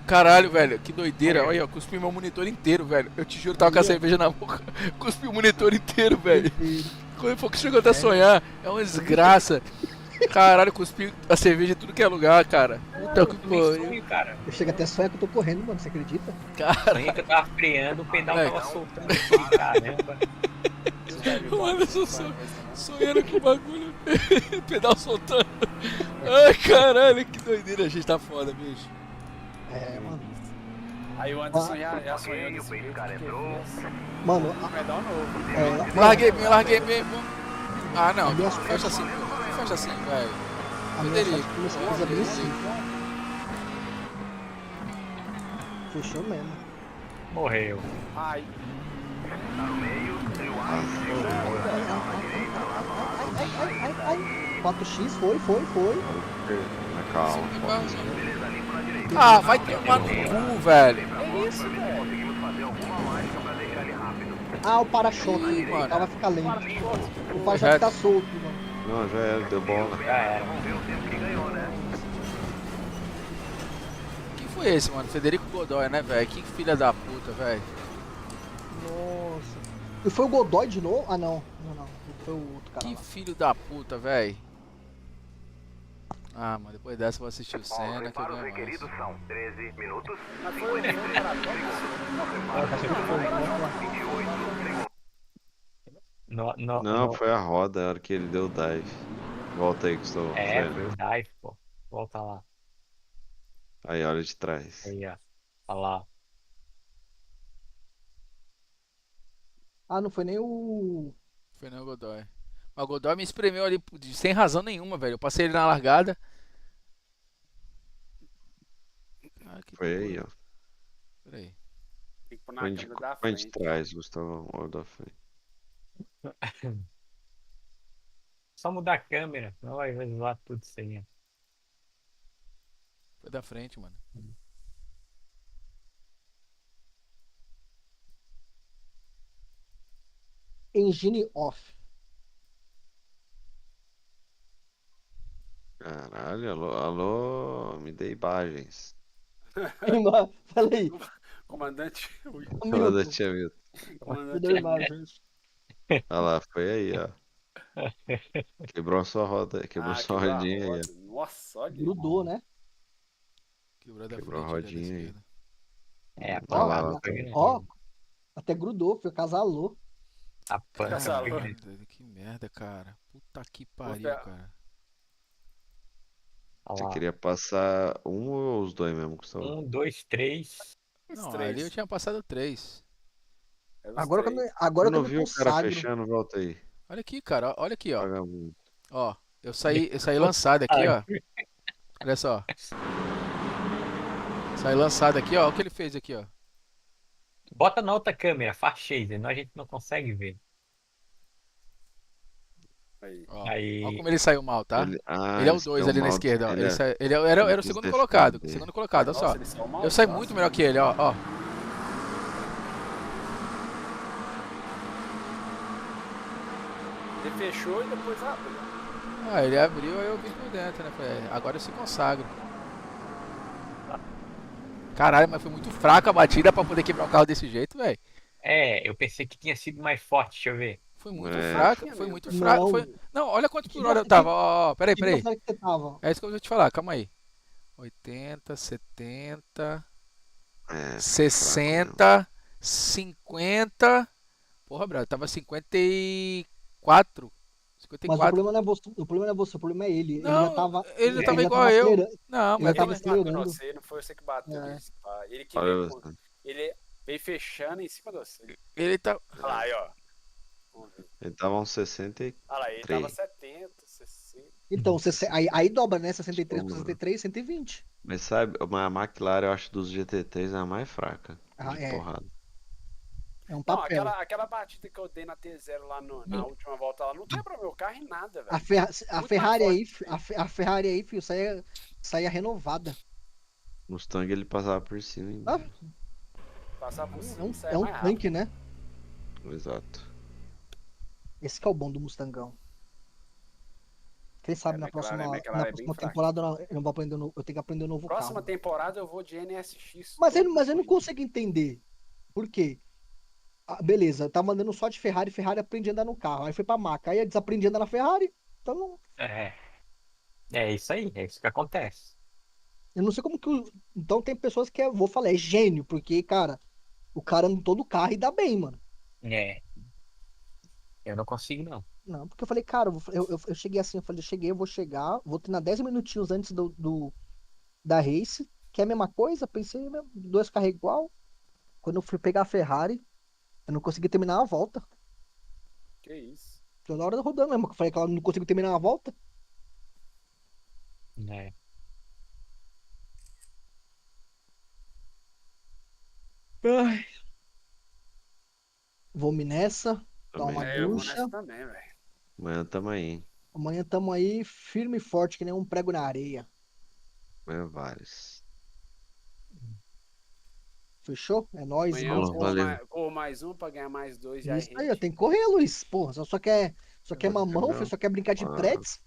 Caralho, velho, que doideira. Olha, eu cuspi meu monitor inteiro, velho. Eu te juro, tava com a cerveja na boca. Cuspi o monitor inteiro, velho. Quando ele falou que chegou até a sonhar, é uma desgraça. Caralho, cuspi a cerveja em tudo que é lugar, cara. Puta que pariu. Cara, Eu chego até a sonhar que eu tô correndo, mano, você acredita? sonhei que eu tava freando, o pedal Moleque. tava soltando aqui, caramba. Mano, eu sou sonhando com o bagulho. Pedal soltando. Ai, caralho, que doideira. A gente tá foda, bicho. É, mano. Aí o Anderson já sonhou Ok, o desse peito jeito. cara entrou. Mano, Um pedal novo. Larguei mesmo. Ah, não. Minhas Fecha assim, velho. a minha Federico, sorte começou a fazer bem simples. Fechou mesmo. Morreu. Ai, Tá no meio. Trio A. Ai. 4x, foi. Mas calma. Beleza, limpo na direita. Ah, vai tomar no cu, velho. Conseguimos fazer alguma mágica pra deixar ele rápido. Ah, o para-choque, Ih, mano. o cara vai ficar lento. O para-choque tá solto, mano. Não, já era, deu bola. Já era. Vamos ver o tempo que ganhou, né? Quem foi esse, mano? Federico Godoy, né, velho? Que filha da puta, velho. Nossa. E foi o Godoy de novo? Ah, não. Não. Foi o outro cara Que lá. filho da puta, velho. Ah, mano, depois dessa eu vou assistir o Os Senna que eu reparos ganho mais. requeridos são 13 minutos, mas foi o cara todo. 28 segundos. Não, foi a roda, a hora que ele deu o dive. Volta aí que estou É, vendo. foi o dive, pô. Volta lá. Aí, olha de trás. Aí, ó. Olha lá. Ah, não foi nem o. Foi não, o Godoy. Mas o Godoy me espremeu ali sem razão nenhuma, velho. Eu passei ele na largada. Ah, que Foi aí, ó. Peraí. Tem que pôr na Põe de, câmera da põe de frente. trás, Gustavão, ou da frente. Só mudar a câmera, não vai zoar tudo isso aí. Ó. Foi da frente, mano. Engine off. Caralho, alô, me dê imagens. Fala aí. Comandante. Fala da Milton, tia Milton. me Comandante. dá imagens. Olha lá, foi aí, ó. Quebrou a sua roda, quebrou sua quebrou a rodinha aí, ó. roda. Nossa, olha. Grudou, né? Quebrou da Quebrou a frente, da rodinha aí. esquerda. É, a Olha lá, pancada ó. foi grande. Ó, até grudou, foi casalou. A panca Essa foi louca. grande. Doido, que merda, cara. Puta que Puta. pariu, cara. Olha Você lá. queria passar um ou os dois mesmo, Gustavo? 1, 2, 3. Os Não, três. ali eu tinha passado 3. É os Agora, três. agora Eu que eu não me vi o cara consagro. fechando, volta aí. Olha aqui, cara. Olha aqui, ó. Vagabundo. Ó, eu saí lançado aqui, ó. Olha só. Saí lançado aqui, ó. Olha o que ele fez aqui, ó. Bota na outra câmera, faz shade, senão a gente não consegue ver. Aí. Ó, Aí. ó como ele saiu mal, tá? Ele Ele é o 2 ali na esquerda, ó. Ele era o quis segundo colocado. defender. Segundo colocado, olha só. Nossa, eles são mal. Eu saí muito melhor que ele, ó. Ó. Ele fechou e depois abriu. Ah, ele abriu, aí eu vim por dentro, né? Falei, agora eu se consagro. Caralho, mas foi muito fraca a batida pra poder quebrar um carro desse jeito, velho. É, eu pensei que tinha sido mais forte, deixa eu ver. Foi muito É. fraca, foi muito fraca. Não. Não, olha quanto Que por hora eu velocidade- tava. Ó, peraí, Que peraí. velocidade que você tava? É isso que eu vou te falar, calma aí. 80, 70, É, 60, 50. Porra, brother, tava 54. Mas o 54. problema não é você, o problema não é você, o problema é ele. Ele Não, já tava. ele já tava já igual a eu. acelerando. Não, Ele mas tava Ele bateu acelerando. em você, não foi você que bateu. É. Nesse, pá. Ele que Olha veio, você. ele veio fechando em cima de você. ele tá. Olha lá, aí, ó. Vamos ver. Ele tava uns 60 e... Olha lá, ele tava 70, 60. Então, aí dobra, né? 63 com Toma. 63, 120. Mas sabe, a McLaren eu acho dos GT3 a mais fraca Ah, de é. porrada. É um Não, papel. aquela batida que eu dei na T0 lá na última volta lá, não quebrou meu carro em nada, velho. A Muito Ferrari mais aí, a Ferrari aí, filho, saía renovada. Mustang ele passava por cima. Hein? Ah, Passar por cima É um, sai é um mais rápido. tanque, né? Exato. Esse que é o bom do Mustangão. Quem sabe É, na McLaren- próxima, McLaren na é bem próxima fraco. temporada eu não vou aprender, eu tenho que aprender um novo Próxima carro. temporada eu vou de NSX. Mas eu não consigo entender. Por quê? Ah, beleza, tá mandando só de Ferrari, Ferrari aprende a andar no carro. Aí foi pra Maca, aí desaprendi a andar na Ferrari. Então não, É. É isso aí, é isso que acontece. eu não sei como que. Então tem pessoas que vou falar, é gênio, porque, cara, o cara anda em todo carro e dá bem, mano. É. Eu não consigo, não. Não, porque eu falei, cara, eu cheguei assim, eu vou chegar, vou treinar 10 minutinhos antes da race, que é a mesma coisa, pensei, dois carros igual. Quando eu fui pegar a Ferrari, eu não consegui terminar a volta. Que isso. Toda hora rodando mesmo, que eu falei que ela não conseguiu terminar a volta. É. Ai. Vou-me nessa, dar Também. uma Eu vou ducha. nessa também, velho. Amanhã tamo aí, hein? Amanhã tamo aí firme e forte, que nem um prego na areia. Amanhã vários. Fechou? É nóis, Amanhã irmão. Falou, eu valeu. corro mais um pra ganhar mais dois e aí. Isso aí, ó, tem que correr, Luiz. Porra, só quer mamão, filho, só quer brincar de Ah. pretz.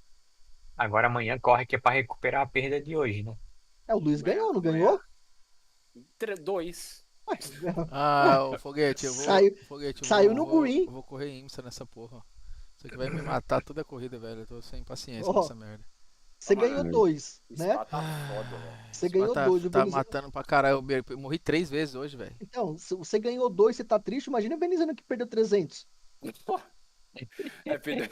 Agora amanhã corre que é pra recuperar a perda de hoje, né? É, o Luiz ganhou, não Amanhã. ganhou? Dois. Ah, o Foguete, eu vou. Saiu- Foguete, eu saiu vou, no vou, green. eu vou correr IMSA nessa porra. Isso aqui vai me matar toda a corrida, velho. Eu tô sem paciência Ó, nessa merda. Você Toma, ganhou né? 2, Esse né? pá tá foda, velho. Você ganhou tá, 2. tá matando pra caralho. Eu morri 3 vezes hoje, velho. Então, se você ganhou 2, você tá triste, imagina o Benizano que perdeu 300. É, perdeu...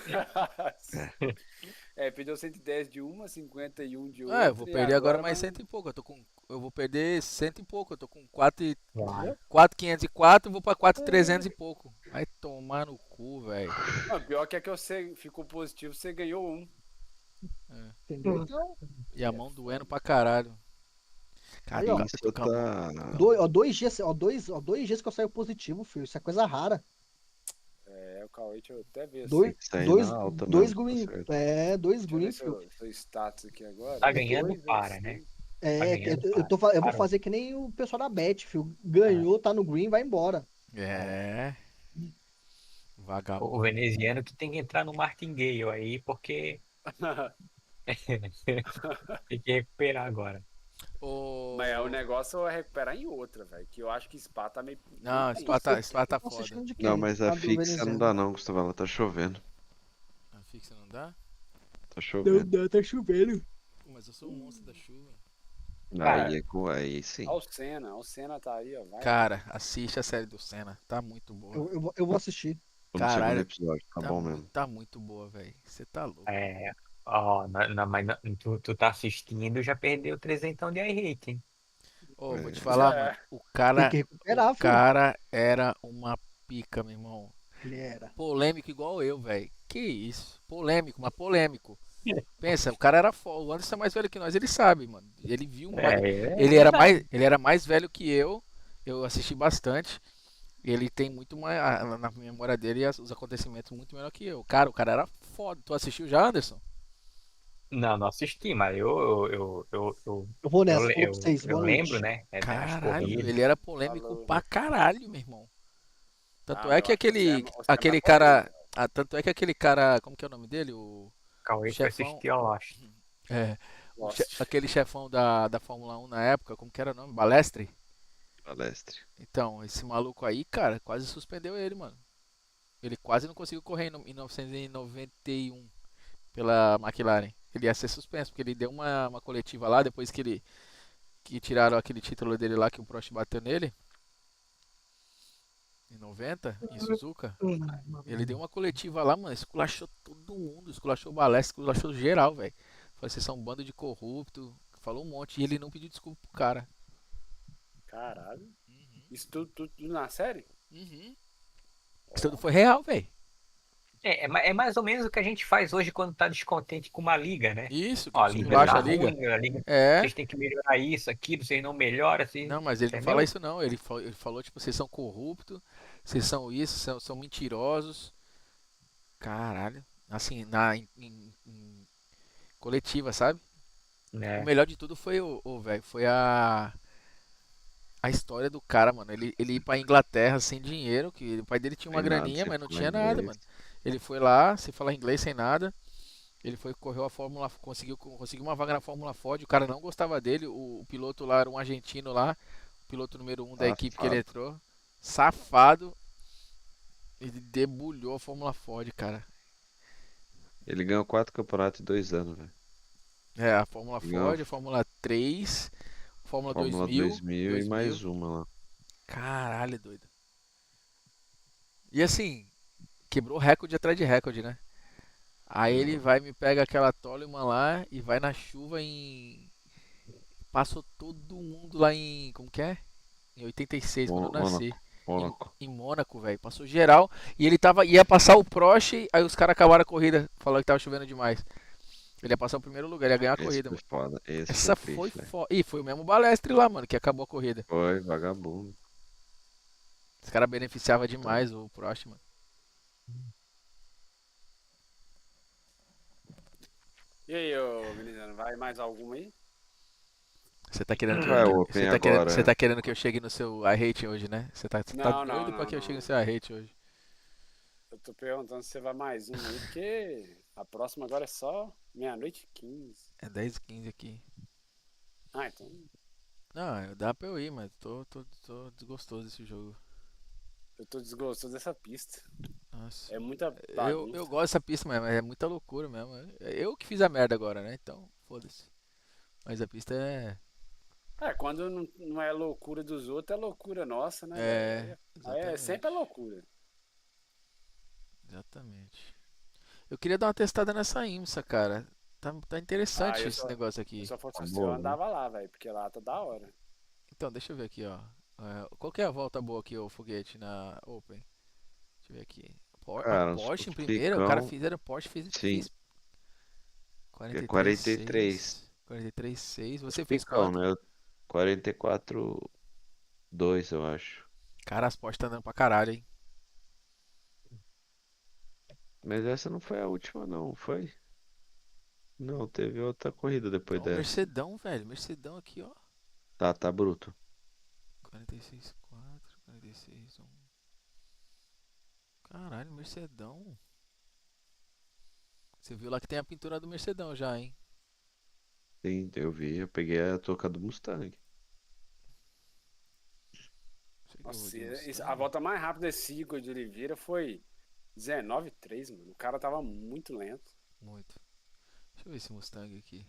perdeu 110 de uma, 51 de outra. É, eu vou e perder agora mais vai- 100 e pouco. Eu vou perder 100 e pouco. Eu tô com 4.504 e vou pra 4.300 e pouco. Vai tomar no cu, velho. Não, pior que é que você ficou positivo, você ganhou um. Entendeu? Então, E a mão doendo pra caralho. Cara, Aí, ó. eu tô com a mão. Ó, 2 dias que eu saio positivo, filho. Isso é coisa rara. É, o Cauê, deixa eu até ver assim. Dois, Isso aí dois, na alta dois mesmo, tá green. certo. Dois Deixa eu ver green, se filho. seu status aqui agora. Tá ganhando, Dois, para, né? assim. Tá ganhando, Eu vou parou. fazer que nem o pessoal da Bet, filho. Ganhou, tá no green, vai embora. É. O Vagabundo. veneziano que tem que entrar no martingale aí, porque tem que recuperar agora. Mas o negócio é recuperar em outra, velho. Que eu acho que Spa tá meio. Não, tenso. Spa tá Tô foda. assistindo de Não, quem? mas a Ah, do fixa não veneziano. dá não, Gustavo, ela tá chovendo. A fixa não dá? Tá Não chovendo. dá, tá chovendo. Mas eu sou um monstro da chuva. Aí sim. Ó o Senna tá aí, ó. Vai. Cara, assiste a série do Senna. Tá muito boa. Eu vou assistir. Tô no segundo Caralho, episódio, tá bom mesmo. tá muito boa, velho. Você tá louco. É, ó, tu tá assistindo, já perdeu 300 de iRate, hein? Ô, vou te É. falar, É. mano. O Tem cara, que recuperar, o filho. cara era uma pica, meu irmão. Ele era. Polêmico igual eu, velho. Que isso? Polêmico, mas polêmico. Pensa, o cara era foda. O Anderson é mais velho que nós, ele sabe, mano. Ele viu mais. Ele era mais velho que eu. Eu assisti bastante. Ele tem muito mais na memória dele os acontecimentos muito melhor que eu. Cara, o cara era foda. Tu assistiu já, Anderson? Não, não assisti, mas Eu vou nessa, falou pra vocês. eu Boa lembro, noite. né? Das Caralho, corridas. ele era polêmico Falou. pra caralho, meu irmão. Tanto Ah, é que eu acho que você é aquele mais cara, polêmico. tanto é que aquele cara, como que é o nome dele? O Cauê foi chefão, assistir ao Lost. Lost. aquele chefão da Fórmula 1 na época, como que era o nome? Balestre? Palestre. Então, esse maluco aí, cara, quase suspendeu ele, mano. Ele quase não conseguiu correr em 1991 pela McLaren. Ele ia ser suspenso, porque ele deu uma coletiva lá, depois que tiraram aquele título dele lá, que o Prost bateu nele, em 90, em Suzuka. Ele deu uma coletiva lá, mano, esculachou todo mundo, esculachou o Balestre, esculachou geral, velho. Falou, vocês são um bando de corrupto, falou um monte, e ele não pediu desculpa pro cara. Caralho. Isso tudo na série? Isso tudo foi real, velho. É mais ou menos o que a gente faz hoje quando tá descontente com uma liga, né? Isso, que Ó, a liga esculacha tá a liga. ruim, a liga, É. vocês têm que melhorar isso, aquilo, vocês não melhoram, assim. Não, mas ele não entendeu? fala isso não. Ele falou, tipo, vocês são corruptos, vocês são isso, são mentirosos. Caralho. Assim, em coletiva, sabe? É. O melhor de tudo foi velho, foi a história do cara, mano. Ele ir pra Inglaterra sem dinheiro, que o pai dele tinha uma Sem nada, graninha, sem mas não falar tinha nada, inglês. mano. Ele foi lá, sem falar inglês, sem nada. Ele foi, correu a Fórmula, conseguiu uma vaga na Fórmula Ford. O cara não gostava dele. O piloto lá era um argentino lá, o piloto número 1 da equipe que ele Safado. entrou. Safado. Ele debulhou a Fórmula Ford, cara. Ele ganhou 4 campeonatos em 2 anos, velho. É, a Fórmula Legal. Ford, a Fórmula 3, Fórmula Fórmula 2000 e mais uma lá. Caralho, doido. E assim, quebrou recorde atrás de recorde, né? Aí ele vai me pega aquela Toleman lá e vai na chuva em. Passou todo mundo lá em. Como que é? Em 86, quando eu nasci. Mônaco. Em Mônaco, velho. Passou geral. E ele ia passar o Prost, aí os caras acabaram a corrida. Falaram que tava chovendo demais. Ele ia passar o primeiro lugar, ele ia ganhar a Esse corrida, foi mano. foda. Esse Essa foi foi triste, velho. foda. Ih, foi o mesmo Balestre lá, mano, que acabou a corrida. Foi, vagabundo. Os caras beneficiavam demais o Prost, mano. E aí, ô Venezano, vai mais alguma aí? Você tá querendo que Vai, eu, Open você agora. tá querendo que eu chegue no seu iRate hoje, né? Você tá Não, doido não, pra que eu não. chegue no seu iRate hoje. Eu tô perguntando se você vai mais uma aí, porque a próxima agora é só 00:15. É 10h15 aqui. Ah, então. Não, dá pra eu ir, mas tô desgostoso desse jogo. Eu tô desgostoso dessa pista. Nossa. É muita Eu bagunça. gosto dessa pista, mas é muita loucura mesmo. Eu que fiz a merda agora, né? Então, foda-se. Mas a pista é. Quando não é loucura dos outros, é loucura nossa, né? Aí Exatamente. sempre é loucura. Exatamente. Eu queria dar uma testada nessa IMSA, cara. Tá interessante eu esse só- negócio aqui. Se eu fosse Tá você, bom, eu né? andava lá, velho, porque lá tá da hora. Então, deixa eu ver aqui, ó. Qual que é a volta boa aqui, o foguete, na Open? Deixa eu ver aqui. Cara, Porsche em os primeira? O cara Ficão- fizeram Porsche, fez Sim. 43,6. 43,6. 43,6. Você fez Ficão, quanto? né? 44,2, eu acho. Cara, as Porsche tá andando pra caralho, hein? Mas essa não foi a última, não, foi? Não, teve outra corrida depois Ó, o dessa. Mercedão, velho. Mercedão aqui, ó. Tá bruto. 46,4, 46,1. Caralho, Mercedão. Você viu lá que tem a pintura do Mercedão já, hein? Sim, eu vi, eu peguei a touca do Mustang. Chegou Nossa, de a Mustang. volta mais rápida desse Igor de Oliveira foi 19,3, mano. O cara tava muito lento. Muito. Deixa eu ver esse Mustang aqui.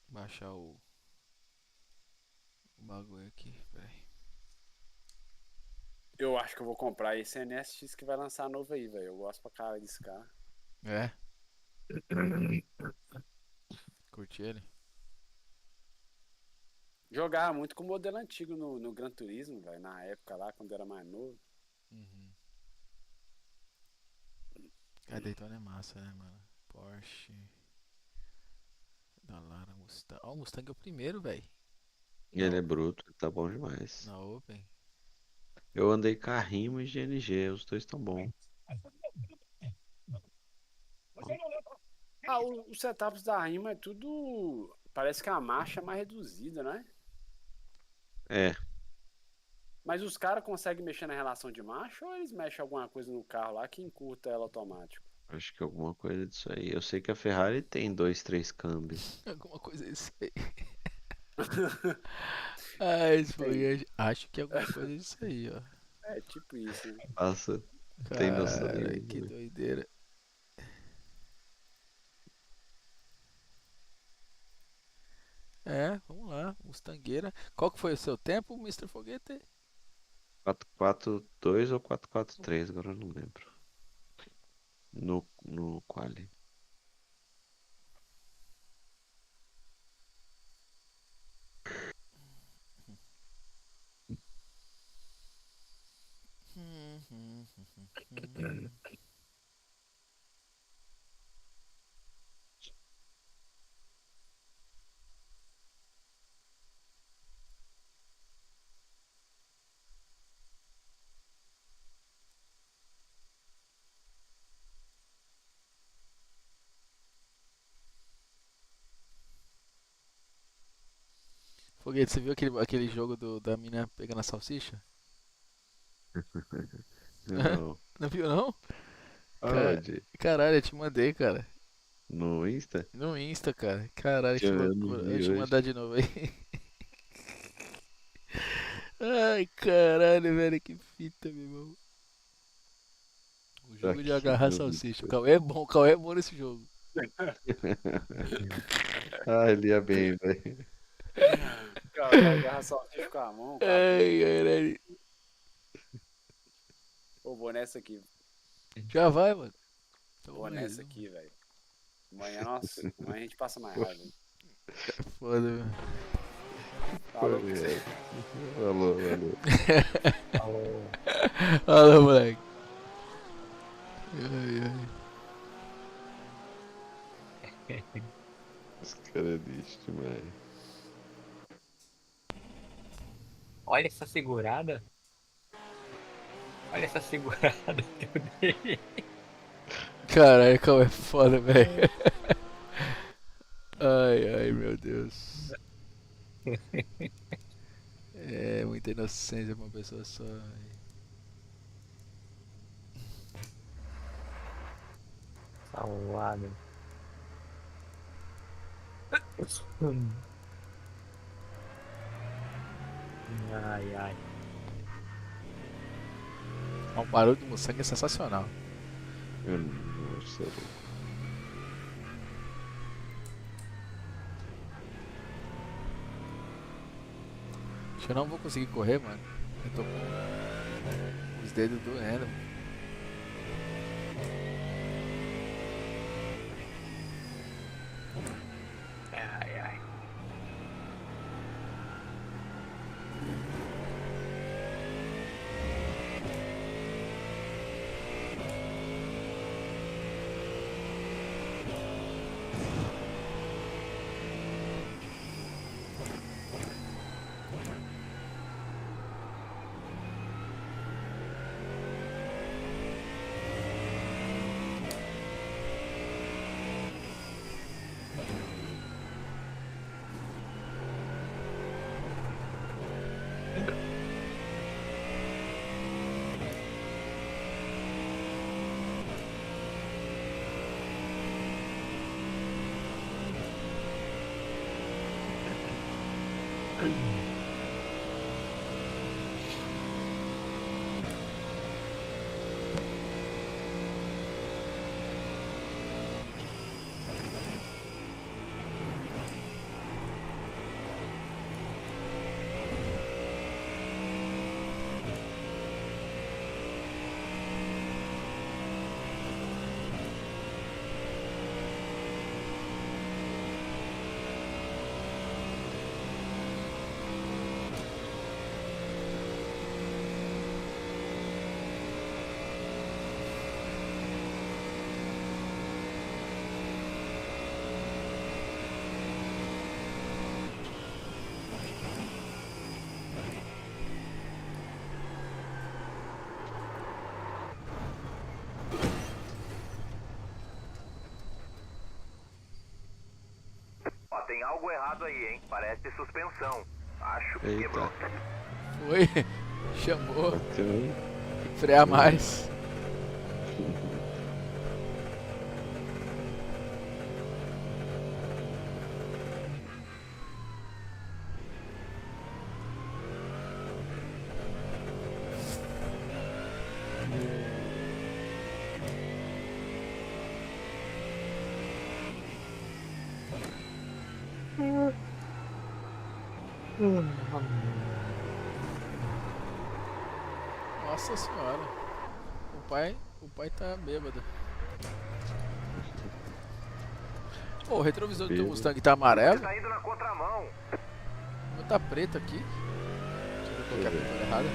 Baixar o bagulho aqui, peraí. Eu acho que eu vou comprar esse NSX que vai lançar novo aí, velho. Eu gosto pra caralho desse carro. É? Curti ele? Jogava muito com o modelo antigo no Gran Turismo, velho. Na época lá, quando era mais novo. Uhum. A Daytona é massa, né, mano? Porsche. Da Lara Mustang. Ó, o Mustang é o primeiro, velho. E ele é bruto, tá bom demais. Na Open. Eu andei carrinho e GNG, os dois tão bons. Ah, os setups da Rima é tudo. Parece que a marcha é mais reduzida, né? É, Mas os caras conseguem mexer na relação de marcha ou eles mexem alguma coisa no carro lá que encurta ela automático? acho que alguma coisa disso aí. Eu sei que a Ferrari tem 2, 3 câmbios. Alguma coisa disso aí. Ah, esse foi. Acho que é alguma coisa disso aí, ó. É tipo isso, né? Passa, tem noção Cara, nenhuma. que doideira. É, vamos lá, Mustangueira. Qual que foi o seu tempo, Mr. Foguete? 442 ou 443, agora eu não lembro. No quali. Foguete, você viu aquele jogo da mina pegando a salsicha? Não. Não viu, não? Aonde? Caralho, eu te mandei, cara. No Insta? No Insta, cara. Caralho, que Eu não loucura. vi Deixa eu hoje. mandar de novo aí. Ai, caralho, velho, que fita, meu irmão. O jogo de Aqui agarrar no salsicha. O Insta. O Cauê é bom nesse jogo. Ah, ele ia bem, velho. Cara, agarra salsicha com a mão, cara. Ai, caralho. Ô, vou nessa aqui. Já vai, mano. Então, Vou vamos nessa aí. aqui, velho. Amanhã, nossa, amanhã a gente passa mais raiva. Foda, velho. Falou, Foi, é. Falou, valeu. Fala, moleque. Ai, ai. Os caras é lixo demais. Olha essa segurada. Olha essa segurada que eu dei. Caralho, Cauê é foda, velho. Ai, ai, meu Deus. É muita inocência pra uma pessoa só. Salada. Ai, ai. O barulho do Mustang é sensacional. Eu não sei. Acho que eu não vou conseguir correr, mano. Eu tô com os dedos doendo. Ai, ai. tem algo errado aí, hein? Parece suspensão. Acho que Eita. quebrou. Foi. Chamou. Bateu. Tem que frear mais. Nossa senhora. O pai tá bêbado. Pô, o retrovisor do teu Bêbado. Mustang tá Você amarelo? tá indo na contramão. O meu tá preto aqui. Deixa eu ver qual que é a pintura errada.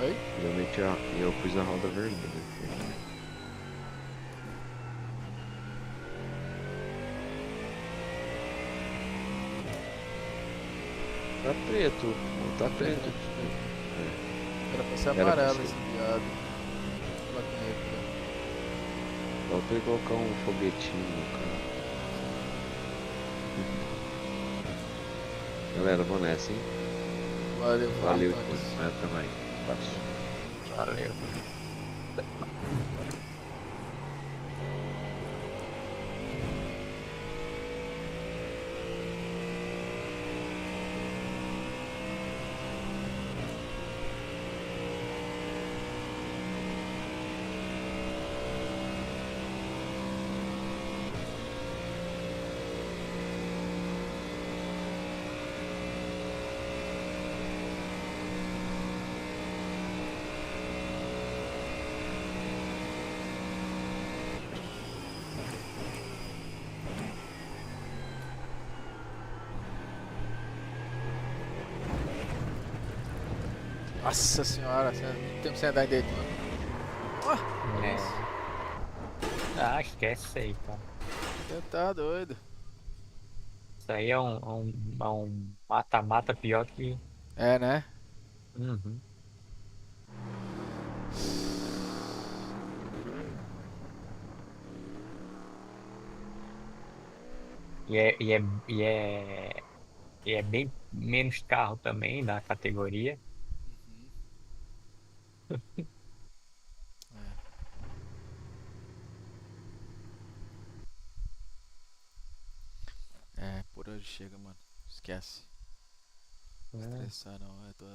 Oi? Geralmente eu pus a roda vermelha. Tá preto, não tá preto. Era pra ser Era pra amarelo ser. esse viado. Lá com ele, né? Falta ele colocar um foguetinho no carro. Galera, vou nessa, hein? Valeu, Valeu, Antônio. né, também. Abraço. Valeu. Nossa senhora, muito tempo sem andar em Daytona. É. Ah, esquece isso aí, cara. Você tá doido. Isso aí é um mata-mata pior que. É, né? Uhum. E é, e é, e é, e é bem menos carro também na categoria. É, por hoje chega, mano. Esquece. É. Estressar não, eu tô.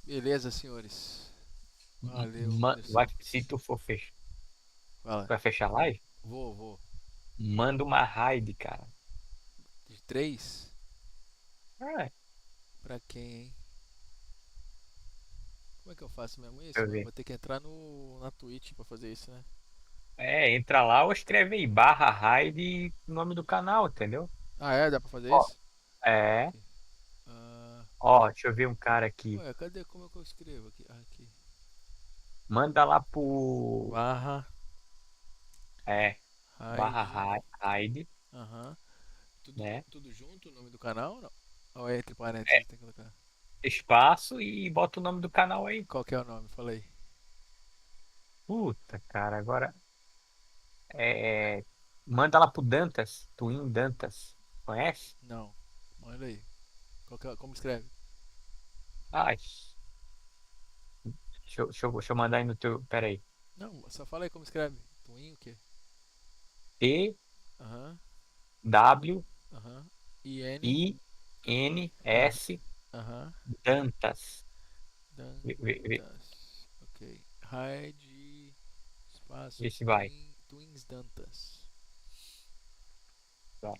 Beleza, senhores. Valeu, Anderson. Se tu for Fala. vai fechar a live, Vou. manda uma raid, cara. De 3? É, Pra quem, hein? Como é que eu faço mesmo isso, deixa eu mano? ver. Vou ter que entrar na Twitch pra fazer isso, né? Entra lá ou escreve aí barra raid e o nome do canal, entendeu? Ah, é? Dá pra fazer Ó, isso? é. Aqui. Ah, Ó, deixa eu ver um cara aqui. ué, cadê? Como é que eu escrevo aqui? Ah, aqui. Manda lá pro. Barra É, barra raid. raid, Aham. Tudo, né? tudo junto o nome do canal ou não? Ou é entre É, parênteses tem que colocar? espaço e bota o nome do canal aí. Qual que é o nome? Falei. Puta, cara, agora. É, manda lá pro Dantas, Twin Dantas. Conhece? Não. Manda aí. Como escreve? Ai, deixa eu mandar aí no teu. Pera aí. Não, só fala aí como escreve. Twin o quê? T Aham. W Aham. IN. I N Aham. S Aham. Dantas. Vê Dantas. Ok. Raid. Espaço. se vai. Twins Dantas. Tá.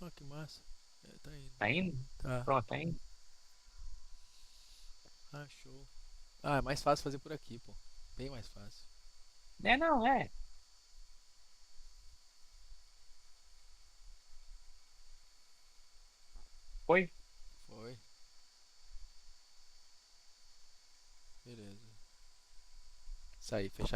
Ah, que massa. É, tá indo. Tá indo? Tá. Pronto, tá indo. Ah, show. Ah, é mais fácil fazer por aqui, pô. Bem mais fácil. Não, é. Foi? Foi. Beleza. Isso aí, fechar aqui.